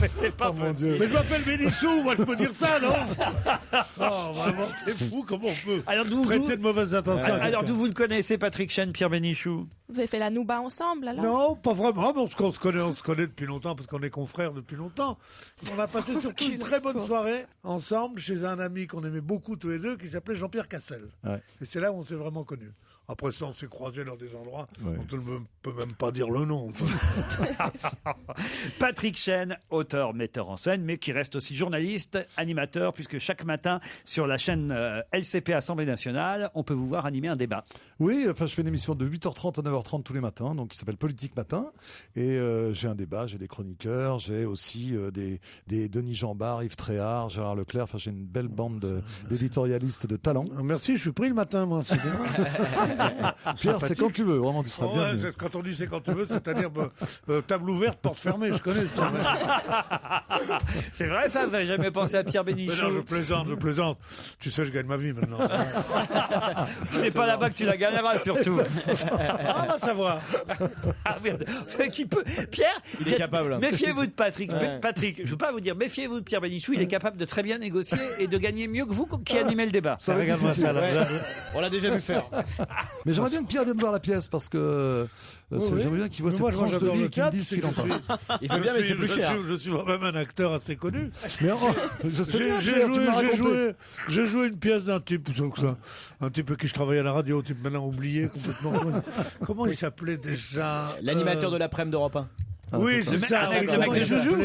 Mais c'est pas possible. Mais je m'appelle Bénichou, moi je peux dire ça, non? Oh, vraiment, c'est fou, comment on peut prêter de mauvaises intentions. Alors d'où vous le connaissez, Patrick Chen, Pierre Bénichou? Vous avez fait la Nouba ensemble alors? Non, pas vraiment, mais on se connaît depuis longtemps, parce qu'on est confrères depuis longtemps. On a passé surtout une très bonne soirée ensemble chez un ami qu'on aimait beaucoup tous les deux, qui s'appelait Jean-Pierre Cassel. Ouais. Et c'est là où on s'est vraiment connus. Après ça, on s'est croisés dans des endroits, Ouais. on ne peut même pas dire le nom. Patrick Chen, auteur, metteur en scène, mais qui reste aussi journaliste, animateur, puisque chaque matin sur la chaîne LCP Assemblée Nationale, on peut vous voir animer un débat. Oui, enfin je fais une émission de 8h30 à 9h30 tous les matins, donc qui s'appelle Politique Matin. Et j'ai un débat, j'ai des chroniqueurs, j'ai aussi des Denis Jambard, Yves Tréhard, Gérard Leclerc. Enfin j'ai une belle bande d'éditorialistes de talent. Merci, je suis pris le matin, moi, c'est bien. Pierre, c'est quand tu veux, vraiment, tu seras Ouais, bienvenu. quand on dit c'est quand tu veux, c'est-à-dire table ouverte, porte fermée, je connais. C'est vrai ça, vous n'avez jamais pensé à Pierre Mais Bénichou? non, je plaisante. Tu sais, je gagne ma vie maintenant. C'est pas là-bas que tu la gagnes. viendra surtout. Ah, on va savoir. Ah, merde. Vous savez qui peut Pierre, Il est capable. Méfiez-vous de Patrick. Ouais. Patrick, je ne veux pas vous dire, méfiez-vous de Pierre Bénichou. Il est capable de très bien négocier et de gagner mieux que vous qui animez le débat. Ça va être difficile. On l'a déjà vu faire. Mais j'aimerais bien que Pierre vienne voir la pièce parce que j'aimerais bien qu'il voit Mais cette moi, tranche de j'adore vie le et qu'il me théâtre, dise ce c'est qu'il en que pense. Il fait bien, mais c'est plus cher. Je suis moi-même un acteur assez connu. Mais je sais bien, Pierre, tu me l'as raconté. J'ai joué une pièce d'un type, un type avec qui je travaillais à la radio, un type maintenant oublié complètement. Comment il s'appelait déjà L'animateur de l'après-midi d'Europe 1. Oui, c'est ça. le mec de Joujou.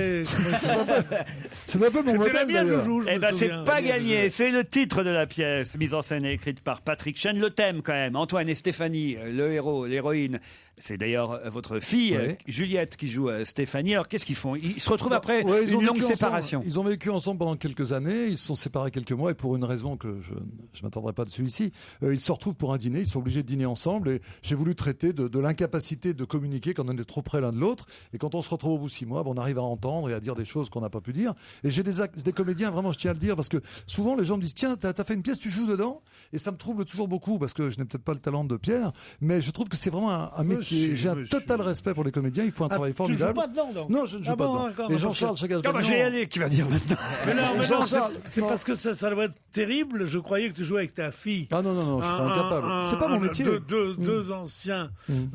C'est un peu mon C'était modèle la mienne, d'ailleurs. Joujou. Eh ben, c'est pas gagné. C'est le titre de la pièce, mise en scène et écrite par Patrick Chen. Le thème, quand même. Antoine et Stéphanie, le héros, l'héroïne. C'est d'ailleurs votre fille, Juliette, qui joue Stéphanie. Alors, qu'est-ce qu'ils font? Ils se retrouvent après Ils ont une longue vécu ensemble. séparation. Ils ont vécu ensemble pendant quelques années. Ils se sont séparés quelques mois et pour une raison que je ne m'attendrai pas dessus ici, ils se retrouvent pour un dîner. Ils sont obligés de dîner ensemble et j'ai voulu traiter de l'incapacité de communiquer quand on est trop près l'un de l'autre. Et quand on se retrouve au bout de 6 mois, on arrive à entendre et à dire des choses qu'on n'a pas pu dire. Et j'ai des comédiens, vraiment, je tiens à le dire, parce que souvent les gens me disent tiens, t'as fait une pièce, tu joues dedans. Et ça me trouble toujours beaucoup parce que je n'ai peut-être pas le talent de Pierre, mais je trouve que c'est vraiment un métier. J'ai un total respect pour les comédiens. Ils font un travail formidable. Tu ne joues pas dedans, donc? Non, je ne joue pas dedans. d'accord, Et Jean-Charles Chagaz-Bagnan. Je vais y aller, qui va dire maintenant. Mais non, Jean-Charles, c'est parce que ça doit être terrible. Je croyais que tu jouais avec ta fille. Ah non, je suis incapable. C'est pas mon métier. Deux anciens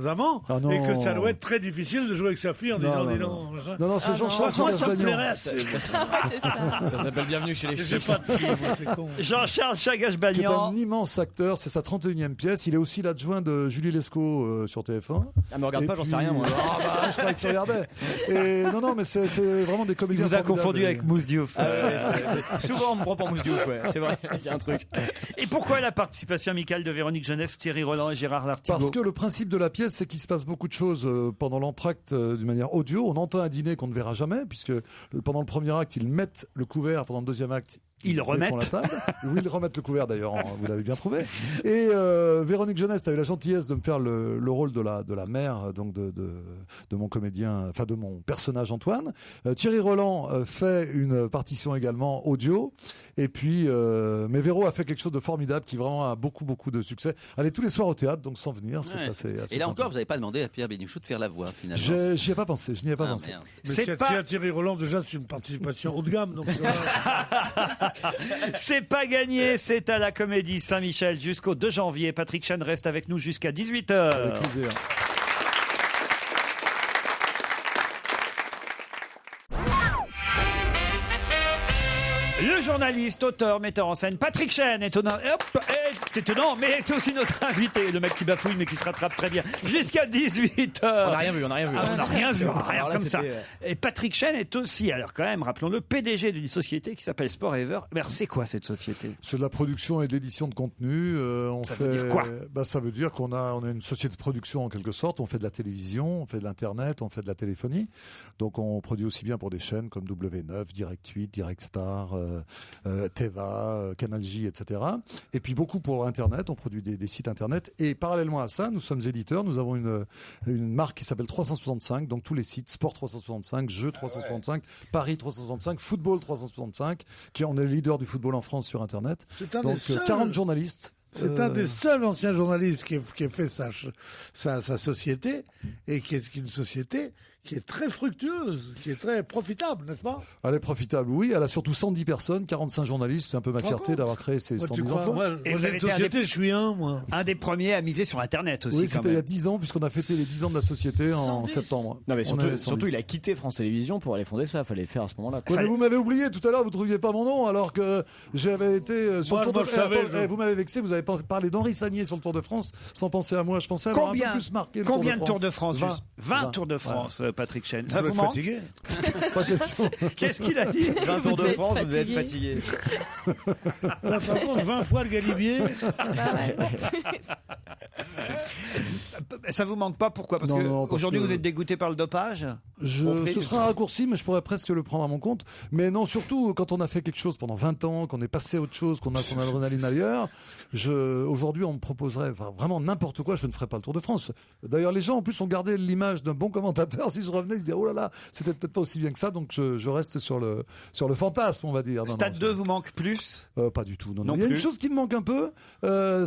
amants. Ah non. Et que ça doit être très difficile de jouer avec sa fille en disant, dis donc. Non, c'est Jean-Charles Moi, ça me Chagaz-Bagnan. plairait assez. Ça s'appelle Bienvenue chez les J'ai Ch'tis. pas de fille, moi, c'est con. Jean-Charles Qui est Chagaz-Bagnan. un immense acteur, c'est sa 31e pièce. Il est aussi l'adjoint de Julie Lescaut sur TF1. Ah, mais regarde Et pas, j'en puis- sais rien, moi. Ah bah, je croyais que tu regardais. Et non, mais c'est vraiment des Il comédiens. vous a formidables. confondu avec Mousse Diouf. Ah ouais, souvent on me prend pour Mousse Diouf, ouais. C'est vrai, il y a un truc. Et pourquoi la participation amicale de Véronique Jeunesse, Thierry Roland et Gérard Lartigot? Parce que le principe de la pièce, c'est qu'il se passe beaucoup de choses pendant l'entracte d'une manière audio. On entend un dîner qu'on ne verra jamais, puisque pendant le premier acte, ils mettent le couvert. Pendant le deuxième acte, Ils le remettent. font la table. Oui, ils remettent le couvert d'ailleurs, vous l'avez bien trouvé. Et Véronique Jeunesse a eu la gentillesse de me faire le rôle de la mère, donc de mon comédien, enfin de mon personnage Antoine. Thierry Roland fait une partition également audio. Et puis, mais Véro a fait quelque chose de formidable qui vraiment a beaucoup de succès. Allez tous les soirs au théâtre, donc sans venir, c'est Ouais. assez Et là sympa. encore, vous n'avez pas demandé à Pierre Bénichou de faire la voix, finalement. J'y ai pas pensé, je n'y ai pas pensé. Merde. Mais C'est si pas- à Thierry Roland, déjà, c'est une participation haut de gamme. Donc, C'est pas gagné, c'est à la Comédie Saint-Michel jusqu'au 2 janvier. Patrick Chen reste avec nous jusqu'à 18h. Avec plaisir. Le journaliste, auteur, metteur en scène Patrick Chen est étonnant, mais est aussi notre invité. Le mec qui bafouille mais qui se rattrape très bien. Jusqu'à 18h. On n'a rien vu, on n'a rien vu, rien Alors là, comme ça. c'était, Et Patrick Chen est aussi, alors quand même, rappelons-le, PDG d'une société qui s'appelle Sport Ever. Mais alors, c'est quoi cette société? C'est de la production et de l'édition de contenu. Ça veut dire quoi? Ça veut dire qu'on a une société de production en quelque sorte. On fait de la télévision, on fait de l'internet, on fait de la téléphonie. Donc on produit aussi bien pour des chaînes comme W9, Direct 8, Direct Star, Teva, Canal J, etc. Et puis beaucoup pour internet. On produit des sites internet. Et parallèlement à ça, nous sommes éditeurs. Nous avons une marque qui s'appelle 365. Donc tous les sites Sport 365, Jeux 365, Paris 365, Football 365, on est le leader du football en France sur internet. C'est un Donc des seuls- 40 journalistes. C'est un des seuls anciens journalistes qui a fait sa société, et qui est une société qui est très fructueuse, qui est très profitable, n'est-ce pas? Elle est profitable, oui. Elle a surtout 110 personnes, 45 journalistes. C'est un peu ma fierté d'avoir créé ces Moi, 110 tu crois, emplois. moi, Et moi, vous j'ai avez une été société, je suis moi. Un des premiers à miser sur Internet aussi. Oui, quand c'était il y a même. 10 ans, puisqu'on a fêté les 10 ans de la société en septembre. Non, mais On surtout, est 110. il a quitté France Télévisions pour aller fonder ça. Fallait le faire à ce moment-là. Ouais, mais vous m'avez oublié tout à l'heure, vous ne trouviez pas mon nom, alors que j'avais été sur Moi, le Tour moi, de je savais, France. je- Vous m'avez vexé, vous avez parlé d'Henri Sagnier sur le Tour de France sans penser à moi. Je pensais avoir un peu plus marqué le Combien de Tour Tours de France? 20. juste 20 Tours de France, Patrick Chen. Ça Vous vous êtes manque? fatigué? Pas question. Qu'est-ce qu'il a dit? 20 Tours de France, vous devez être fatigué. Là, par contre, 20 fois le Galibier. Ça vous manque pas? Pourquoi? Parce Non, que non, parce aujourd'hui que- vous êtes dégoûté par le dopage? Ce sera un raccourci, mais je pourrais presque le prendre à mon compte. Mais non, surtout quand on a fait quelque chose pendant 20 ans, qu'on est passé à autre chose, qu'on a son adrénaline ailleurs. Aujourd'hui, on me proposerait vraiment n'importe quoi, je ne ferais pas le Tour de France. D'ailleurs, les gens en plus ont gardé l'image d'un bon commentateur, si si je revenais, je disais, oh là là, c'était peut-être pas aussi bien que ça, donc je reste sur le fantasme, on va dire. Stade 2 vous manque plus? Pas du tout. Non. Non Il y a une plus. chose qui me manque un peu,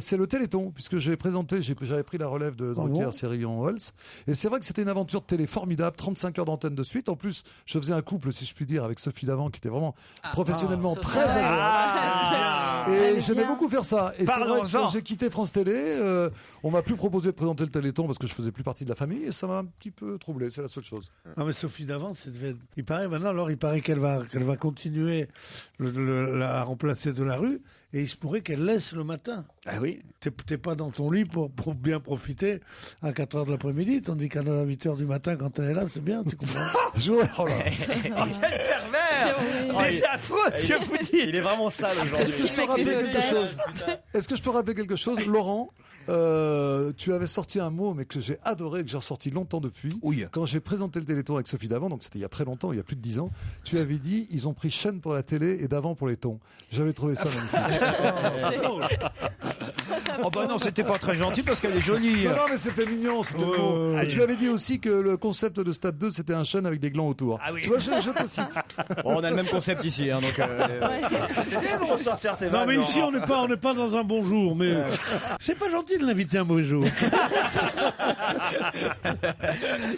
c'est le Téléthon, puisque j'avais pris la relève de Drucker, Sérillon, Holtz, et c'est vrai que c'était une aventure de télé formidable, 35 heures d'antenne de suite. En plus, je faisais un couple, si je puis dire, avec Sophie Davant, qui était vraiment professionnellement très agréable. Et j'aimais beaucoup faire ça. Et c'est vrai que quand j'ai quitté France Télé, on m'a plus proposé de présenter le Téléthon parce que je faisais plus partie de la famille, et ça m'a un petit peu troublé, c'est la seule chose. Non mais Sophie Davant, il paraît maintenant, alors il paraît qu'elle va continuer à remplacer Delarue, et il se pourrait qu'elle laisse le matin. Ah oui. T'es pas dans ton lit pour bien profiter à 4h de l'après-midi, tandis qu'à 8h du matin, quand elle est là, c'est bien, tu comprends? Oh là. Quel pervers! Mais c'est affreux ce que vous dites! Il est vraiment sale aujourd'hui. Est-ce que je peux rappeler quelque chose? Laurent, tu avais sorti un mot, mais que j'ai adoré, que j'ai ressorti longtemps depuis. Oui. Quand j'ai présenté le Téléthon avec Sophie Davant, donc c'était il y a très longtemps, il y a plus de 10 ans, tu avais dit, ils ont pris chaîne pour la télé et d'avant pour les tons. J'avais trouvé ça magnifique. Oh bah non, c'était pas très gentil parce qu'elle est jolie. Non, mais c'était mignon, c'était beau. Et tu avais dit aussi que le concept de Stade 2, c'était un chêne avec des glands autour. Ah oui. Tu vois, je te cite. Bon, on a le même concept ici, hein, donc. C'est bien de ressortir tes Non vannes. mais ici on n'est pas dans un bon jour, mais c'est pas gentil de l'inviter un mauvais jour.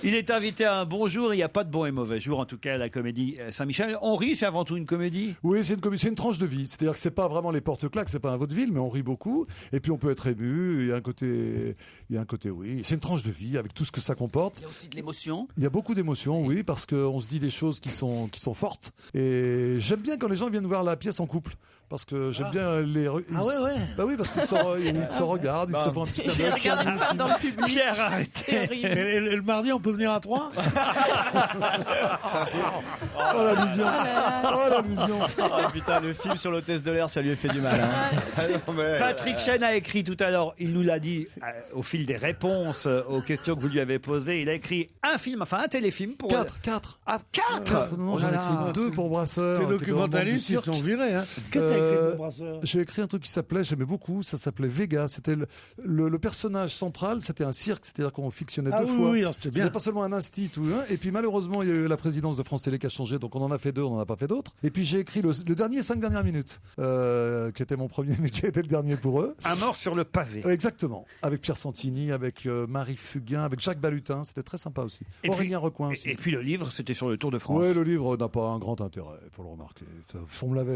Il est invité à un bon jour, il n'y a pas de bon et mauvais jour, en tout cas à la Comédie Saint-Michel. On rit, c'est avant tout une comédie? Oui, c'est une tranche de vie. C'est-à-dire que c'est pas vraiment les porte-claques, c'est pas un vaudeville, mais on rit beaucoup. Et puis on peut être ému. Il y a un côté, oui. C'est une tranche de vie avec tout ce que ça comporte. Il y a aussi de l'émotion. Il y a beaucoup d'émotions, oui, parce qu'on se dit des choses qui sont fortes. Et j'aime bien quand les gens viennent voir la pièce en couple. Parce que j'aime bien les... Ah ouais. Bah oui, parce qu'ils se regardent, ils se font un petit clin d'œil. Regarde une fois dans le public. Pierre, arrêtez. C'est horrible. Et le mardi, on peut venir à 3? Oh l'allusion. Oh l'allusion. Oh putain, le film sur l'hôtesse de l'air, ça lui a fait du mal. Hein. Patrick Chen a écrit tout à l'heure, il nous l'a dit au fil des réponses aux questions que vous lui avez posées, il a écrit un film, enfin un téléfilm pour... 4. Ah, 4 Non, j'en ai écrit 2 pour Brasseur. Tes documentalistes, ils sont virés. Hein. Qu'est-ce que t'as écrit pour Brasseur? J'ai écrit un truc qui s'appelait, j'aimais beaucoup, ça s'appelait Vega. C'était le personnage central, c'était un cirque, c'est-à-dire qu'on fictionnait deux fois. Oui, c'était bien. C'était pas seulement un instit ou un. Et puis malheureusement, il y a eu la présidence de France Télé qui a changé, donc on en a fait 2, on n'en a pas fait d'autres. Et puis j'ai écrit le dernier 5 dernières minutes, qui était mon premier, mais qui a été le dernier pour eux. Un mort sur le pavé. Exactement. Avec Pierre Santini, avec Marie Fugain, avec Jacques Balutin, c'était très sympa aussi. Et Aurélien Recoin aussi. Et puis le livre, c'était sur le Tour de France. Oui, le livre n'a pas un grand intérêt, il faut le remarquer.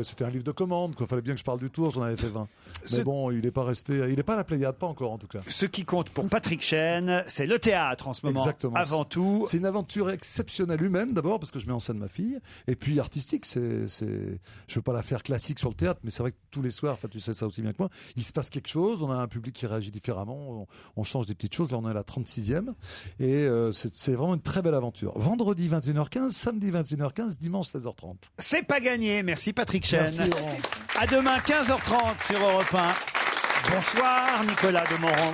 C'était un livre de commande, il fallait bien que je parle du Tour, j'en avais fait 20. Mais bon, il n'est pas resté, il n'est pas à la Pléiade, pas encore en tout cas. Ce qui compte pour Patrick Chen, c'est le théâtre en ce moment. Exactement. Avant tout. C'est une aventure exceptionnelle humaine d'abord parce que je mets en scène ma fille, et puis artistique. Je veux pas la faire classique sur le théâtre, mais c'est vrai que tous les soirs, enfin tu sais ça aussi bien que moi, il se passe quelque chose, on a un public qui réagit différemment, on change des petites choses. Là on est à la 36e et c'est vraiment une très belle aventure. Vendredi 21h15, samedi 21h15, dimanche 16h30. C'est pas gagné, merci Patrick Chen. Merci Laurent. À demain 15h30 sur Europe 1. Bonsoir Nicolas Demorand.